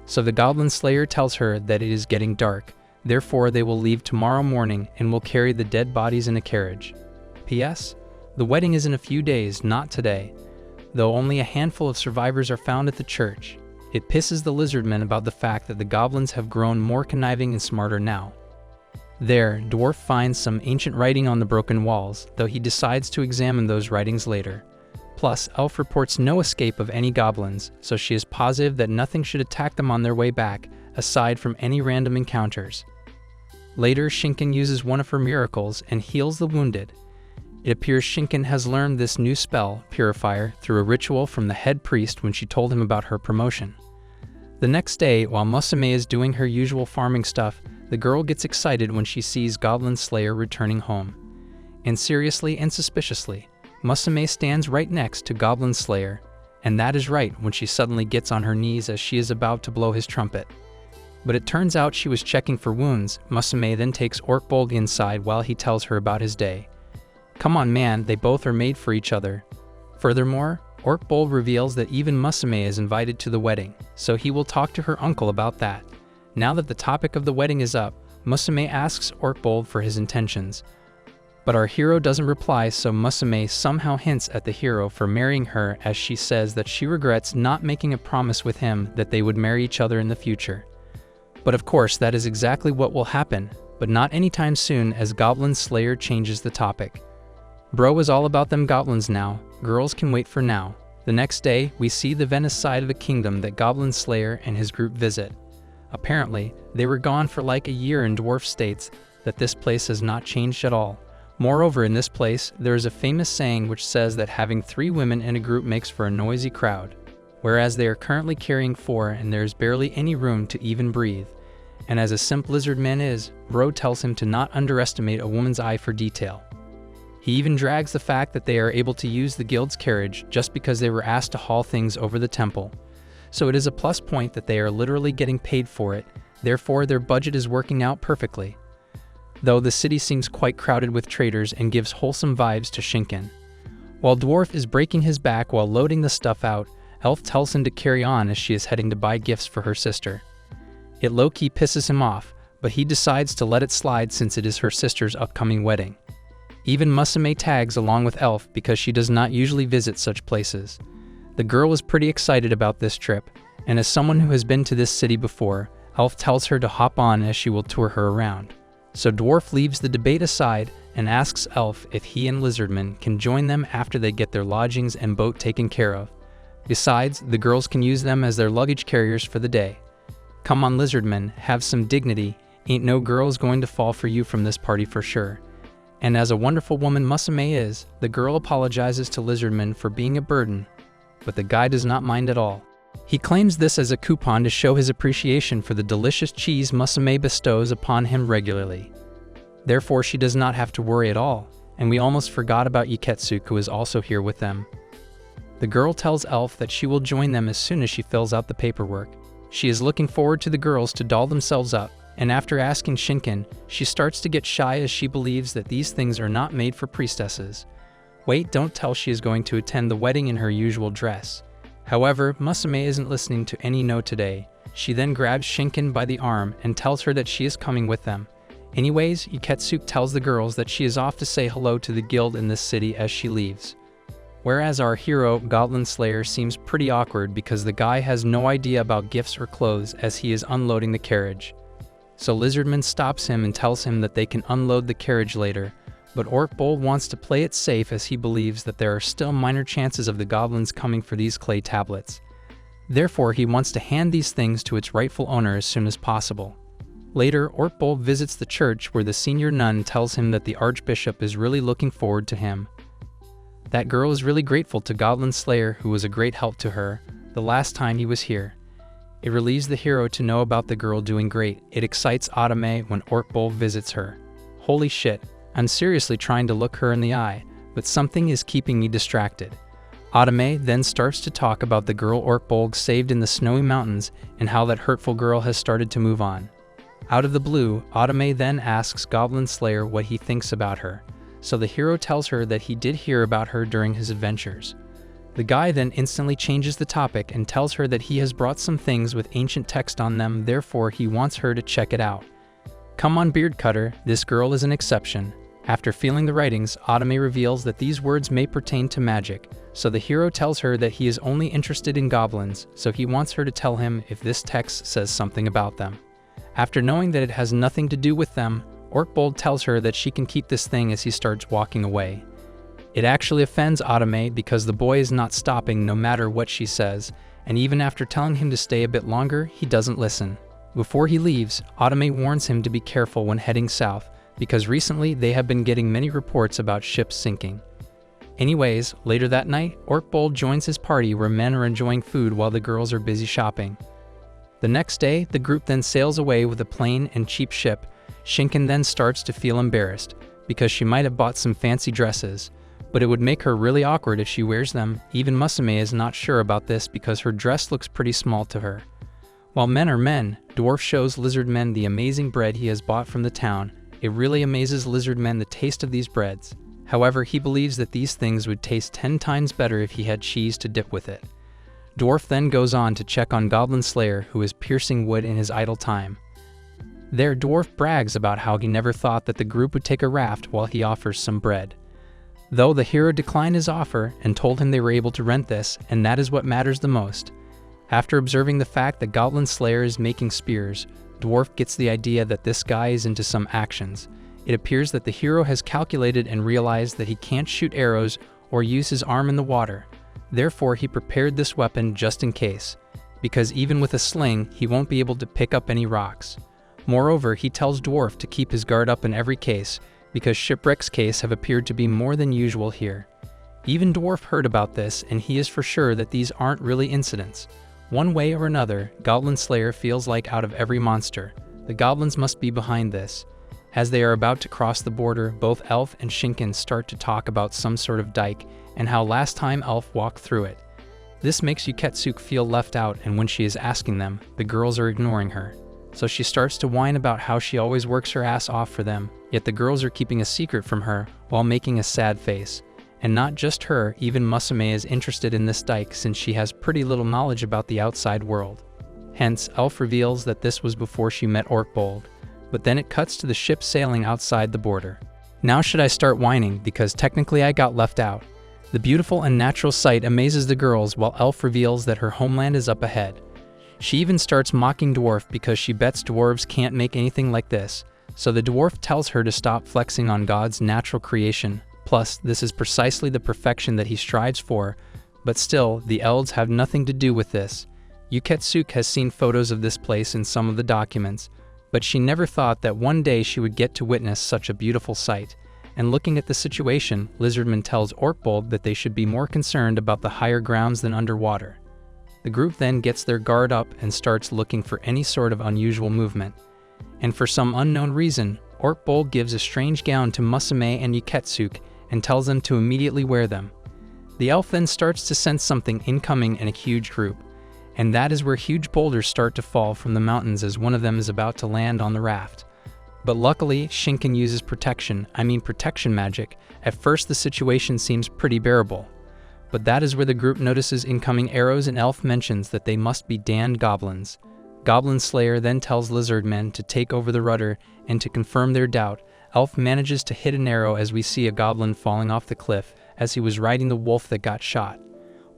So the Goblin Slayer tells her that it is getting dark, therefore they will leave tomorrow morning and will carry the dead bodies in a carriage. P.S. The wedding is in a few days, not today. though only a handful of survivors are found at the church. It pisses the lizardmen about the fact that the goblins have grown more conniving and smarter now. There, Dwarf finds some ancient writing on the broken walls, though he decides to examine those writings later. Plus, Elf reports no escape of any goblins, so she is positive that nothing should attack them on their way back, aside from any random encounters. Later, Shinken uses one of her miracles and heals the wounded. It appears Shinken has learned this new spell, Purifier, through a ritual from the head priest when she told him about her promotion. The next day, while Musume is doing her usual farming stuff, the girl gets excited when she sees Goblin Slayer returning home. And seriously and suspiciously, Musume stands right next to Goblin Slayer, and that is right when she suddenly gets on her knees as she is about to blow his trumpet. But it turns out she was checking for wounds. Musume then takes Orkbold inside while he tells her about his day. Come on man, they both are made for each other. Furthermore, Orkbold reveals that even Musume is invited to the wedding, so he will talk to her uncle about that. Now that the topic of the wedding is up, Musume asks Orkbold for his intentions. But our hero doesn't reply, so Musume somehow hints at the hero for marrying her as she says that she regrets not making a promise with him that they would marry each other in the future. But of course that is exactly what will happen, but not anytime soon as Goblin Slayer changes the topic. Bro is all about them goblins now, girls can wait for now. The next day, we see the Venice side of a kingdom that Goblin Slayer and his group visit. Apparently, they were gone for like a year and Dwarf states that this place has not changed at all. Moreover, in this place, there is a famous saying which says that having 3 women in a group makes for a noisy crowd, whereas they are currently carrying 4 and there is barely any room to even breathe. And as a simp lizard man is, Bro tells him to not underestimate a woman's eye for detail. He even drags the fact that they are able to use the guild's carriage just because they were asked to haul things over the temple. So it is a plus point that they are literally getting paid for it, therefore their budget is working out perfectly. Though the city seems quite crowded with traders and gives wholesome vibes to Shinken. While Dwarf is breaking his back while loading the stuff out, Elf tells him to carry on as she is heading to buy gifts for her sister. It low-key pisses him off, but he decides to let it slide since it is her sister's upcoming wedding. Even Musume tags along with Elf because she does not usually visit such places. The girl is pretty excited about this trip, and as someone who has been to this city before, Elf tells her to hop on as she will tour her around. So Dwarf leaves the debate aside and asks Elf if he and Lizardman can join them after they get their lodgings and boat taken care of. Besides, the girls can use them as their luggage carriers for the day. Come on Lizardman, have some dignity, ain't no girls going to fall for you from this party for sure. And as a wonderful woman Musume is, the girl apologizes to Lizardman for being a burden, but the guy does not mind at all. He claims this as a coupon to show his appreciation for the delicious cheese Musume bestows upon him regularly. Therefore she does not have to worry at all, and we almost forgot about Iketsuke who is also here with them. The girl tells Elf that she will join them as soon as she fills out the paperwork. She is looking forward to the girls to doll themselves up, and after asking Shinken, she starts to get shy as she believes that these things are not made for priestesses. Wait, don't tell she is going to attend the wedding in her usual dress. However, Musume isn't listening to any no today. She then grabs Shinken by the arm and tells her that she is coming with them. Anyways, Iketsuke tells the girls that she is off to say hello to the guild in this city as she leaves. Whereas our hero, Goblin Slayer, seems pretty awkward because the guy has no idea about gifts or clothes as he is unloading the carriage. So Lizardman stops him and tells him that they can unload the carriage later, but Orkbold wants to play it safe as he believes that there are still minor chances of the goblins coming for these clay tablets. Therefore, he wants to hand these things to its rightful owner as soon as possible. Later, Orkbold visits the church where the senior nun tells him that the archbishop is really looking forward to him. That girl is really grateful to Goblin Slayer who was a great help to her the last time he was here. It relieves the hero to know about the girl doing great. It excites Atame when Orkbold visits her. Holy shit, I'm seriously trying to look her in the eye, but something is keeping me distracted. Atame then starts to talk about the girl Orkbold saved in the snowy mountains and how that hurtful girl has started to move on. Out of the blue, Atame then asks Goblin Slayer what he thinks about her, so the hero tells her that he did hear about her during his adventures. The guy then instantly changes the topic and tells her that he has brought some things with ancient text on them, therefore he wants her to check it out. Come on Beard Cutter, this girl is an exception. After feeling the writings, Otome reveals that these words may pertain to magic, so the hero tells her that he is only interested in goblins, so he wants her to tell him if this text says something about them. After knowing that it has nothing to do with them, Orkbold tells her that she can keep this thing as he starts walking away. It actually offends Otome because the boy is not stopping no matter what she says, and even after telling him to stay a bit longer, he doesn't listen. Before he leaves, Otome warns him to be careful when heading south, because recently they have been getting many reports about ships sinking. Anyways, later that night, Orkbold joins his party where men are enjoying food while the girls are busy shopping. The next day, the group then sails away with a plain and cheap ship. Shinken then starts to feel embarrassed, because she might have bought some fancy dresses, but it would make her really awkward if she wears them. Even Musume is not sure about this because her dress looks pretty small to her. While men are men, Dwarf shows Lizardmen the amazing bread he has bought from the town. It really amazes Lizardmen the taste of these breads. However, he believes that these things would taste 10 times better if he had cheese to dip with it. Dwarf then goes on to check on Goblin Slayer, who is piercing wood in his idle time. There, Dwarf brags about how he never thought that the group would take a raft while he offers some bread. Though the hero declined his offer and told him they were able to rent this, and that is what matters the most. After observing the fact that Goblin Slayer is making spears, Dwarf gets the idea that this guy is into some actions. It appears that the hero has calculated and realized that he can't shoot arrows or use his arm in the water. Therefore, he prepared this weapon just in case, because even with a sling, he won't be able to pick up any rocks. Moreover, he tells Dwarf to keep his guard up in every case, because shipwrecks case have appeared to be more than usual here. Even Dwarf heard about this, and he is for sure that these aren't really incidents. One way or another, Goblin Slayer feels like out of every monster, the goblins must be behind this. As they are about to cross the border, both Elf and Shinken start to talk about some sort of dike, and how last time Elf walked through it. This makes Yuketsuke feel left out, and when she is asking them, the girls are ignoring her. So she starts to whine about how she always works her ass off for them, yet the girls are keeping a secret from her while making a sad face. And not just her, even Musume is interested in this dike since she has pretty little knowledge about the outside world. Hence, Elf reveals that this was before she met Orkbold, but then it cuts to the ship sailing outside the border. Now should I start whining because technically I got left out? The beautiful and natural sight amazes the girls while Elf reveals that her homeland is up ahead. She even starts mocking Dwarf because she bets dwarves can't make anything like this, so the dwarf tells her to stop flexing on God's natural creation. Plus, this is precisely the perfection that he strives for, but still, the elves have nothing to do with this. Yuketsuke has seen photos of this place in some of the documents, but she never thought that one day she would get to witness such a beautiful sight. And looking at the situation, Lizardman tells Orkbold that they should be more concerned about the higher grounds than underwater. The group then gets their guard up and starts looking for any sort of unusual movement. And for some unknown reason, Orkbold gives a strange gown to Musume and Yuketsuke and tells them to immediately wear them. The elf then starts to sense something incoming in a huge group, and that is where huge boulders start to fall from the mountains as one of them is about to land on the raft. But luckily, Shinken uses protection magic. At first the situation seems pretty bearable. But that is where the group notices incoming arrows and Elf mentions that they must be damned goblins. Goblin Slayer then tells Lizardmen to take over the rudder, and to confirm their doubt, Elf manages to hit an arrow as we see a goblin falling off the cliff as he was riding the wolf that got shot.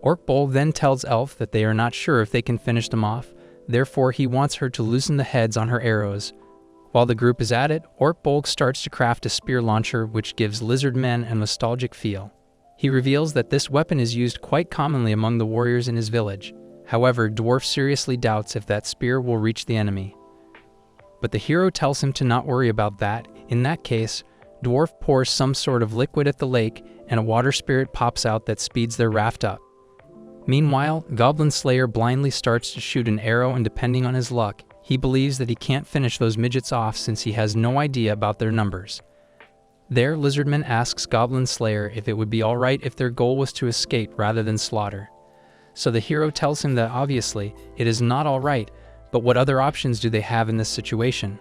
Orkbold then tells Elf that they are not sure if they can finish them off, therefore he wants her to loosen the heads on her arrows. While the group is at it, Orkbold starts to craft a spear launcher which gives Lizardmen a nostalgic feel. He reveals that this weapon is used quite commonly among the warriors in his village. However, Dwarf seriously doubts if that spear will reach the enemy. But the hero tells him to not worry about that. In that case, Dwarf pours some sort of liquid at the lake and a water spirit pops out that speeds their raft up. Meanwhile, Goblin Slayer blindly starts to shoot an arrow, and depending on his luck, he believes that he can't finish those midgets off since he has no idea about their numbers. There, Lizardman asks Goblin Slayer if it would be alright if their goal was to escape rather than slaughter. So the hero tells him that obviously, it is not alright, but what other options do they have in this situation?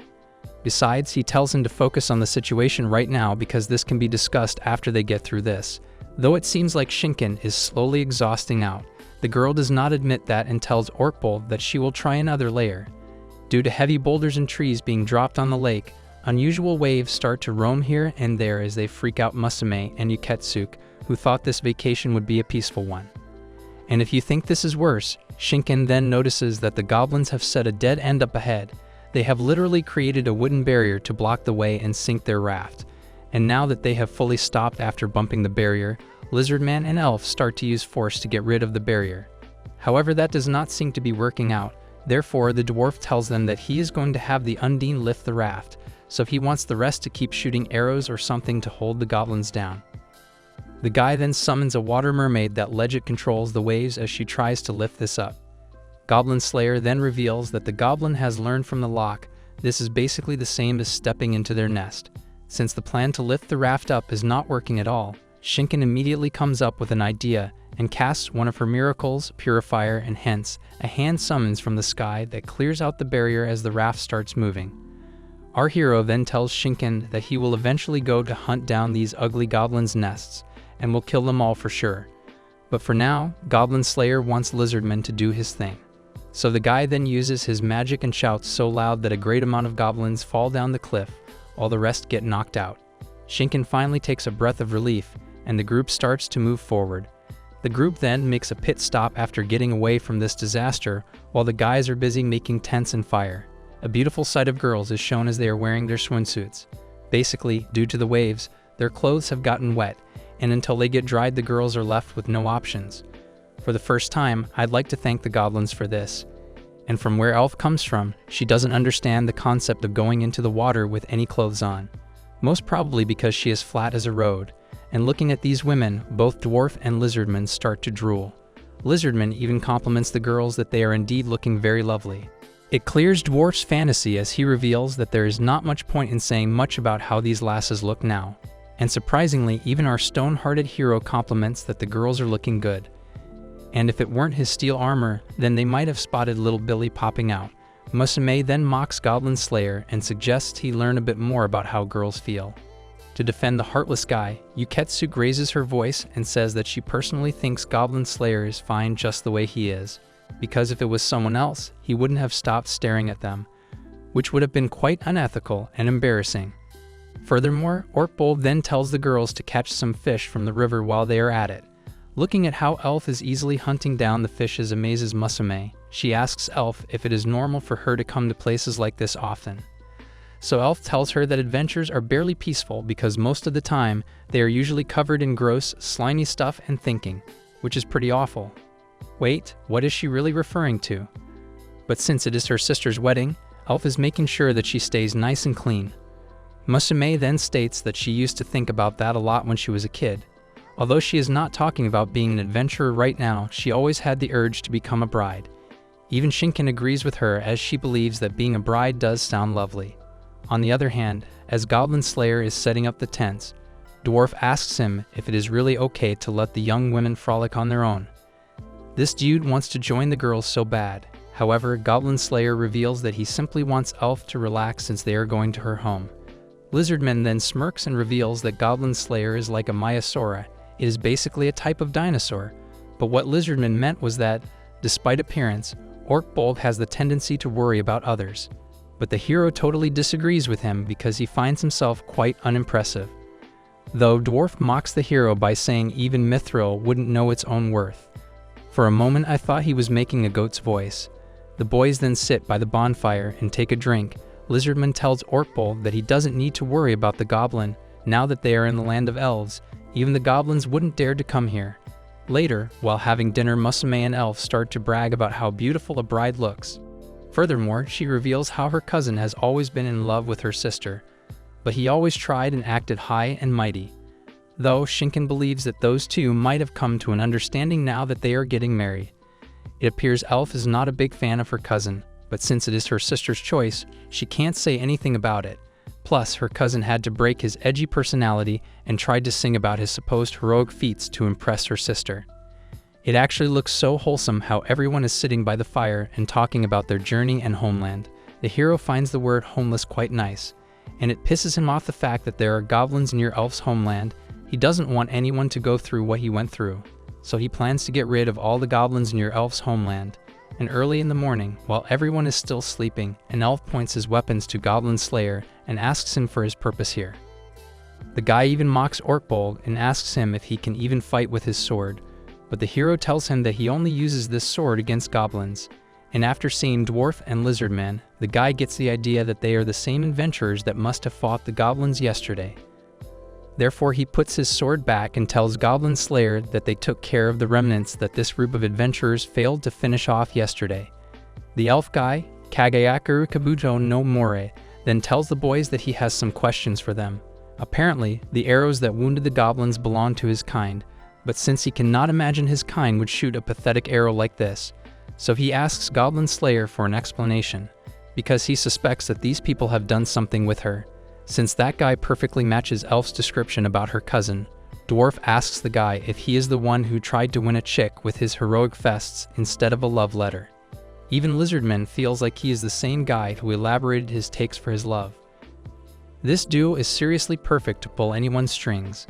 Besides, he tells him to focus on the situation right now because this can be discussed after they get through this. Though it seems like Shinken is slowly exhausting out, the girl does not admit that and tells Orkbold that she will try another layer. Due to heavy boulders and trees being dropped on the lake, Unusual waves start to roam here and there as they freak out Musume and Yuketsuke, who thought this vacation would be a peaceful one. And if you think this is worse, Shinken then notices that the goblins have set a dead end up ahead. They have literally created a wooden barrier to block the way and sink their raft. And now that they have fully stopped after bumping the barrier, Lizardman and Elf start to use force to get rid of the barrier. However, that does not seem to be working out. Therefore, the dwarf tells them that he is going to have the Undine lift the raft, so he wants the rest to keep shooting arrows or something to hold the goblins down. The guy then summons a water mermaid that legit controls the waves as she tries to lift this up. Goblin Slayer then reveals that the goblin has learned from the lock. This is basically the same as stepping into their nest. Since the plan to lift the raft up is not working at all, Shinken immediately comes up with an idea and casts one of her miracles, Purifier, and hence, a hand summons from the sky that clears out the barrier as the raft starts moving. Our hero then tells Shinken that he will eventually go to hunt down these ugly goblins' nests, and will kill them all for sure. But for now, Goblin Slayer wants Lizardman to do his thing. So the guy then uses his magic and shouts so loud that a great amount of goblins fall down the cliff, while the rest get knocked out. Shinken finally takes a breath of relief, and the group starts to move forward. The group then makes a pit stop after getting away from this disaster, while the guys are busy making tents and fire. A beautiful sight of girls is shown as they are wearing their swimsuits. Basically, due to the waves, their clothes have gotten wet, and until they get dried, the girls are left with no options. For the first time, I'd like to thank the goblins for this. And from where Elf comes from, she doesn't understand the concept of going into the water with any clothes on. Most probably because she is flat as a road. And looking at these women, both Dwarf and Lizardman start to drool. Lizardman even compliments the girls that they are indeed looking very lovely. It clears Dwarf's fantasy as he reveals that there is not much point in saying much about how these lasses look now. And surprisingly, even our stone-hearted hero compliments that the girls are looking good. And if it weren't his steel armor, then they might have spotted little Billy popping out. Musume then mocks Goblin Slayer and suggests he learn a bit more about how girls feel. To defend the heartless guy, Yuketsuke raises her voice and says that she personally thinks Goblin Slayer is fine just the way he is, because if it was someone else, he wouldn't have stopped staring at them, which would have been quite unethical and embarrassing. Furthermore, Orkbold then tells the girls to catch some fish from the river while they are at it. Looking at how Elf is easily hunting down the fishes amazes Musume. She asks Elf if it is normal for her to come to places like this often. So Elf tells her that adventures are barely peaceful because most of the time, they are usually covered in gross, slimy stuff and thinking, which is pretty awful. Wait, what is she really referring to? But since it is her sister's wedding, Elf is making sure that she stays nice and clean. Musume then states that she used to think about that a lot when she was a kid. Although she is not talking about being an adventurer right now, she always had the urge to become a bride. Even Shinken agrees with her as she believes that being a bride does sound lovely. On the other hand, as Goblin Slayer is setting up the tents, Dwarf asks him if it is really okay to let the young women frolic on their own. This dude wants to join the girls so bad. However, Goblin Slayer reveals that he simply wants Elf to relax since they are going to her home. Lizardman then smirks and reveals that Goblin Slayer is like a Maiasaura. It is basically a type of dinosaur. But what Lizardman meant was that, despite appearance, Orkbold has the tendency to worry about others. But the hero totally disagrees with him because he finds himself quite unimpressive. Though Dwarf mocks the hero by saying even Mithril wouldn't know its own worth. For a moment I thought he was making a goat's voice. The boys then sit by the bonfire and take a drink. Lizardman tells Orkbold that he doesn't need to worry about the goblin. Now that they are in the land of elves, even the goblins wouldn't dare to come here. Later, while having dinner, Musume and Elf start to brag about how beautiful a bride looks. Furthermore, she reveals how her cousin has always been in love with her sister, but he always tried and acted high and mighty. Though Shinken believes that those two might have come to an understanding now that they are getting married. It appears Elf is not a big fan of her cousin, but since it is her sister's choice, she can't say anything about it. Plus, her cousin had to break his edgy personality and tried to sing about his supposed heroic feats to impress her sister. It actually looks so wholesome how everyone is sitting by the fire and talking about their journey and homeland. The hero finds the word homeless quite nice, and it pisses him off the fact that there are goblins near Elf's homeland. He doesn't want anyone to go through what he went through, so he plans to get rid of all the goblins near Elf's homeland. and early in the morning, while everyone is still sleeping, an elf points his weapons to Goblin Slayer and asks him for his purpose here. The guy even mocks Orkbold and asks him if he can even fight with his sword, but the hero tells him that he only uses this sword against goblins. And after seeing Dwarf and Lizardman, the guy gets the idea that they are the same adventurers that must have fought the goblins yesterday. Therefore, he puts his sword back and tells Goblin Slayer that they took care of the remnants that this group of adventurers failed to finish off yesterday. The elf guy, Kagayaku Kabuto no More, then tells the boys that he has some questions for them. Apparently, the arrows that wounded the goblins belong to his kind, but since he cannot imagine his kind would shoot a pathetic arrow like this, so he asks Goblin Slayer for an explanation, because he suspects that these people have done something with her. Since that guy perfectly matches Elf's description about her cousin, Dwarf asks the guy if he is the one who tried to win a chick with his heroic fests instead of a love letter. Even Lizardman feels like he is the same guy who elaborated his takes for his love. This duo is seriously perfect to pull anyone's strings.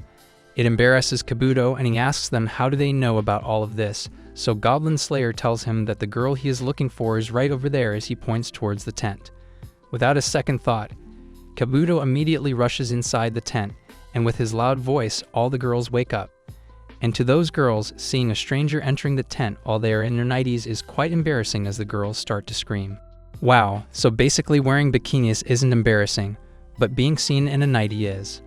It embarrasses Kabuto and he asks them how do they know about all of this, so Goblin Slayer tells him that the girl he is looking for is right over there as he points towards the tent. Without a second thought, Kabuto immediately rushes inside the tent, and with his loud voice, all the girls wake up. And to those girls, seeing a stranger entering the tent while they are in their nighties is quite embarrassing as the girls start to scream. Wow, so basically wearing bikinis isn't embarrassing, but being seen in a nightie is.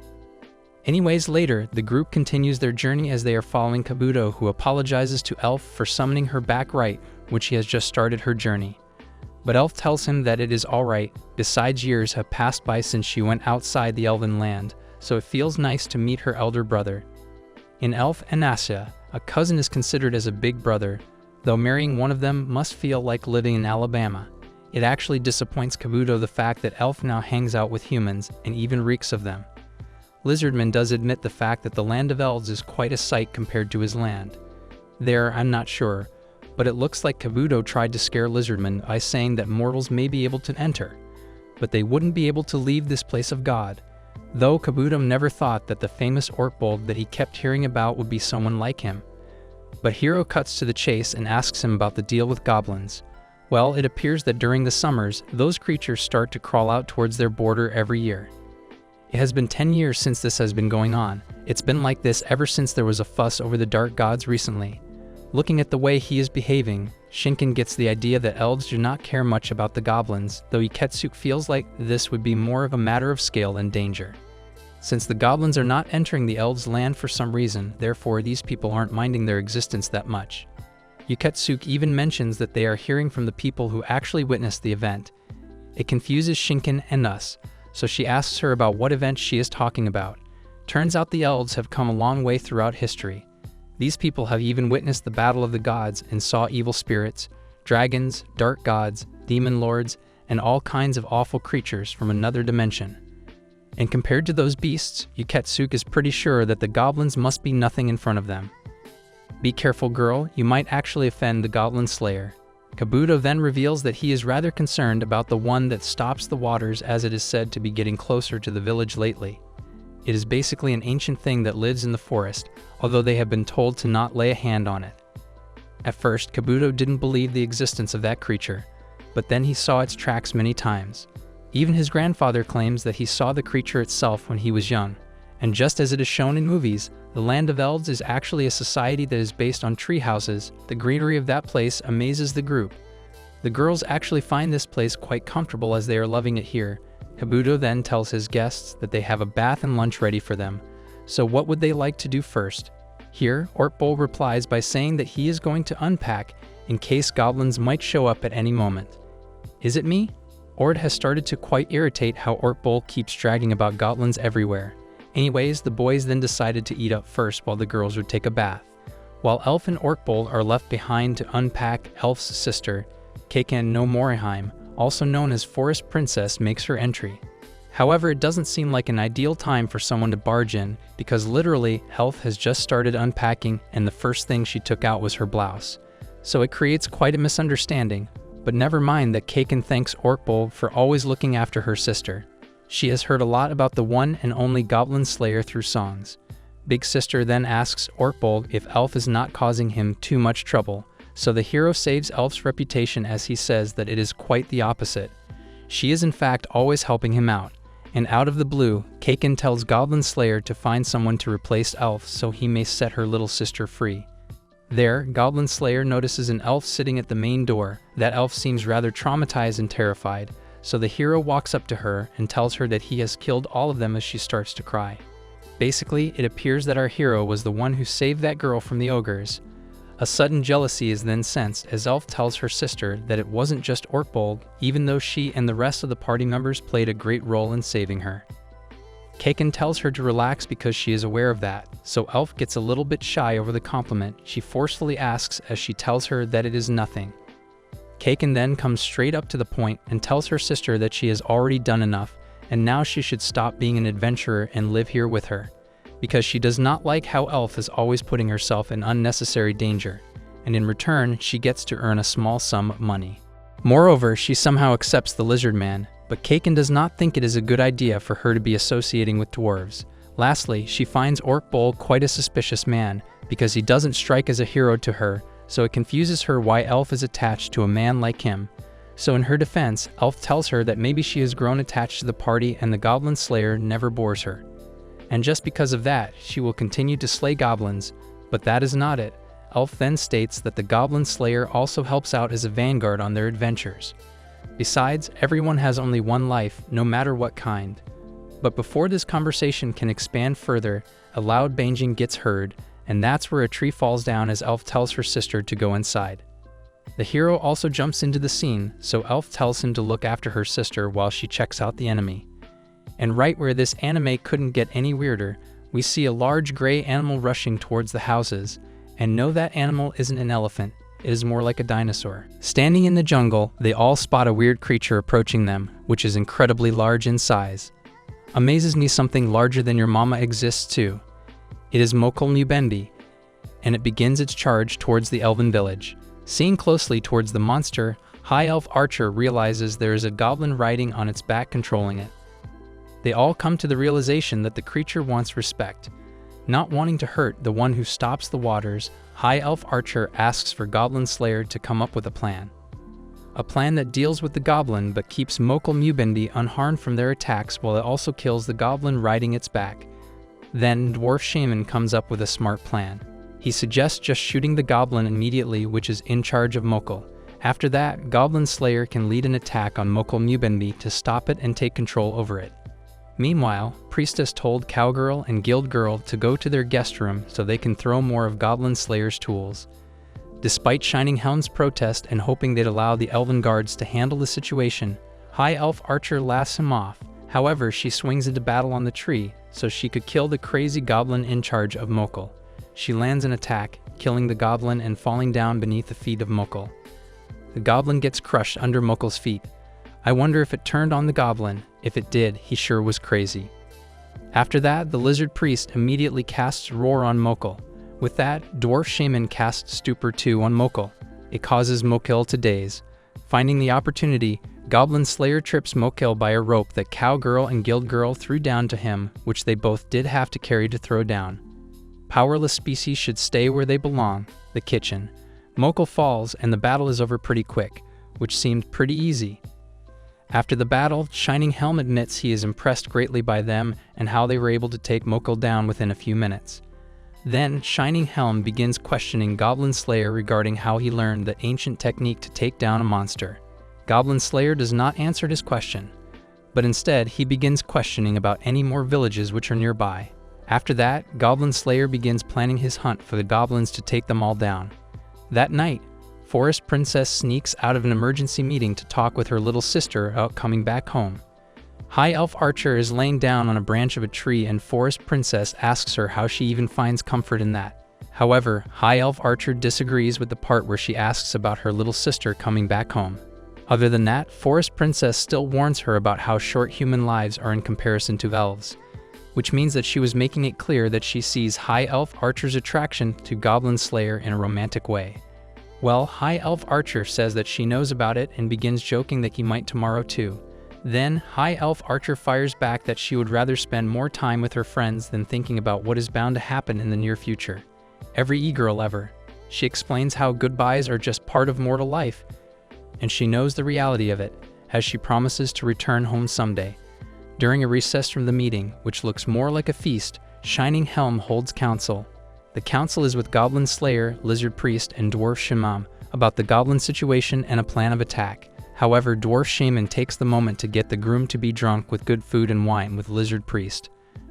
Anyways, later, the group continues their journey as they are following Kabuto, who apologizes to Elf for summoning her back right, which he has just started her journey. But Elf tells him that it is alright, besides years have passed by since she went outside the elven land, so it feels nice to meet her elder brother. In Elf and Asya, a cousin is considered as a big brother, though marrying one of them must feel like living in Alabama. It actually disappoints Kabuto the fact that Elf now hangs out with humans and even reeks of them. Lizardman does admit the fact that the land of elves is quite a sight compared to his land. There, I'm not sure, but it looks like Kabuto tried to scare Lizardman by saying that mortals may be able to enter, but they wouldn't be able to leave this place of God, though Kabuto never thought that the famous Orkbold that he kept hearing about would be someone like him. But Hero cuts to the chase and asks him about the deal with goblins. Well, it appears that during the summers, those creatures start to crawl out towards their border every year. It has been 10 years since this has been going on. It's been like this ever since there was a fuss over the dark gods recently. Looking at the way he is behaving, Shinken gets the idea that elves do not care much about the goblins, though Iketsuke feels like this would be more of a matter of scale than danger. Since the goblins are not entering the elves' land for some reason, therefore these people aren't minding their existence that much. Iketsuke even mentions that they are hearing from the people who actually witnessed the event. It confuses Shinken and us, so she asks her about what event she is talking about. Turns out the elves have come a long way throughout history. These people have even witnessed the battle of the gods and saw evil spirits, dragons, dark gods, demon lords, and all kinds of awful creatures from another dimension. And compared to those beasts, Iketsuke is pretty sure that the goblins must be nothing in front of them. Be careful, girl, you might actually offend the Goblin Slayer. Kabuto then reveals that he is rather concerned about the one that stops the waters, as it is said to be getting closer to the village lately. It is basically an ancient thing that lives in the forest, although they have been told to not lay a hand on it. At first, Kabuto didn't believe the existence of that creature, but then he saw its tracks many times. Even his grandfather claims that he saw the creature itself when he was young, and just as it is shown in movies, the Land of Elves is actually a society that is based on tree houses. The greenery of that place amazes the group. The girls actually find this place quite comfortable as they are loving it here. Kabuto then tells his guests that they have a bath and lunch ready for them, so what would they like to do first? Here, Orkbold replies by saying that he is going to unpack in case goblins might show up at any moment. Is it me? Or it has started to quite irritate how Orkbold keeps dragging about goblins everywhere. Anyways, the boys then decided to eat up first while the girls would take a bath. While Elf and Orkbold are left behind to unpack, Elf's sister, Keiken no Moriheim, also known as Forest Princess, makes her entry. However, it doesn't seem like an ideal time for someone to barge in, because literally, Elf has just started unpacking and the first thing she took out was her blouse. So it creates quite a misunderstanding, but never mind that Keiken thanks Orkbold for always looking after her sister. She has heard a lot about the one and only Goblin Slayer through songs. Big Sister then asks Orkbold if Elf is not causing him too much trouble, So the hero saves Elf's reputation as he says that it is quite the opposite. She is in fact always helping him out. And out of the blue, Kaken tells Goblin Slayer to find someone to replace Elf so he may set her little sister free. There, Goblin Slayer notices an elf sitting at the main door. That elf seems rather traumatized and terrified, so the hero walks up to her and tells her that he has killed all of them as she starts to cry. Basically, it appears that our hero was the one who saved that girl from the ogres. A sudden jealousy is then sensed as Elf tells her sister that it wasn't just Orkbold, even though she and the rest of the party members played a great role in saving her. Kaken tells her to relax because she is aware of that, so Elf gets a little bit shy over the compliment she forcefully asks as she tells her that it is nothing. Kaken then comes straight up to the point and tells her sister that she has already done enough and now she should stop being an adventurer and live here with her, because she does not like how Elf is always putting herself in unnecessary danger, and in return she gets to earn a small sum of money. Moreover, she somehow accepts the lizard man, but Kaken does not think it is a good idea for her to be associating with dwarves. Lastly, she finds Orkbold quite a suspicious man, because he doesn't strike as a hero to her, so it confuses her why Elf is attached to a man like him. So in her defense, Elf tells her that maybe she has grown attached to the party and the Goblin Slayer never bores her. And just because of that, she will continue to slay goblins, but that is not it. Elf then states that the Goblin Slayer also helps out as a vanguard on their adventures. Besides, everyone has only one life, no matter what kind. But before this conversation can expand further, a loud banging gets heard, and that's where a tree falls down as Elf tells her sister to go inside. The hero also jumps into the scene, so Elf tells him to look after her sister while she checks out the enemy. And right where this anime couldn't get any weirder, we see a large gray animal rushing towards the houses, and no, that animal isn't an elephant, it is more like a dinosaur. Standing in the jungle, they all spot a weird creature approaching them, which is incredibly large in size. Amazes me something larger than your mama exists too. It is Mokol Mubendi, and it begins its charge towards the elven village. Seeing closely towards the monster, High Elf Archer realizes there is a goblin riding on its back controlling it. They all come to the realization that the creature wants respect. Not wanting to hurt the one who stops the waters, High Elf Archer asks for Goblin Slayer to come up with a plan. A plan that deals with the goblin but keeps Mokol Mubendi unharmed from their attacks while it also kills the goblin riding its back. Then Dwarf Shaman comes up with a smart plan. He suggests just shooting the goblin immediately, which is in charge of Mokol. After that, Goblin Slayer can lead an attack on Mokol Mubendi to stop it and take control over it. Meanwhile, Priestess told Cowgirl and Guild Girl to go to their guest room so they can throw more of Goblin Slayer's tools. Despite Shining Helm's protest and hoping they'd allow the elven guards to handle the situation, High Elf Archer laughs him off. However, she swings into battle on the tree so she could kill the crazy goblin in charge of Mokol. She lands an attack, killing the goblin and falling down beneath the feet of Mokol. The goblin gets crushed under Mokol's feet. I wonder if it turned on the goblin. If it did, he sure was crazy. After that, the lizard priest immediately casts Roar on Mokol. With that, Dwarf Shaman casts Stupor 2 on Mokol. It causes Mokil to daze. Finding the opportunity, Goblin Slayer trips Mokil by a rope that Cowgirl and Guild Girl threw down to him, which they both did have to carry to throw down. Powerless species should stay where they belong, the kitchen. Mokil falls and the battle is over pretty quick, which seemed pretty easy. After the battle, Shining Helm admits he is impressed greatly by them and how they were able to take Mokil down within a few minutes. Then, Shining Helm begins questioning Goblin Slayer regarding how he learned the ancient technique to take down a monster. Goblin Slayer does not answer his question, but instead he begins questioning about any more villages which are nearby. After that, Goblin Slayer begins planning his hunt for the goblins to take them all down. That night, Forest Princess sneaks out of an emergency meeting to talk with her little sister about coming back home. High Elf Archer is laying down on a branch of a tree and Forest Princess asks her how she even finds comfort in that. However, High Elf Archer disagrees with the part where she asks about her little sister coming back home. Other than that, Forest Princess still warns her about how short human lives are in comparison to elves, which means that she was making it clear that she sees High Elf Archer's attraction to Goblin Slayer in a romantic way. Well, High Elf Archer says that she knows about it and begins joking that he might tomorrow too. Then, High Elf Archer fires back that she would rather spend more time with her friends than thinking about what is bound to happen in the near future. Every e-girl ever. She explains how goodbyes are just part of mortal life, and she knows the reality of it, as she promises to return home someday. During a recess from the meeting, which looks more like a feast, Shining Helm holds council. The council is with Goblin Slayer, Lizard Priest, and Dwarf Shaman about the goblin situation and a plan of attack. However, Dwarf Shaman takes the moment to get the groom to be drunk with good food and wine with Lizard Priest.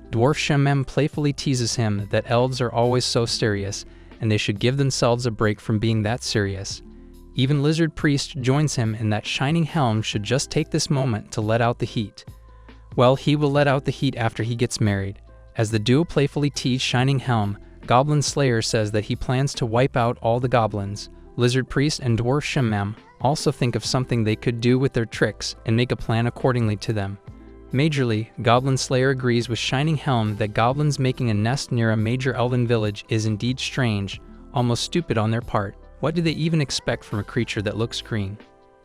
Dwarf Shaman playfully teases him that elves are always so serious, and they should give themselves a break from being that serious. Even Lizard Priest joins him in that Shining Helm should just take this moment to let out the heat. Well, he will let out the heat after he gets married. As the duo playfully tease Shining Helm, Goblin Slayer says that he plans to wipe out all the goblins. Lizard Priest and Dwarf Shaman also think of something they could do with their tricks and make a plan accordingly to them. Majorly, Goblin Slayer agrees with Shining Helm that goblins making a nest near a major elven village is indeed strange, almost stupid on their part. What do they even expect from a creature that looks green?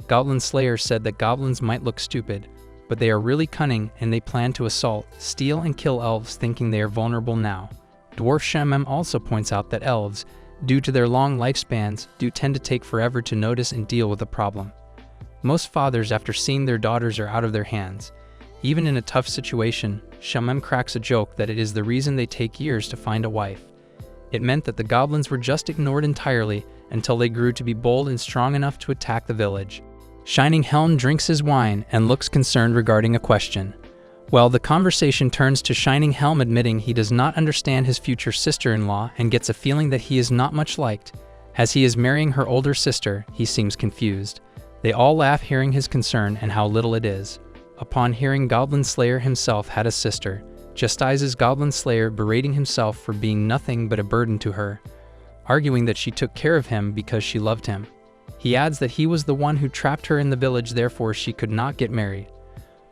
Goblin Slayer said that goblins might look stupid, but they are really cunning and they plan to assault, steal, and kill elves thinking they are vulnerable now. Dwarf Shaman also points out that elves, due to their long lifespans, do tend to take forever to notice and deal with a problem. Most fathers, after seeing their daughters are out of their hands, even in a tough situation, Shaman cracks a joke that it is the reason they take years to find a wife. It meant that the goblins were just ignored entirely until they grew to be bold and strong enough to attack the village. Shining Helm drinks his wine and looks concerned regarding a question. Well, the conversation turns to Shining Helm admitting he does not understand his future sister-in-law and gets a feeling that he is not much liked. As he is marrying her older sister, he seems confused. They all laugh hearing his concern and how little it is. Upon hearing Goblin Slayer himself had a sister, chastises Goblin Slayer, berating himself for being nothing but a burden to her, arguing that she took care of him because she loved him. He adds that he was the one who trapped her in the village, therefore she could not get married.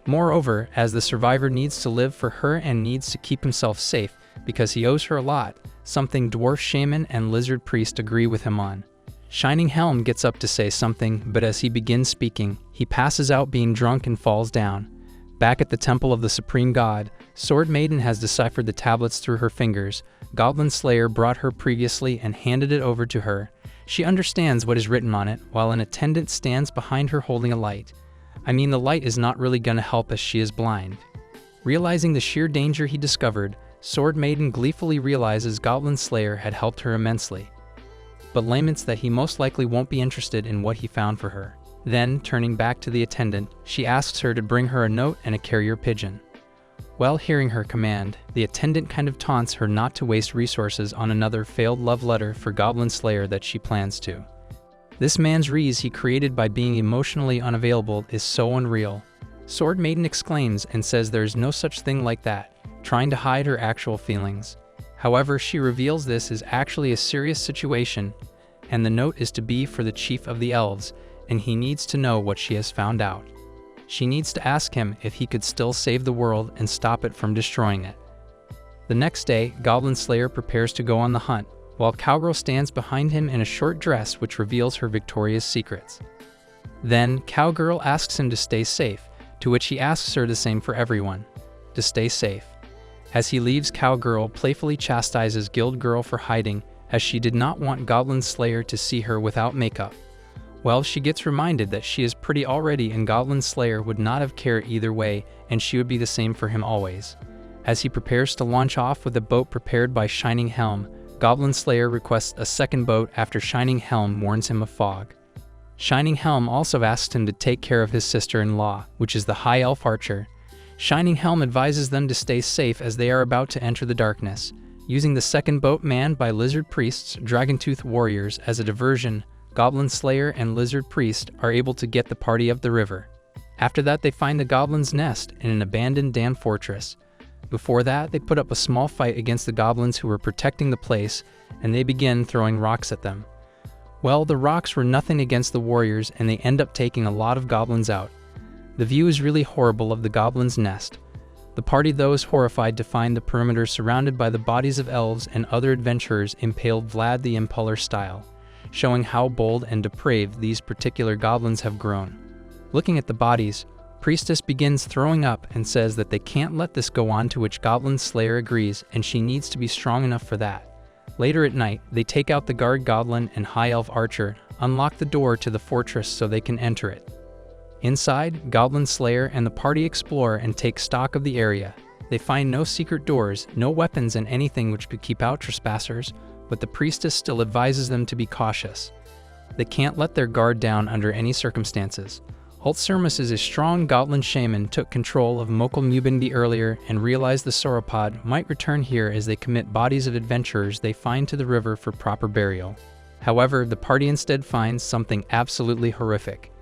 Moreover, as the survivor needs to live for her and needs to keep himself safe because he owes her a lot, something Dwarf Shaman and Lizard Priest agree with him on. Shining Helm gets up to say something, but as he begins speaking, he passes out being drunk and falls down. Back at the Temple of the Supreme God, Sword Maiden has deciphered the tablets through her fingers. Goblin Slayer brought her previously and handed it over to her. She understands what is written on it, while an attendant stands behind her holding a light. I mean, the light is not really gonna help as she is blind. Realizing the sheer danger he discovered, Sword Maiden gleefully realizes Goblin Slayer had helped her immensely, but laments that he most likely won't be interested in what he found for her. Then, turning back to the attendant, she asks her to bring her a note and a carrier pigeon. Well, hearing her command, the attendant kind of taunts her not to waste resources on another failed love letter for Goblin Slayer that she plans to. This man's reason he created by being emotionally unavailable is so unreal. Sword Maiden exclaims and says there's no such thing like that, trying to hide her actual feelings. However, she reveals this is actually a serious situation, and the note is to be for the chief of the elves, and he needs to know what she has found out. She needs to ask him if he could still save the world and stop it from destroying it. The next day, Goblin Slayer prepares to go on the hunt, while Cowgirl stands behind him in a short dress which reveals her victorious secrets. Then, Cowgirl asks him to stay safe, to which he asks her the same for everyone, to stay safe. As he leaves, Cowgirl playfully chastises Guild Girl for hiding, as she did not want Goblin Slayer to see her without makeup. Well, she gets reminded that she is pretty already and Goblin Slayer would not have cared either way, and she would be the same for him always. As he prepares to launch off with a boat prepared by Shining Helm, Goblin Slayer requests a second boat after Shining Helm warns him of fog. Shining Helm also asks him to take care of his sister-in-law, which is the High Elf Archer. Shining Helm advises them to stay safe as they are about to enter the darkness. Using the second boat manned by Lizard Priests, Dragontooth Warriors as a diversion, Goblin Slayer and Lizard Priest are able to get the party up the river. After that, they find the Goblin's nest in an abandoned dam fortress. Before that, they put up a small fight against the goblins who were protecting the place, and they begin throwing rocks at them. Well, the rocks were nothing against the warriors, and they end up taking a lot of goblins out. The view is really horrible of the Goblin's nest. The party, though, is horrified to find the perimeter surrounded by the bodies of elves and other adventurers impaled Vlad the Impaler style, showing how bold and depraved these particular goblins have grown. Looking at the bodies, Priestess begins throwing up and says that they can't let this go on, to which Goblin Slayer agrees and she needs to be strong enough for that. Later at night, they take out the guard goblin and high elf archer, unlock the door to the fortress so they can enter it. Inside, Goblin Slayer and the party explore and take stock of the area. They find no secret doors, no weapons and anything which could keep out trespassers, but the priestess still advises them to be cautious. They can't let their guard down under any circumstances. Altsermus is a strong goblin shaman, took control of Mokul Mubindi earlier and realized the sauropod might return here as they commit bodies of adventurers they find to the river for proper burial. However, the party instead finds something absolutely horrific.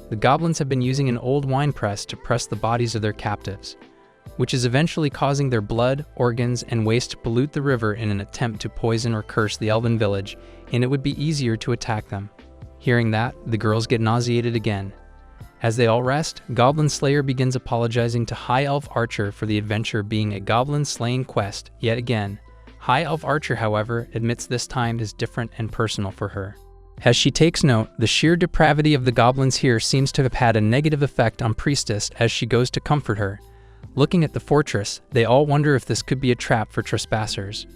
The goblins have been using an old wine press to press the bodies of their captives, which is eventually causing their blood, organs, and waste to pollute the river in an attempt to poison or curse the elven village, and it would be easier to attack them. Hearing that, the girls get nauseated again. As they all rest, Goblin Slayer begins apologizing to High Elf Archer for the adventure being a goblin-slaying quest yet again. High Elf Archer, however, admits this time is different and personal for her. As she takes note, the sheer depravity of the goblins here seems to have had a negative effect on Priestess as she goes to comfort her. Looking at the fortress, they all wonder if this could be a trap for trespassers.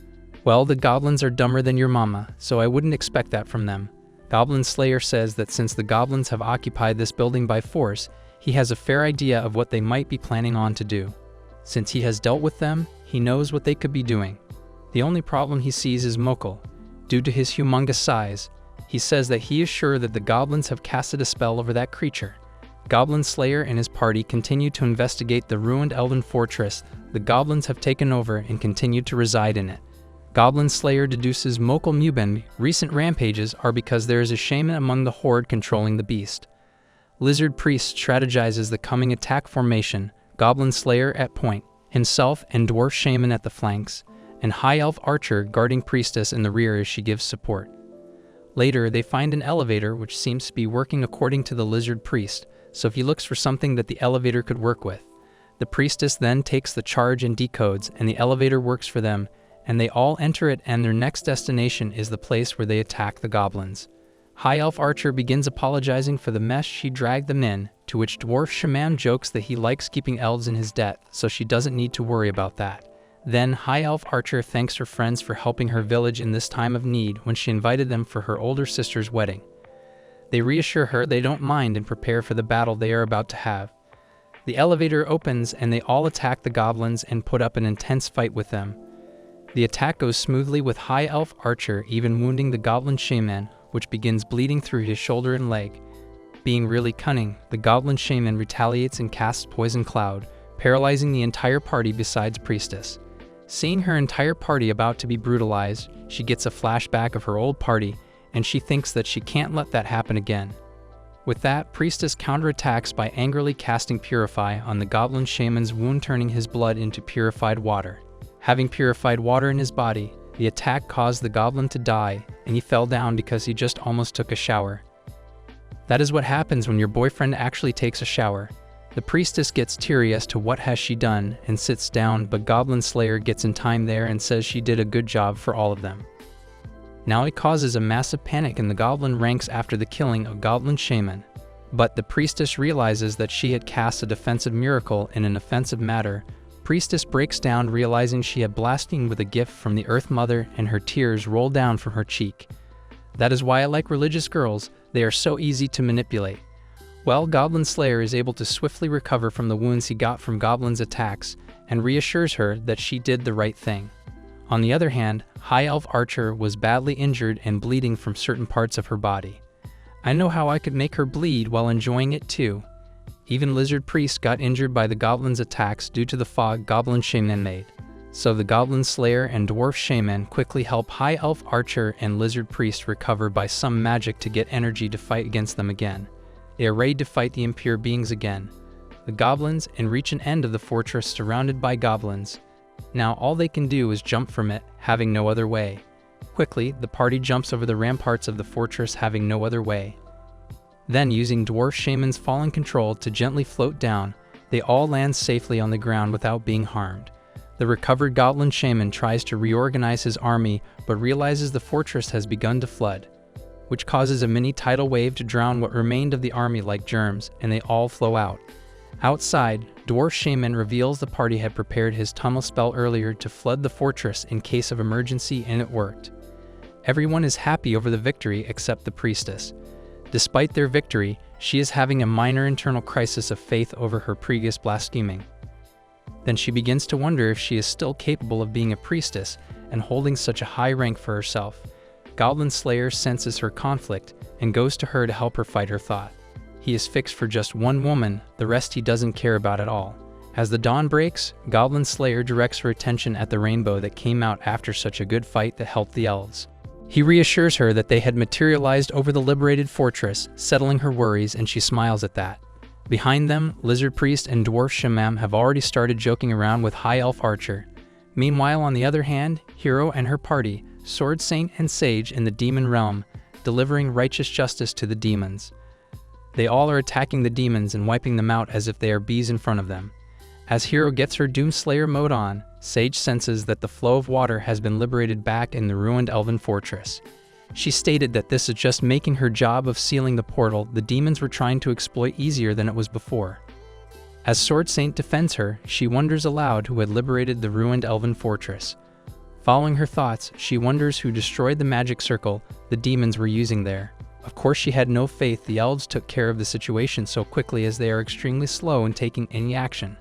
Well, the goblins are dumber than your mama, so I wouldn't expect that from them. Goblin Slayer says that since the goblins have occupied this building by force, he has a fair idea of what they might be planning on to do. Since he has dealt with them, he knows what they could be doing. The only problem he sees is Mokul. Due to his humongous size, he says that he is sure that the goblins have casted a spell over that creature. Goblin Slayer and his party continue to investigate the ruined elven fortress the goblins have taken over and continue to reside in it. Goblin Slayer deduces Mokul Mubend recent rampages are because there is a shaman among the horde controlling the beast. Lizard Priest strategizes the coming attack formation, Goblin Slayer at point, himself and Dwarf Shaman at the flanks, and High Elf Archer guarding Priestess in the rear as she gives support. Later, they find an elevator which seems to be working according to the Lizard Priest, so he looks for something that the elevator could work with. The Priestess then takes the charge and decodes, and the elevator works for them, and they all enter it, and their next destination is the place where they attack the goblins. High Elf Archer begins apologizing for the mess she dragged them in, to which Dwarf Shaman jokes that he likes keeping elves in his debt, so she doesn't need to worry about that. Then High Elf Archer thanks her friends for helping her village in this time of need when she invited them for her older sister's wedding. They reassure her they don't mind and prepare for the battle they are about to have. The elevator opens and they all attack the goblins and put up an intense fight with them. The attack goes smoothly with High Elf Archer even wounding the Goblin Shaman, which begins bleeding through his shoulder and leg. Being really cunning, the Goblin Shaman retaliates and casts Poison Cloud, paralyzing the entire party besides Priestess. Seeing her entire party about to be brutalized, she gets a flashback of her old party, and she thinks that she can't let that happen again. With that, Priestess counterattacks by angrily casting Purify on the Goblin Shaman's wound, turning his blood into purified water. Having purified water in his body, the attack caused the goblin to die, and he fell down because he just almost took a shower. That is what happens when your boyfriend actually takes a shower. The Priestess gets teary as to what has she done and sits down, but Goblin Slayer gets in time there and says she did a good job for all of them. Now it causes a massive panic in the goblin ranks after the killing of Goblin Shaman. But the Priestess realizes that she had cast a defensive miracle in an offensive matter. Priestess breaks down, realizing she had blasphemed with a gift from the Earth Mother, and her tears roll down from her cheek. That is why I like religious girls, they are so easy to manipulate. Well, Goblin Slayer is able to swiftly recover from the wounds he got from Goblin's attacks and reassures her that she did the right thing. On the other hand, High Elf Archer was badly injured and bleeding from certain parts of her body. I know how I could make her bleed while enjoying it too. Even Lizard Priest got injured by the Goblin's attacks due to the fog Goblin Shaman made. So the Goblin Slayer and Dwarf Shaman quickly help High Elf Archer and Lizard Priest recover by some magic to get energy to fight against them again. They are ready to fight the impure beings again, the goblins, and reach an end of the fortress surrounded by goblins. Now all they can do is jump from it, having no other way. Quickly, the party jumps over the ramparts of the fortress, having no other way. Then, using Dwarf Shaman's fallen control to gently float down, they all land safely on the ground without being harmed. The recovered Goblin Shaman tries to reorganize his army, but realizes the fortress has begun to flood, which causes a mini tidal wave to drown what remained of the army like germs, and they all flow out. Outside, Dwarf Shaman reveals the party had prepared his tunnel spell earlier to flood the fortress in case of emergency, and it worked. Everyone is happy over the victory except the priestess. Despite their victory, she is having a minor internal crisis of faith over her previous blaspheming. Then she begins to wonder if she is still capable of being a priestess and holding such a high rank for herself. Goblin Slayer senses her conflict and goes to her to help her fight her thought. He is fixed for just one woman, the rest he doesn't care about at all. As the dawn breaks, Goblin Slayer directs her attention at the rainbow that came out after such a good fight that helped the elves. He reassures her that they had materialized over the liberated fortress, settling her worries, and she smiles at that. Behind them, Lizard Priest and Dwarf Shaman have already started joking around with High Elf Archer. Meanwhile, on the other hand, Hero and her party, Sword Saint and Sage in the Demon Realm, delivering righteous justice to the demons. They all are attacking the demons and wiping them out as if they are bees in front of them. As Hero gets her Doomslayer mode on, Sage senses that the flow of water has been liberated back in the ruined elven fortress. She stated that this is just making her job of sealing the portal the demons were trying to exploit easier than it was before. As Sword Saint defends her, she wonders aloud who had liberated the ruined elven fortress. Following her thoughts, she wonders who destroyed the magic circle the demons were using there. Of course, she had no faith the elves took care of the situation so quickly, as they are extremely slow in taking any action.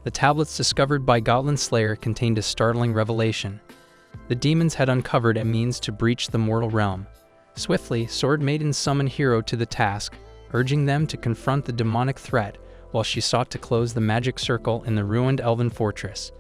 The tablets discovered by Goblin Slayer contained a startling revelation. The demons had uncovered a means to breach the mortal realm. Swiftly, Sword Maiden summoned Hero to the task, urging them to confront the demonic threat while she sought to close the magic circle in the ruined elven fortress.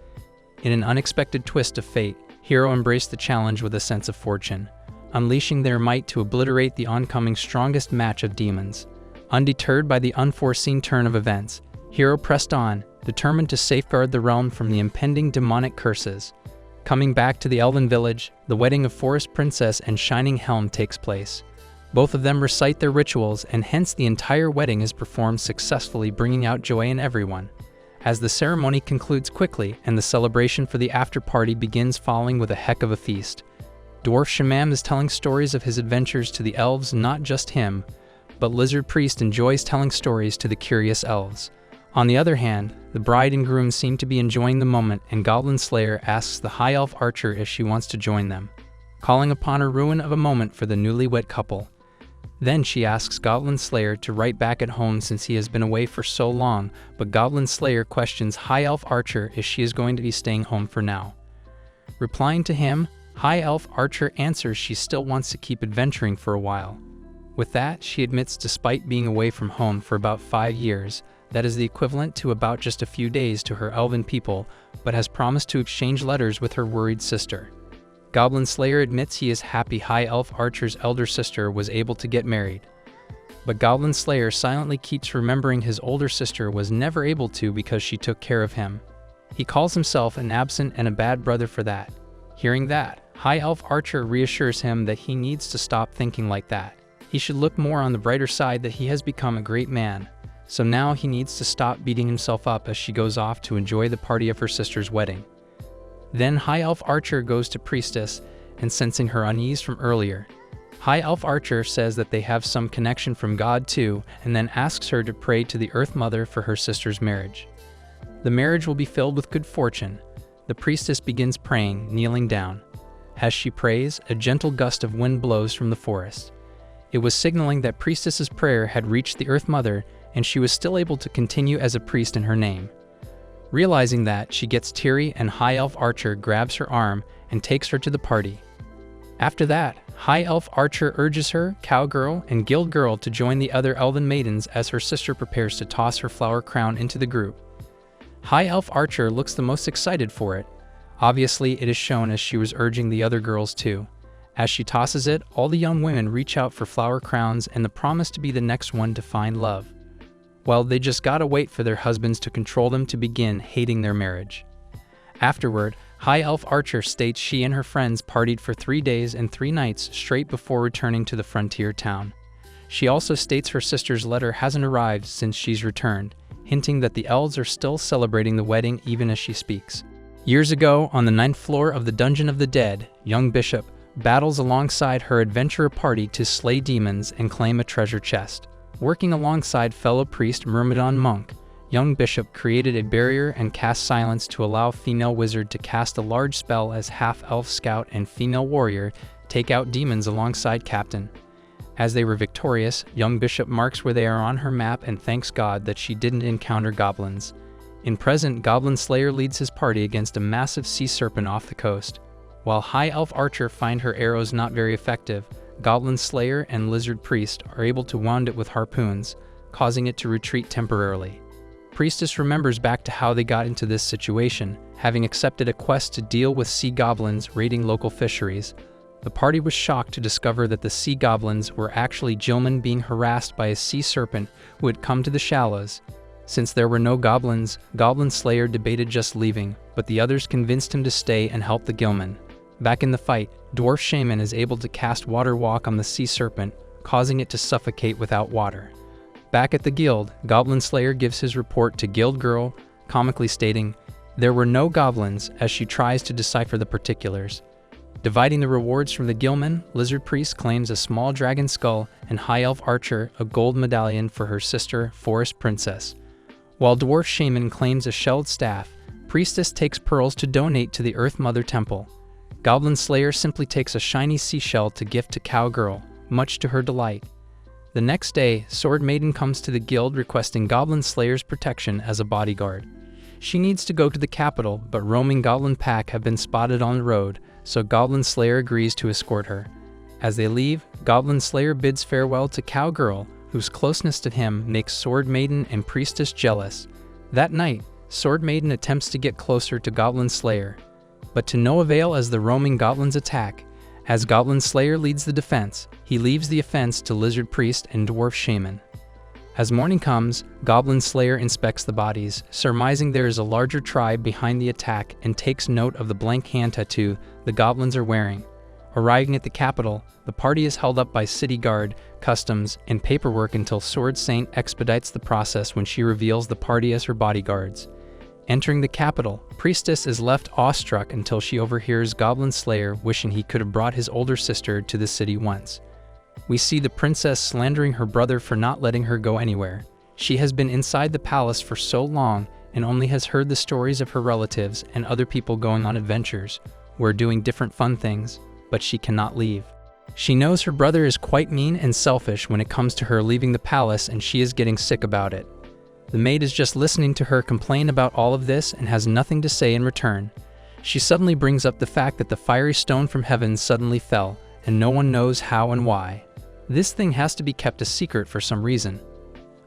In an unexpected twist of fate, Hero embraced the challenge with a sense of fortune, unleashing their might to obliterate the oncoming strongest match of demons. Undeterred by the unforeseen turn of events, Hero pressed on, determined to safeguard the realm from the impending demonic curses. Coming back to the elven village, the wedding of Forest Princess and Shining Helm takes place. Both of them recite their rituals, and hence the entire wedding is performed successfully, bringing out joy in everyone. As the ceremony concludes quickly and the celebration for the after-party begins following with a heck of a feast. Dwarf Shaman is telling stories of his adventures to the elves, not just him, but Lizard Priest enjoys telling stories to the curious elves. On the other hand, the bride and groom seem to be enjoying the moment, and Goblin Slayer asks the High Elf Archer if she wants to join them, calling upon a ruin of a moment for the newlywed couple. Then she asks Goblin Slayer to write back at home since he has been away for so long, but Goblin Slayer questions High Elf Archer if she is going to be staying home for now. Replying to him, High Elf Archer answers she still wants to keep adventuring for a while. With that, she admits despite being away from home for about 5 years, that is the equivalent to about just a few days to her elven people, but has promised to exchange letters with her worried sister. Goblin Slayer admits he is happy High Elf Archer's elder sister was able to get married. But Goblin Slayer silently keeps remembering his older sister was never able to because she took care of him. He calls himself an absent and a bad brother for that. Hearing that, High Elf Archer reassures him that he needs to stop thinking like that. He should look more on the brighter side, that he has become a great man. So now he needs to stop beating himself up as she goes off to enjoy the party of her sister's wedding. Then High Elf Archer goes to Priestess and, sensing her unease from earlier, High Elf Archer says that they have some connection from God too, and then asks her to pray to the Earth Mother for her sister's marriage. The marriage will be filled with good fortune. The priestess begins praying, kneeling down. As she prays, a gentle gust of wind blows from the forest. It was signaling that Priestess's prayer had reached the Earth Mother, and she was still able to continue as a priest in her name. Realizing that, she gets teary, and High Elf Archer grabs her arm and takes her to the party. After that, High Elf Archer urges her, Cowgirl, and Guild Girl to join the other elven maidens as her sister prepares to toss her flower crown into the group. High Elf Archer looks the most excited for it. Obviously, it is shown as she was urging the other girls too. As she tosses it, all the young women reach out for flower crowns and the promise to be the next one to find love. Well, they just gotta wait for their husbands to control them to begin hating their marriage. Afterward, High Elf Archer states she and her friends partied for 3 days and 3 nights straight before returning to the frontier town. She also states her sister's letter hasn't arrived since she's returned, hinting that the elves are still celebrating the wedding even as she speaks. Years ago, on the 9th floor of the Dungeon of the Dead, young Bishop battles alongside her adventurer party to slay demons and claim a treasure chest. Working alongside fellow priest Myrmidon Monk, young Bishop created a barrier and cast silence to allow female wizard to cast a large spell as half-elf scout and female warrior take out demons alongside Captain. As they were victorious, young Bishop marks where they are on her map and thanks God that she didn't encounter goblins. In present, Goblin Slayer leads his party against a massive sea serpent off the coast. While High Elf Archer find her arrows not very effective, Goblin Slayer and Lizard Priest are able to wound it with harpoons, causing it to retreat temporarily. Priestess remembers back to how they got into this situation, having accepted a quest to deal with sea goblins raiding local fisheries. The party was shocked to discover that the sea goblins were actually gentlemen being harassed by a sea serpent who had come to the shallows. Since there were no goblins, Goblin Slayer debated just leaving, but the others convinced him to stay and help the Gilman. Back in the fight, Dwarf Shaman is able to cast Water Walk on the sea serpent, causing it to suffocate without water. Back at the guild, Goblin Slayer gives his report to Guild Girl, comically stating, "There were no goblins," as she tries to decipher the particulars. Dividing the rewards from the Gilman, Lizard Priest claims a small dragon skull and High Elf Archer a gold medallion for her sister, Forest Princess. While Dwarf Shaman claims a shelled staff, Priestess takes pearls to donate to the Earth Mother Temple. Goblin Slayer simply takes a shiny seashell to gift to Cowgirl, much to her delight. The next day, Sword Maiden comes to the guild requesting Goblin Slayer's protection as a bodyguard. She needs to go to the capital, but roaming goblin pack have been spotted on the road, so Goblin Slayer agrees to escort her. As they leave, Goblin Slayer bids farewell to Cowgirl, whose closeness to him makes Sword Maiden and Priestess jealous. That night, Sword Maiden attempts to get closer to Goblin Slayer, but to no avail as the roaming goblins attack. As Goblin Slayer leads the defense, he leaves the offense to Lizard Priest and Dwarf Shaman. As morning comes, Goblin Slayer inspects the bodies, surmising there is a larger tribe behind the attack and takes note of the blank hand tattoo the goblins are wearing. Arriving at the capital, the party is held up by city guard, customs, and paperwork until Sword Saint expedites the process when she reveals the party as her bodyguards. Entering the capital, Priestess is left awestruck until she overhears Goblin Slayer wishing he could have brought his older sister to the city once. We see the princess slandering her brother for not letting her go anywhere. She has been inside the palace for so long and only has heard the stories of her relatives and other people going on adventures, who are doing different fun things, but she cannot leave. She knows her brother is quite mean and selfish when it comes to her leaving the palace, and she is getting sick about it. The maid is just listening to her complain about all of this and has nothing to say in return. She suddenly brings up the fact that the fiery stone from heaven suddenly fell, and no one knows how and why. This thing has to be kept a secret for some reason.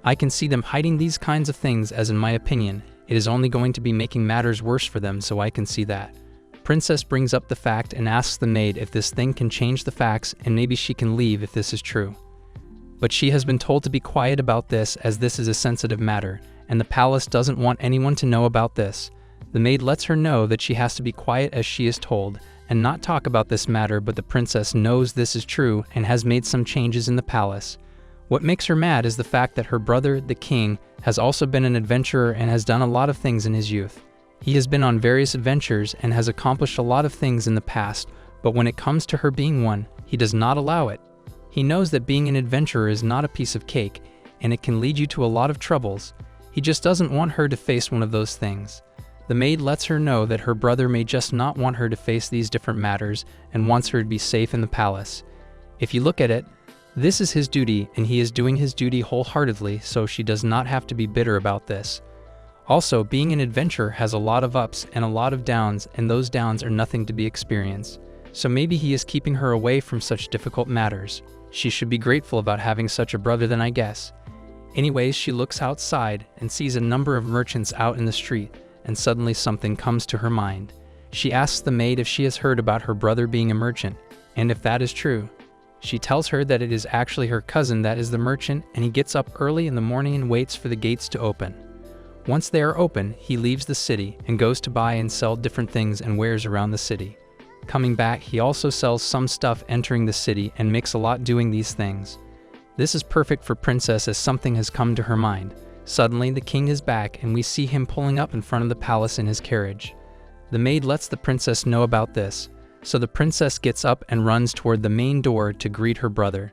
I can see them hiding these kinds of things, as in my opinion, it is only going to be making matters worse for them, so I can see that. Princess brings up the fact and asks the maid if this thing can change the facts and maybe she can leave if this is true. But she has been told to be quiet about this, as this is a sensitive matter, and the palace doesn't want anyone to know about this. The maid lets her know that she has to be quiet as she is told, and not talk about this matter, but the princess knows this is true and has made some changes in the palace. What makes her mad is the fact that her brother, the king, has also been an adventurer and has done a lot of things in his youth. He has been on various adventures and has accomplished a lot of things in the past, but when it comes to her being one, he does not allow it. He knows that being an adventurer is not a piece of cake, and it can lead you to a lot of troubles. He just doesn't want her to face one of those things. The maid lets her know that her brother may just not want her to face these different matters and wants her to be safe in the palace. If you look at it, this is his duty, and he is doing his duty wholeheartedly, so she does not have to be bitter about this. Also, being an adventurer has a lot of ups and a lot of downs, and those downs are nothing to be experienced. So maybe he is keeping her away from such difficult matters. She should be grateful about having such a brother then, I guess. Anyways, she looks outside and sees a number of merchants out in the street, and suddenly something comes to her mind. She asks the maid if she has heard about her brother being a merchant, and if that is true. She tells her that it is actually her cousin that is the merchant, and he gets up early in the morning and waits for the gates to open. Once they are open, he leaves the city and goes to buy and sell different things and wares around the city. Coming back, he also sells some stuff entering the city and makes a lot doing these things. This is perfect for Princess, as something has come to her mind. Suddenly, the king is back and we see him pulling up in front of the palace in his carriage. The maid lets the princess know about this, so the princess gets up and runs toward the main door to greet her brother.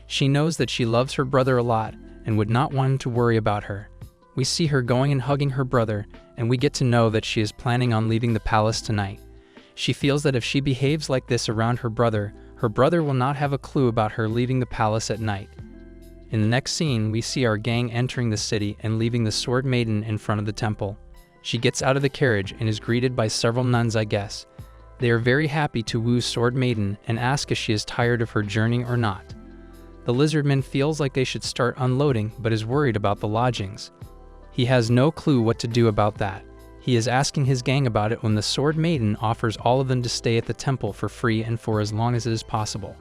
She knows that she loves her brother a lot and would not want him to worry about her. We see her going and hugging her brother, and we get to know that she is planning on leaving the palace tonight. She feels that if she behaves like this around her brother Her brother will not have a clue about her leaving the palace at night. In the next scene, we see our gang entering the city and leaving the Sword Maiden in front of the temple. She gets out of the carriage and is greeted by several nuns, I guess. They are very happy to woo Sword Maiden and ask if she is tired of her journey or not. The lizardman feels like they should start unloading but is worried about the lodgings. He has no clue what to do about that. He is asking his gang about it when the Sword Maiden offers all of them to stay at the temple for free and for as long as it is possible.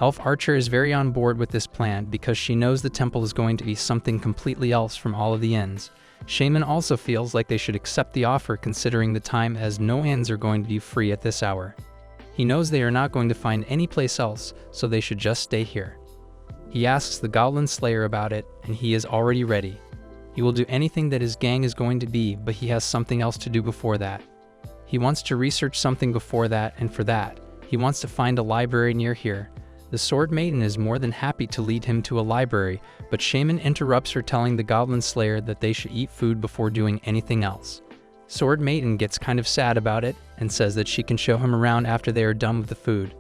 Elf Archer is very on board with this plan because she knows the temple is going to be something completely else from all of the inns. Shaman also feels like they should accept the offer considering the time, as no inns are going to be free at this hour. He knows they are not going to find any place else, so they should just stay here. He asks the Goblin Slayer about it, and he is already ready. He will do anything that his gang is going to be, but he has something else to do before that. He wants to research something before that, and for that, he wants to find a library near here. The Sword Maiden is more than happy to lead him to a library, but Shaman interrupts her, telling the Goblin Slayer that they should eat food before doing anything else. Sword Maiden gets kind of sad about it and says that she can show him around after they are done with the food.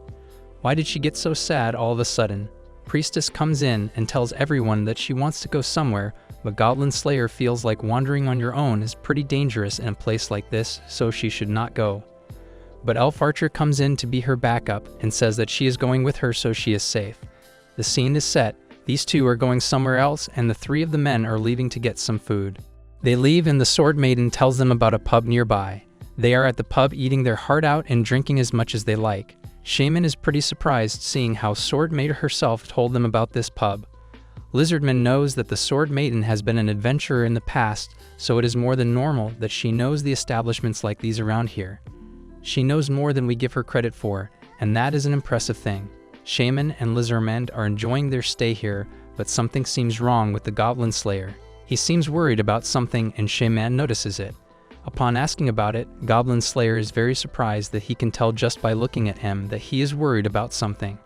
Why did she get so sad all of a sudden? Priestess comes in and tells everyone that she wants to go somewhere, but Goblin Slayer feels like wandering on your own is pretty dangerous in a place like this, so she should not go. But Elf Archer comes in to be her backup and says that she is going with her so she is safe. The scene is set. These two are going somewhere else, and the three of the men are leaving to get some food. They leave and the Sword Maiden tells them about a pub nearby. They are at the pub eating their heart out and drinking as much as they like. Shaman is pretty surprised seeing how Sword Maiden herself told them about this pub. Lizardman knows that the Sword Maiden has been an adventurer in the past, so it is more than normal that she knows the establishments like these around here. She knows more than we give her credit for, and that is an impressive thing. Shaman and Lizardman are enjoying their stay here, but something seems wrong with the Goblin Slayer. He seems worried about something and Shaman notices it. Upon asking about it, Goblin Slayer is very surprised that he can tell just by looking at him that he is worried about something.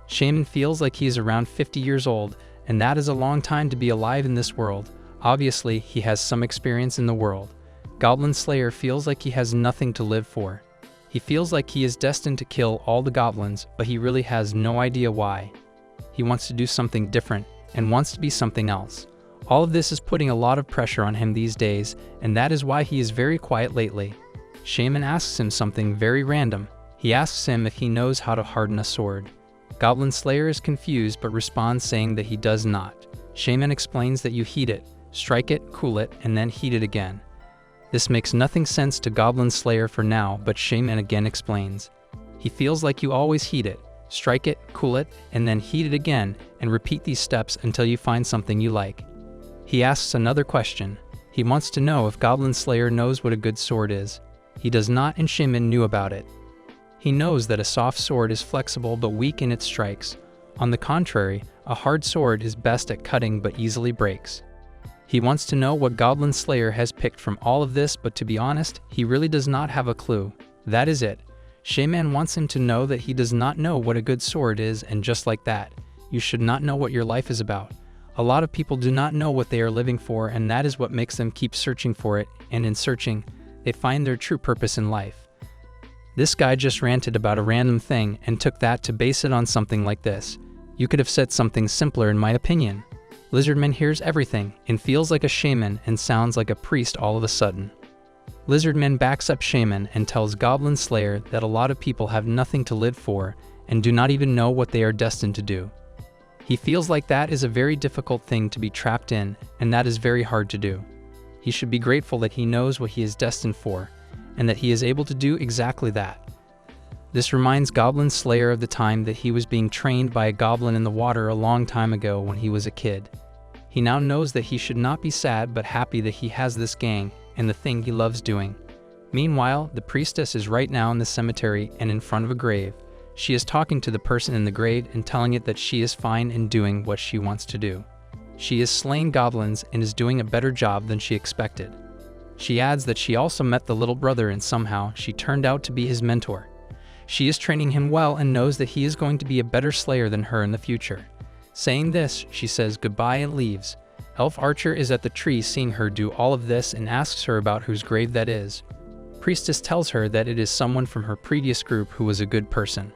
Shaman feels like he is around 50 years old, and that is a long time to be alive in this world. Obviously, he has some experience in the world. Goblin Slayer feels like he has nothing to live for. He feels like he is destined to kill all the goblins, but he really has no idea why. He wants to do something different and wants to be something else. All of this is putting a lot of pressure on him these days, and that is why he is very quiet lately. Shaman asks him something very random. He asks him if he knows how to harden a sword. Goblin Slayer is confused but responds saying that he does not. Shaman explains that you heat it, strike it, cool it, and then heat it again. This makes nothing sense to Goblin Slayer for now, but Shaman again explains. He feels like you always heat it, strike it, cool it, and then heat it again, and repeat these steps until you find something you like. He asks another question. He wants to know if Goblin Slayer knows what a good sword is. He does not, and Shaman knew about it. He knows that a soft sword is flexible but weak in its strikes. On the contrary, a hard sword is best at cutting but easily breaks. He wants to know what Goblin Slayer has picked from all of this, but to be honest, he really does not have a clue. That is it. Shaman wants him to know that he does not know what a good sword is, and just like that, you should not know what your life is about. A lot of people do not know what they are living for, and that is what makes them keep searching for it, and in searching, they find their true purpose in life. This guy just ranted about a random thing and took that to base it on something like this. You could have said something simpler in my opinion. Lizardman hears everything and feels like a shaman and sounds like a priest all of a sudden. Lizardman backs up Shaman and tells Goblin Slayer that a lot of people have nothing to live for and do not even know what they are destined to do. He feels like that is a very difficult thing to be trapped in, and that is very hard to do. He should be grateful that he knows what he is destined for, and that he is able to do exactly that. This reminds Goblin Slayer of the time that he was being trained by a goblin in the water a long time ago when he was a kid. He now knows that he should not be sad but happy that he has this gang and the thing he loves doing. Meanwhile, the priestess is right now in the cemetery and in front of a grave. She is talking to the person in the grave and telling it that she is fine in doing what she wants to do. She is slaying goblins and is doing a better job than she expected. She adds that she also met the little brother and somehow she turned out to be his mentor. She is training him well and knows that he is going to be a better slayer than her in the future. Saying this, she says goodbye and leaves. Elf Archer is at the tree seeing her do all of this and asks her about whose grave that is. Priestess tells her that it is someone from her previous group who was a good person.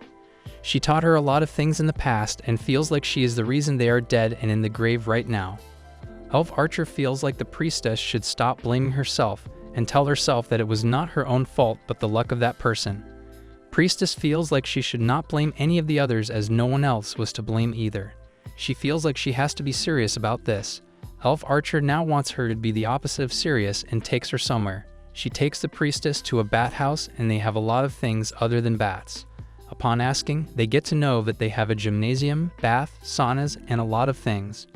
She taught her a lot of things in the past and feels like she is the reason they are dead and in the grave right now. Elf Archer feels like the priestess should stop blaming herself and tell herself that it was not her own fault but the luck of that person. Priestess feels like she should not blame any of the others as no one else was to blame either. She feels like she has to be serious about this. Elf Archer now wants her to be the opposite of serious and takes her somewhere. She takes the priestess to a bat house and they have a lot of things other than bats. Upon asking, they get to know that they have a gymnasium, bath, saunas, and a lot of things.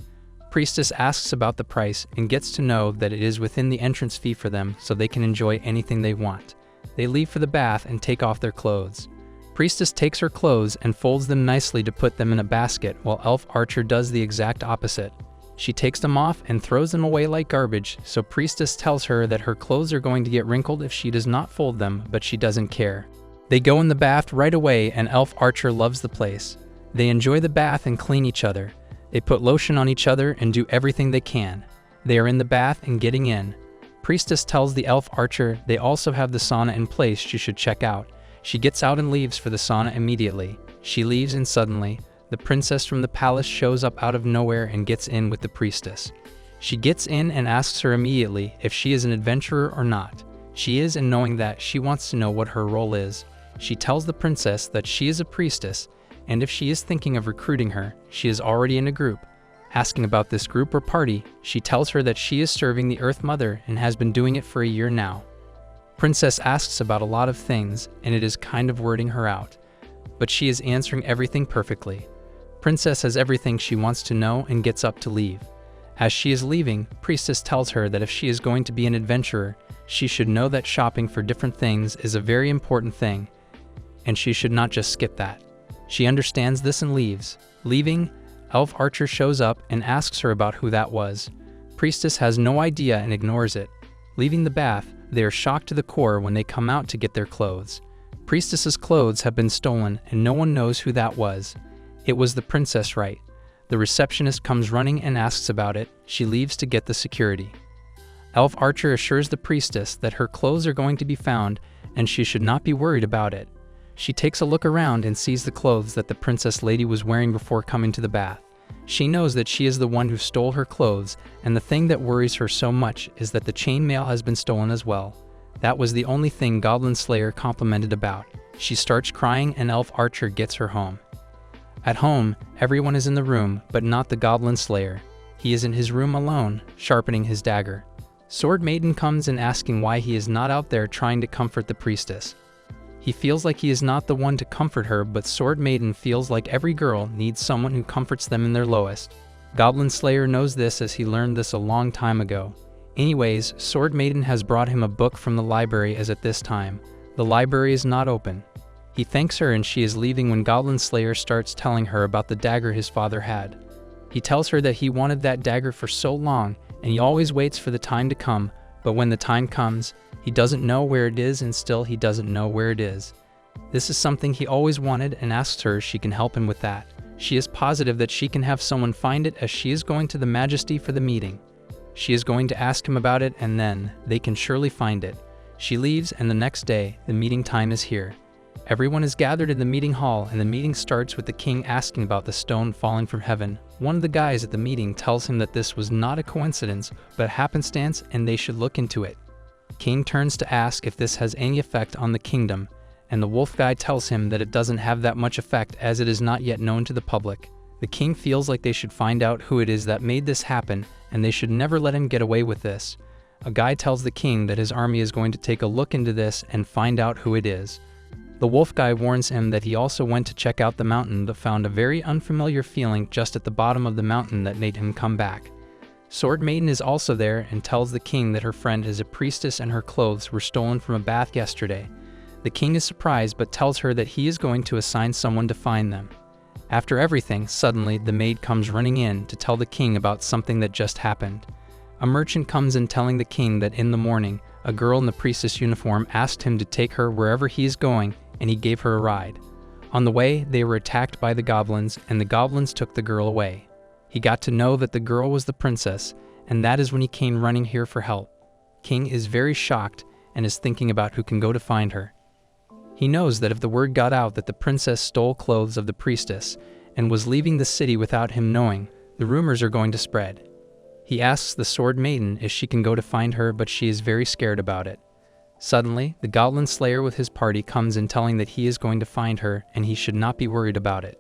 Priestess asks about the price and gets to know that it is within the entrance fee for them so they can enjoy anything they want. They leave for the bath and take off their clothes. Priestess takes her clothes and folds them nicely to put them in a basket while Elf Archer does the exact opposite. She takes them off and throws them away like garbage, so Priestess tells her that her clothes are going to get wrinkled if she does not fold them, but she doesn't care. They go in the bath right away and Elf Archer loves the place. They enjoy the bath and clean each other. They put lotion on each other and do everything they can. They are in the bath and getting in. Priestess tells the Elf Archer they also have the sauna in place she should check out. She gets out and leaves for the sauna immediately. She leaves and suddenly, the princess from the palace shows up out of nowhere and gets in with the priestess. She gets in and asks her immediately if she is an adventurer or not. She is, and knowing that, she wants to know what her role is. She tells the princess that she is a priestess, and if she is thinking of recruiting her, she is already in a group. Asking about this group or party, she tells her that she is serving the Earth Mother and has been doing it for a year now. Princess asks about a lot of things, and it is kind of wording her out. But she is answering everything perfectly. Princess has everything she wants to know and gets up to leave. As she is leaving, Priestess tells her that if she is going to be an adventurer, she should know that shopping for different things is a very important thing, and she should not just skip that. She understands this and leaves. Leaving, Elf Archer shows up and asks her about who that was. Priestess has no idea and ignores it. Leaving the bath, they are shocked to the core when they come out to get their clothes. Priestess's clothes have been stolen and no one knows who that was. It was the princess, right? The receptionist comes running and asks about it. She leaves to get the security. Elf Archer assures the priestess that her clothes are going to be found and she should not be worried about it. She takes a look around and sees the clothes that the princess lady was wearing before coming to the bath. She knows that she is the one who stole her clothes, and the thing that worries her so much is that the chainmail has been stolen as well. That was the only thing Goblin Slayer complimented about. She starts crying and Elf Archer gets her home. At home, everyone is in the room, but not the Goblin Slayer. He is in his room alone, sharpening his dagger. Sword Maiden comes and asking why he is not out there trying to comfort the priestess. He feels like he is not the one to comfort her, but Sword Maiden feels like every girl needs someone who comforts them in their lowest. Goblin Slayer knows this as he learned this a long time ago. Anyways, Sword Maiden has brought him a book from the library as at this time. The library is not open. He thanks her and she is leaving when Goblin Slayer starts telling her about the dagger his father had. He tells her that he wanted that dagger for so long and he always waits for the time to come, but when the time comes, he doesn't know where it is and still he doesn't know where it is. This is something he always wanted and asks her if she can help him with that. She is positive that she can have someone find it as she is going to the Majesty for the meeting. She is going to ask him about it and then they can surely find it. She leaves and the next day, the meeting time is here. Everyone is gathered in the meeting hall and the meeting starts with the king asking about the stone falling from heaven. One of the guys at the meeting tells him that this was not a coincidence, but a happenstance and they should look into it. King turns to ask if this has any effect on the kingdom, and the wolf guy tells him that it doesn't have that much effect as it is not yet known to the public. The king feels like they should find out who it is that made this happen, and they should never let him get away with this. A guy tells the king that his army is going to take a look into this and find out who it is. The wolf guy warns him that he also went to check out the mountain but found a very unfamiliar feeling just at the bottom of the mountain that made him come back. Sword Maiden is also there and tells the king that her friend is a priestess and her clothes were stolen from a bath yesterday. The king is surprised but tells her that he is going to assign someone to find them. After everything, suddenly the maid comes running in to tell the king about something that just happened. A merchant comes in telling the king that in the morning, a girl in the priestess uniform asked him to take her wherever he is going and he gave her a ride. On the way, they were attacked by the goblins and the goblins took the girl away. He got to know that the girl was the princess, and that is when he came running here for help. King is very shocked and is thinking about who can go to find her. He knows that if the word got out that the princess stole clothes of the priestess and was leaving the city without him knowing, the rumors are going to spread. He asks the Sword Maiden if she can go to find her, but she is very scared about it. Suddenly, the Goblin Slayer with his party comes in telling that he is going to find her and he should not be worried about it.